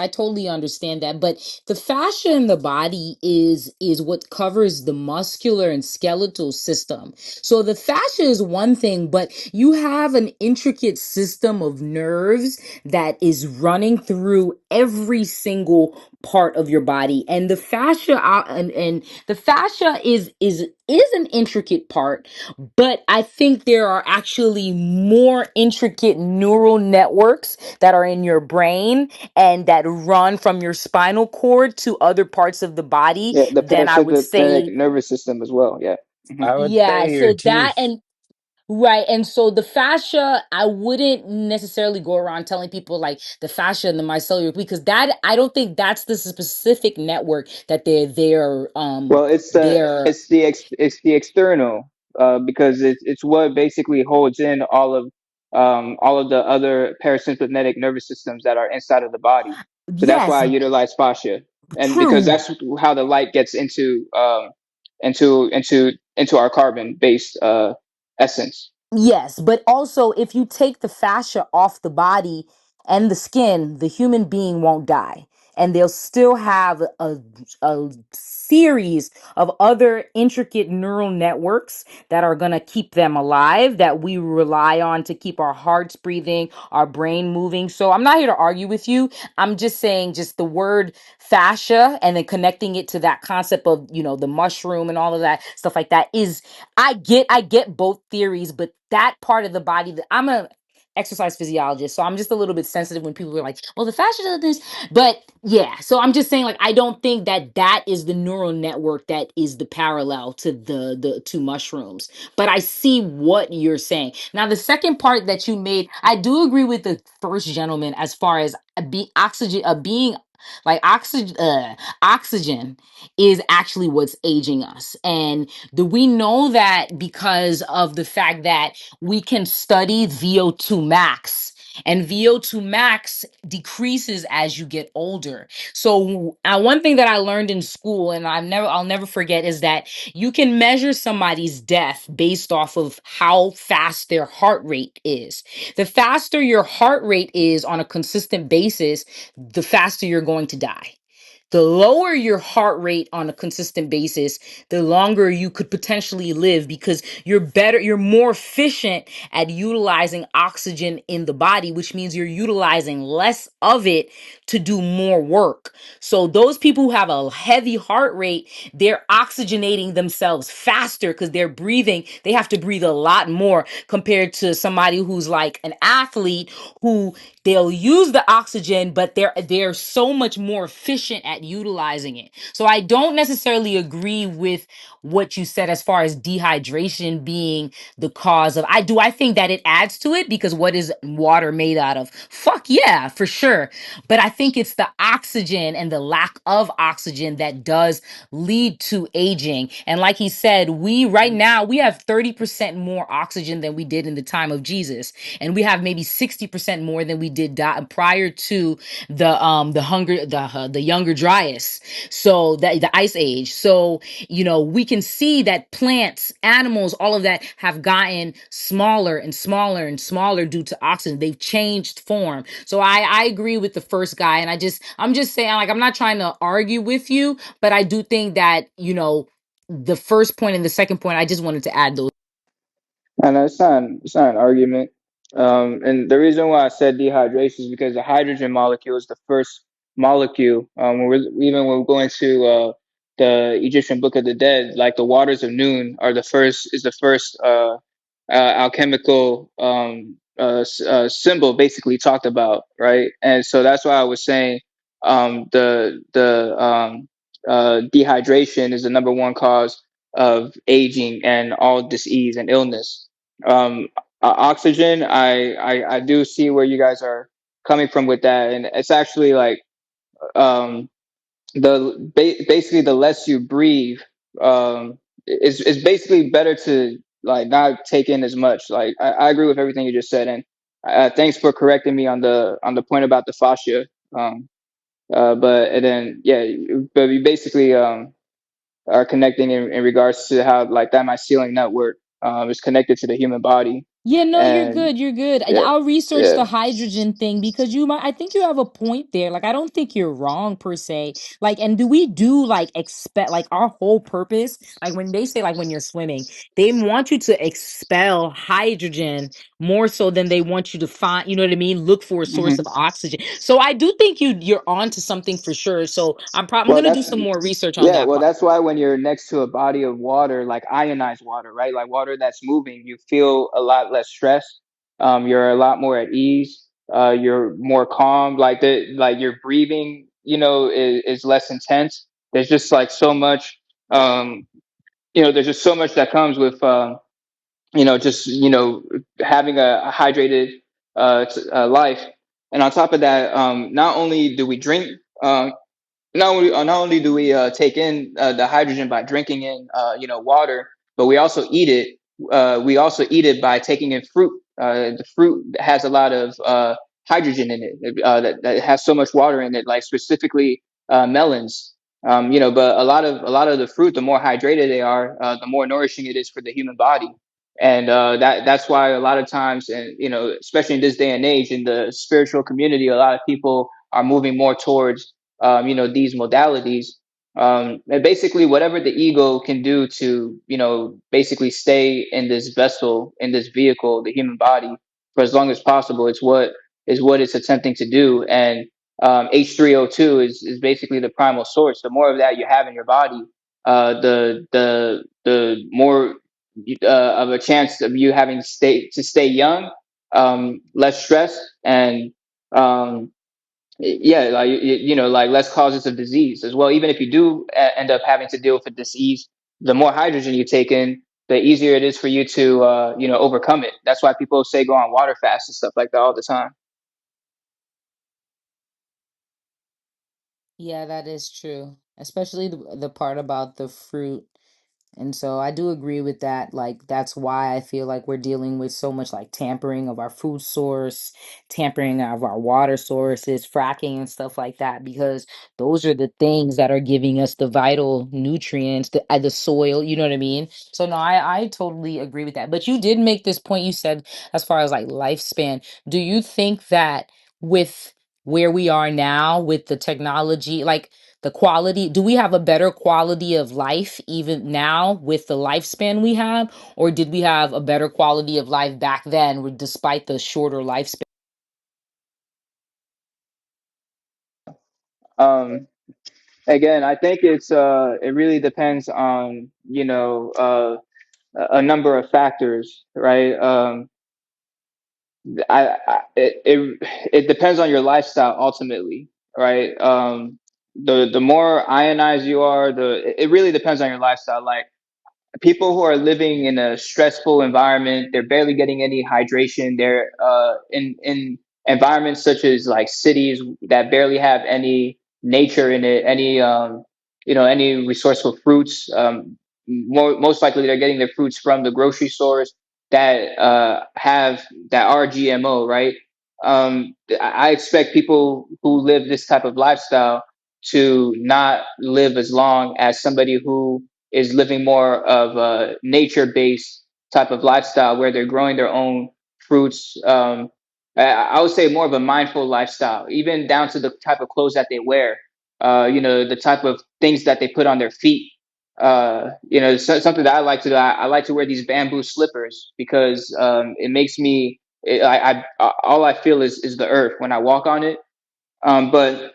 totally understand that. But the fascia in the body is what covers the muscular and skeletal system. So the fascia is one thing, but you have an intricate system of nerves that is running through every single part of your body, and the fascia and the fascia is an intricate part, but I think there are actually more intricate neural networks that are in your brain and that run from your spinal cord to other parts of the body Yeah, the than I would parasympathetic say. nervous system as well. Yeah. I would Yeah, say your so that teeth. and right. And so the fascia, I wouldn't necessarily go around telling people like the fascia and the mycelial, because that I don't think that's the specific network that Well, it's the they're it's the ex, it's the external, because it's what basically holds in all of the other parasympathetic nervous systems that are inside of the body. So that's why yes, I utilize fascia, and because true. that's how the light gets into our carbon based essence. Yes, but also if you take the fascia off the body and the skin, the human being won't die. And they'll still have a series of other intricate neural networks that are going to keep them alive, that we rely on to keep our hearts breathing, our brain moving. So I'm not here to argue with you. I'm just saying, just the word fascia and then connecting it to that concept of, the mushroom and all of that stuff like that is I get both theories, but that part of the body that I'm a exercise physiologist, so I'm just a little bit sensitive when people are like, "Well, the fascia does this," but yeah. So I'm just saying, like, I don't think that that is the neural network that is the parallel to the to mushrooms. But I see what you're saying. Now, the second part that you made, I do agree with the first gentleman as far as being like oxygen is actually what's aging us. And do we know that because of the fact that we can study VO2 max, and VO2 max decreases as you get older. So one thing that I learned in school, and I'll never forget, is that you can measure somebody's death based off of how fast their heart rate is. The faster your heart rate is on a consistent basis, the faster you're going to die. The lower your heart rate on a consistent basis, the longer you could potentially live, because you're more efficient at utilizing oxygen in the body, which means you're utilizing less of it to do more work. So those people who have a heavy heart rate, they're oxygenating themselves faster because they have to breathe a lot more compared to somebody who's like an athlete who they'll use the oxygen, but they're so much more efficient at utilizing it. So I don't necessarily agree with what you said as far as dehydration being the cause of. I think that it adds to it, because what is water made out of? Fuck yeah, for sure. But I think it's the oxygen and the lack of oxygen that does lead to aging. And like he said, we right now we have 30% more oxygen than we did in the time of Jesus, and we have maybe 60% more than we did prior to the younger Dryas. So that the ice age. So we can see that plants, animals, all of that have gotten smaller and smaller and smaller due to oxygen. They've changed form. So I agree with the first guy, and I'm just saying, like, I'm not trying to argue with you, but I do think that the first point and the second point, I just wanted to add those. And it's not an argument. And the reason why I said dehydration is because the hydrogen molecule is the first molecule. Even when we're going to the Egyptian Book of the Dead, like the waters of noon are the first alchemical symbol basically talked about, right? And so that's why I was saying the dehydration is the number one cause of aging and all disease and illness. Oxygen, I do see where you guys are coming from with that, and it's actually like um, basically the less you breathe, it's basically better to like not take in as much. Like I agree with everything you just said, and thanks for correcting me on the point about the fascia. Um, but and then yeah, but we basically are connecting in regards to how like that mycelium network is connected to the human body, Yeah, no, you're and good. You're good. And yeah, I'll research yeah. the hydrogen thing because you might, I think you have a point there. Like, I don't think you're wrong per se. Like, and do we do like expect, like, our whole purpose? Like, when they say, like, when you're swimming, they want you to expel hydrogen more so than they want you to find, you know what I mean? Look for a source Hmm. of oxygen. So I do think you're on to something for sure. So I'm Well, going to do that's some more research on yeah. that Well, part. that's why when you're next to a body of water, like ionized water, right? Like water that's moving, you feel a lot less stressed. You're a lot more at ease. You're more calm. Like your breathing, is less intense. There's just like so much. Um, there's just so much that comes with just having a hydrated life. And on top of that, not only do we drink. Not only do we take in the hydrogen by drinking in water, but we also eat it. We also eat it by taking in fruit. The fruit has a lot of hydrogen in it that has so much water in it, like specifically melons. But a lot of the fruit, the more hydrated they are, the more nourishing it is for the human body. And that's why a lot of times, and especially in this day and age, in the spiritual community, a lot of people are moving more towards these modalities, and basically whatever the ego can do to basically stay in this vessel, in this vehicle, the human body, for as long as possible. It's what it's attempting to do. And H3O2 is basically the primal source. The more of that you have in your body, the more of a chance of you having to stay young, less stress, and um, yeah, like like less causes of disease as well. Even if you do end up having to deal with a disease, the more hydrogen you take in, the easier it is for you to overcome it. That's why people say go on water fast and stuff like that all the time. Yeah, that is true. Especially the part about the fruit. And so I do agree with that. Like, that's why I feel like we're dealing with so much like tampering of our food source, tampering of our water sources, fracking and stuff like that, because those are the things that are giving us the vital nutrients, the soil, you know what I mean? So, no, I totally agree with that. But you did make this point you said as far as like lifespan. Do you think that with where we are now with the technology, like, the quality, do we have a better quality of life even now with the lifespan we have, or did we have a better quality of life back then despite the shorter lifespan? Um, Again, I think it really depends on a number of factors, right? It depends on your lifestyle ultimately, right? The more ionized you are, it really depends on your lifestyle. Like people who are living in a stressful environment, they're barely getting any hydration. They're in environments such as like cities that barely have any nature in it, any resourceful fruits. Most likely, they're getting their fruits from the grocery stores that are GMO, right? I expect people who live this type of lifestyle to not live as long as somebody who is living more of a nature-based type of lifestyle where they're growing their own fruits. I would say more of a mindful lifestyle, even down to the type of clothes that they wear. The type of things that they put on their feet. Something that I like to do. I like to wear these bamboo slippers because it makes me. All I feel is the earth when I walk on it. But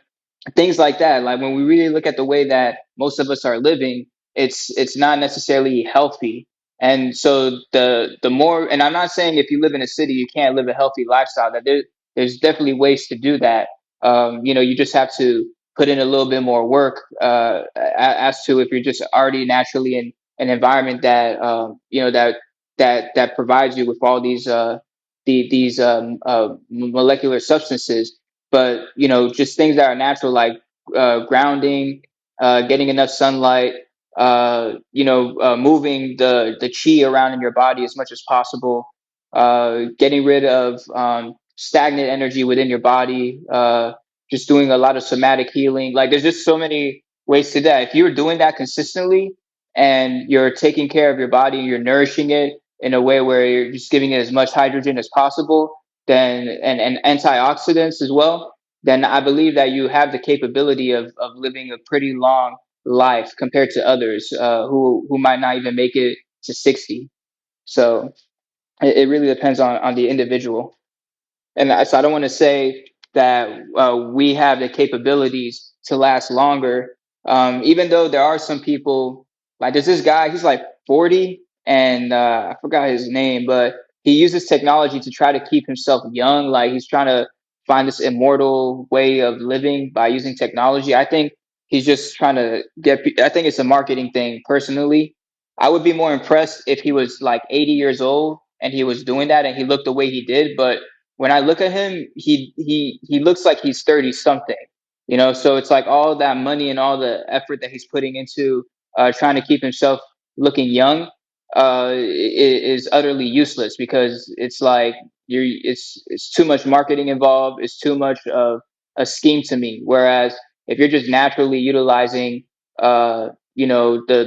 things like that, like when we really look at the way that most of us are living, it's not necessarily healthy. And so the more, and I'm not saying if you live in a city you can't live a healthy lifestyle, that there's definitely ways to do that. You just have to put in a little bit more work, as to if you're just already naturally in an environment that that provides you with all these molecular substances. But just things that are natural, like grounding, getting enough sunlight, moving the chi around in your body as much as possible, getting rid of stagnant energy within your body, just doing a lot of somatic healing. Like there's just so many ways to that. If you're doing that consistently and you're taking care of your body, you're nourishing it in a way where you're just giving it as much hydrogen as possible, then and antioxidants as well, then I believe that you have the capability of living a pretty long life compared to others who might not even make it to 60. So it really depends on the individual. So I don't want to say that we have the capabilities to last longer. Even though there are some people, like there's this guy, he's like 40, and I forgot his name, but he uses technology to try to keep himself young. Like he's trying to find this immortal way of living by using technology. I think he's just trying to I think it's a marketing thing. Personally, I would be more impressed if he was like 80 years old and he was doing that and he looked the way he did. But when I look at him, he looks like he's 30 something, So it's like all that money and all the effort that he's putting into trying to keep himself looking young is utterly useless, because it's like it's too much marketing involved. It's too much of a scheme to me. Whereas if you're just naturally utilizing, the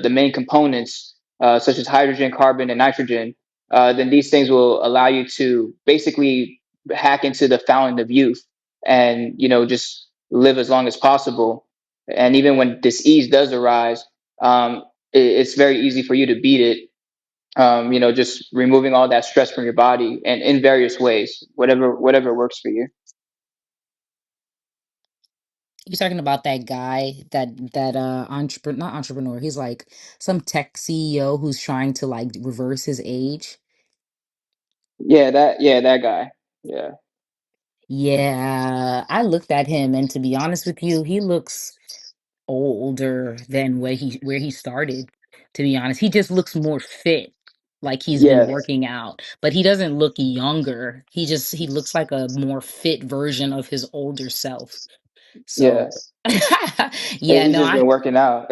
main components such as hydrogen, carbon, and nitrogen, then these things will allow you to basically hack into the fountain of youth and just live as long as possible. And even when disease does arise, it's very easy for you to beat it, just removing all that stress from your body and in various ways, whatever works for you. You talking about that guy, that entrepreneur, not entrepreneur, he's like some tech CEO who's trying to like reverse his age. Yeah, that guy. Yeah. Yeah, I looked at him, and to be honest with you, he looks older than where he started. To be honest, he just looks more fit, like he's been Yes. working out, but he doesn't look younger. He looks like a more fit version of his older self. So, Yes. yeah, He's no, just I been working out.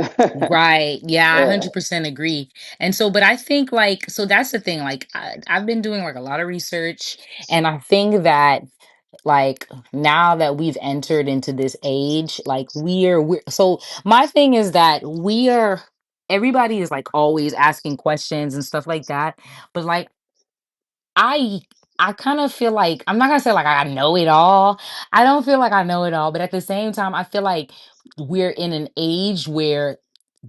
right. Yeah, I Yeah. 100% agree. And so, but I think like, so that's the thing. Like, I've been doing like a lot of research, and I think that like now that we've entered into this age, like we're so my thing is that everybody is like always asking questions and stuff like that. But like I I kind of feel like, I'm not gonna say like I know it all. I don't feel like I know it all, but at the same time, I feel like we're in an age where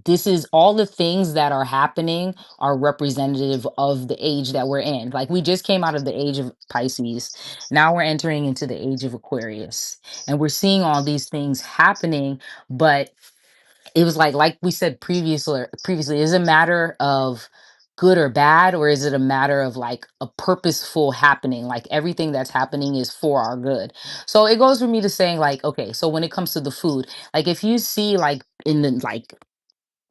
this is all the things that are happening are representative of the age that we're in. Like we just came out of the age of Pisces. Now we're entering into the age of Aquarius. And we're seeing all these things happening, but it was like we said previously, is it a matter of good or bad, or is it a matter of like a purposeful happening, like everything that's happening is for our good? So it goes for me to saying like, okay, so when it comes to the food, like if you see like in the like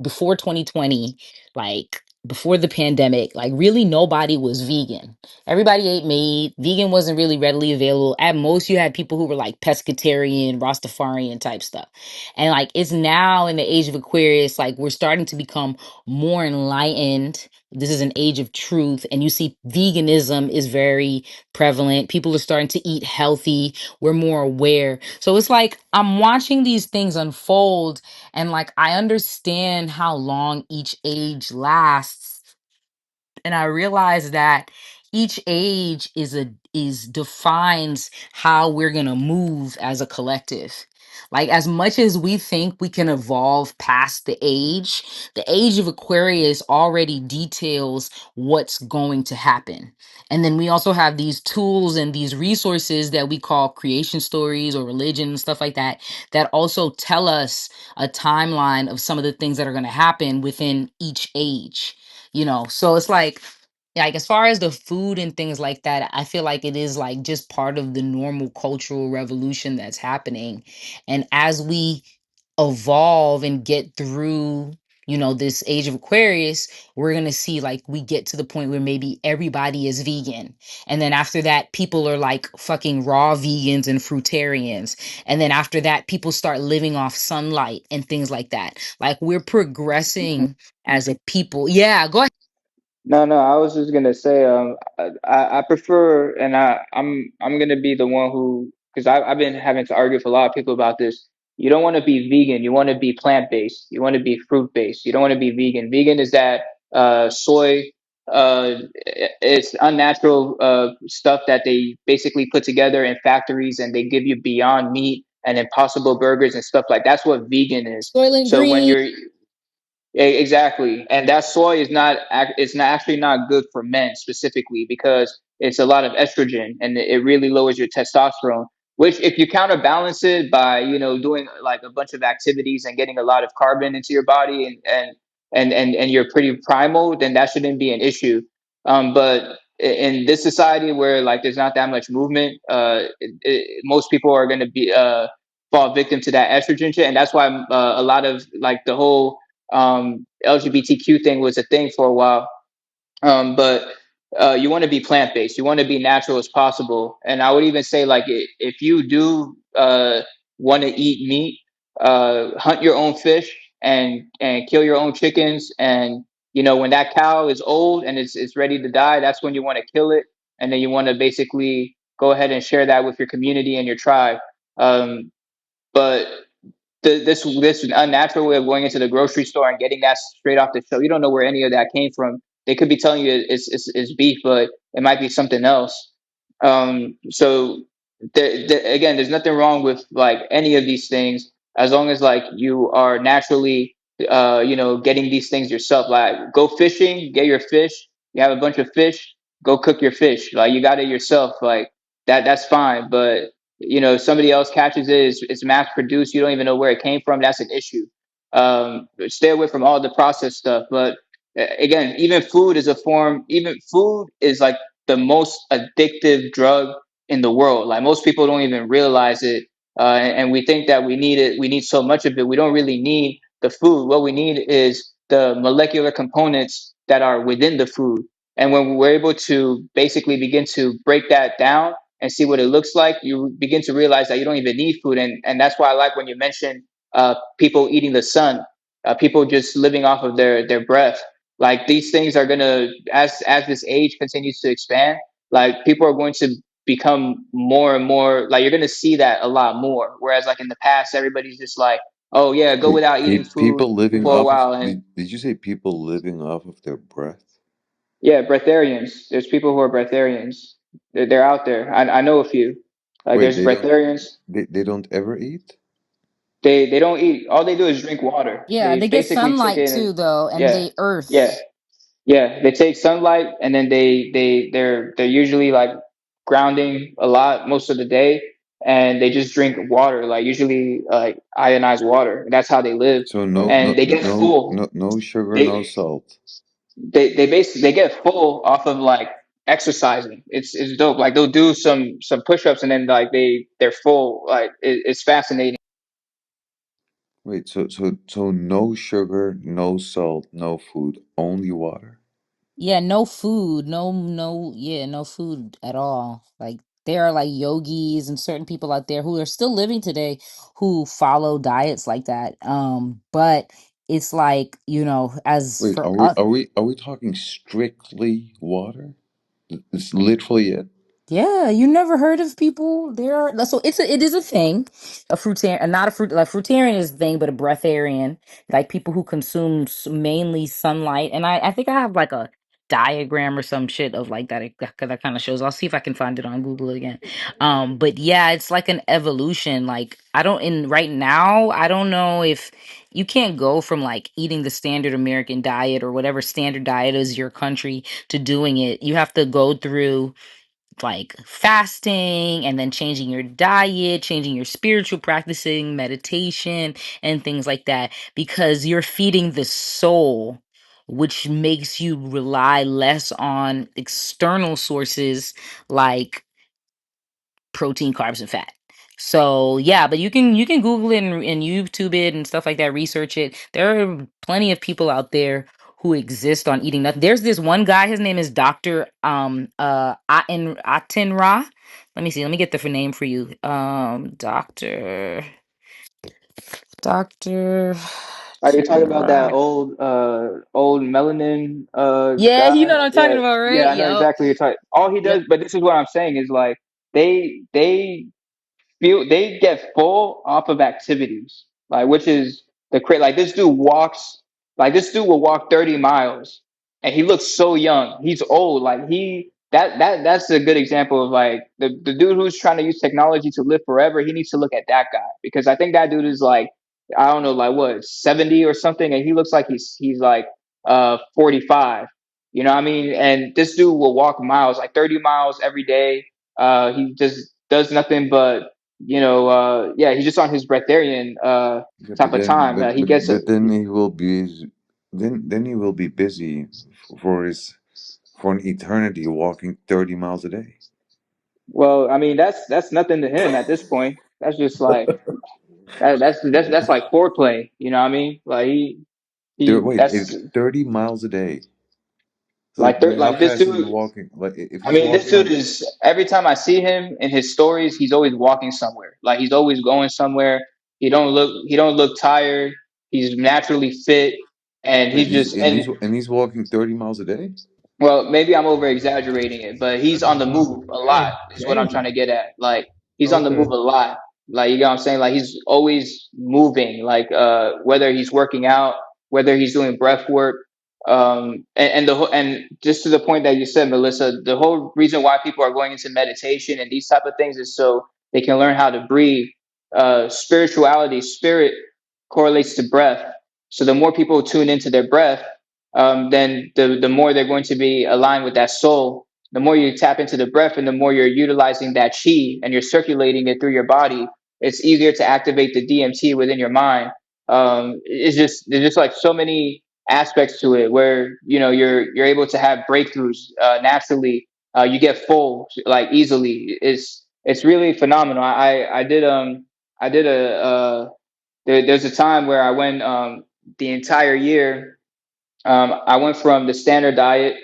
before 2020, like before the pandemic, like really nobody was vegan. Everybody ate meat. Vegan wasn't really readily available. At most, you had people who were like pescatarian, Rastafarian type stuff. And like it's now in the age of Aquarius, like we're starting to become more enlightened. This is an age of truth. And you see, veganism is very prevalent. People are starting to eat healthy. We're more aware. So it's like I'm watching these things unfold, and like I understand how long each age lasts, and I realize that each age is defines how we're going to move as a collective. Like as much as we think we can evolve past the age of Aquarius already details what's going to happen. And then we also have these tools and these resources that we call creation stories or religion and stuff like that, that also tell us a timeline of some of the things that are going to happen within each age. So it's like as far as the food and things like that, I feel like it is like just part of the normal cultural revolution that's happening. And as we evolve and get through this age of Aquarius, we're going to see like we get to the point where maybe everybody is vegan. And then after that, people are like fucking raw vegans and fruitarians. And then after that, people start living off sunlight and things like that. Like we're progressing as a people. Yeah, go ahead. No, no, I was just gonna say, I prefer, and I'm gonna be the one who, because I've been having to argue with a lot of people about this. You don't want to be vegan. You want to be plant based. You want to be fruit based. You don't want to be vegan. Vegan is that soy, it's unnatural stuff that they basically put together in factories, and they give you Beyond Meat and Impossible Burgers and stuff like that's what vegan is. Soylent So when Green. you're exactly, and that soy is not it's not actually not good for men specifically because it's a lot of estrogen and it really lowers your testosterone. Which, if you counterbalance it by doing like a bunch of activities and getting a lot of carbon into your body and you're pretty primal, then that shouldn't be an issue. But in this society where like there's not that much movement, most people are going to be fall victim to that estrogen shit, and that's why a lot of like the whole LGBTQ thing was a thing for a while. But you want to be plant based. You want to be natural as possible. And I would even say, like, if you do want to eat meat, hunt your own fish and kill your own chickens. And when that cow is old and it's ready to die, that's when you want to kill it. And then you want to basically go ahead and share that with your community and your tribe. But this unnatural way of going into the grocery store and getting that straight off the shelf. You don't know where any of that came from. They could be telling you it's beef, but it might be something else. So again, there's nothing wrong with like any of these things as long as like you are naturally, getting these things yourself. Like go fishing, get your fish. You have a bunch of fish, go cook your fish. Like you got it yourself. Like that's fine. But if somebody else catches it, it's mass produced, you don't even know where it came from, that's an issue. Stay away from all the processed stuff. But again, even food is like the most addictive drug in the world. Like most people don't even realize it. And we think that we need so much of it. We don't really need the food. What we need is the molecular components that are within the food. And when we're able to basically begin to break that down and see what it looks like, you begin to realize that you don't even need food. And that's why I like when you mentioned people eating the sun, people just living off of their breath. Like these things are gonna, as this age continues to expand, like people are going to become more and more like you're gonna see that a lot more. Whereas like in the past, everybody's just like, oh yeah, go Wait, without eating food people living for a off of while. And did you say people living off of their breath? yeah, breatharians. There's people who are breatharians. They're out there. I know a few. Like Wait, there's breatharians. they don't ever eat? They don't eat. All they do is drink water. Yeah, They they get basically take sunlight in too, though, and yeah, they earth. yeah, yeah. They take sunlight and then they're usually like grounding a lot most of the day, and they just drink water, like usually like ionized water. That's how they live, So no and no they get no full. no no sugar, no They salt. they basically they get full off of like exercising. It's dope. Like they'll do some push-ups and then like they're full. Like it's fascinating. Wait, so no sugar, no salt, no food, only water. Yeah, no food, yeah, no food at all. Like there are like yogis and certain people out there who are still living today who follow diets like that. But it's like, as Wait, for us. are we talking strictly water? It's literally it. Yeah, you never heard of people there are so it is a thing. A fruitarian, not a fruit like fruitarian is a thing, but a breatharian, like people who consume mainly sunlight. And I think I have like a diagram or some shit of like that that kind of shows. I'll see if I can find it on Google again. But yeah, it's like an evolution. Like I don't in right now, I don't know if you can't go from like eating the standard American diet or whatever standard diet is your country to doing it. You have to go through like fasting and then changing your diet, changing your spiritual practicing, meditation, and things like that because you're feeding the soul, which makes you rely less on external sources like protein, carbs, and fat. So yeah, but you can Google it and YouTube it and stuff like that, research it. There are plenty of people out there who exist on eating nothing. There's this one guy, his name is Dr. Aten Ra. Let me see, let me get the name for you. Doctor Are you talking about that Ra. old melanin Yeah, you guy? know what I'm Yeah, talking about, yeah, right? I know Yep. exactly what you're talking. All he Yep. does, but this is what I'm saying is like they they get full off of activities, like which is the cra like this dude walks, like this dude will walk 30 miles and he looks so young. He's old. Like that's a good example of like the dude who's trying to use technology to live forever. He needs to look at that guy because I think that dude is like, I don't know, like what, 70 or something, and he looks like he's like 45. You know what I mean? And this dude will walk miles, like 30 miles every day. He just does nothing but, yeah, he's just on his breatharian Yeah, type of time. He gets but then he will be then he will be busy for his for an eternity walking 30 miles a day. well. I mean, that's nothing to him at this point. That's just like that's like foreplay. You know what I mean? Like he Wait, that's 30 miles a day. So like how like this fast is he dude. walking? Like if I he's mean, this walking dude like is, every time I see him in his stories, he's always walking somewhere. Like he's always going somewhere. He don't look tired. He's naturally fit, and wait, he's just and he's walking 30 miles a day? well, maybe I'm over exaggerating it, but he's on the move a lot, God is what I'm trying dang. to get at. Like he's on the Okay. move a lot. Like, you know what I'm saying? Like he's always moving, like whether he's working out, whether he's doing breath work. And the whole, and just to the point that you said, Melissa, the whole reason why people are going into meditation and these type of things is so they can learn how to breathe. Spirituality, spirit correlates to breath. So the more people tune into their breath, then the more they're going to be aligned with that soul. The more you tap into the breath and the more you're utilizing that chi and you're circulating it through your body, it's easier to activate the DMT within your mind. There's just like so many aspects to it where you're able to have breakthroughs naturally. You get full like easily. It's really phenomenal. I did there's a time where I went the entire year. I went from the standard diet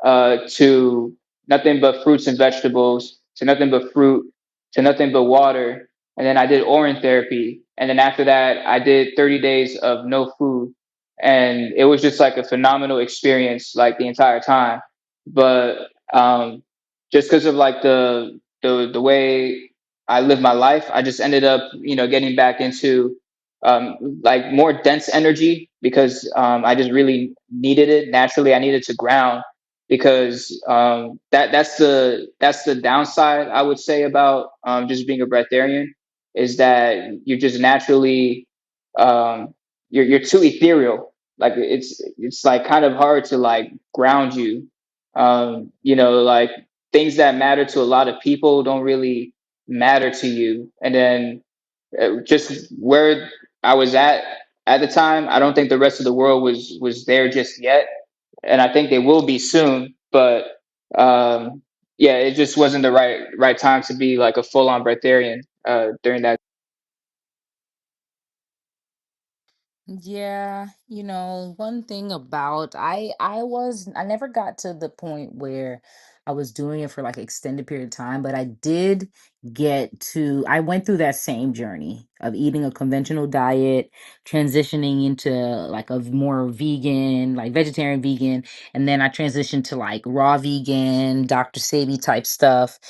to nothing but fruits and vegetables, to nothing but fruit, to nothing but water. And then I did orange therapy. And then after that, I did 30 days of no food. And it was just like a phenomenal experience, like the entire time. But just because of like the way I live my life, I just ended up, getting back into like more dense energy because I just really needed it. Naturally, I needed to ground because that's the downside I would say about just being a breatharian is that you're just naturally um, you're too ethereal. Like it's like kind of hard to like ground you. Like things that matter to a lot of people don't really matter to you, and then just where I was at the time, I don't think the rest of the world was there just yet, and I think they will be soon. But um, yeah, it just wasn't the right time to be like a full on breatharian during that. Yeah, one thing about I never got to the point where I was doing it for like extended period of time, but I did I went through that same journey of eating a conventional diet, transitioning into like a more vegan, like vegetarian vegan, and then I transitioned to like raw vegan, Dr. Sebi type stuff.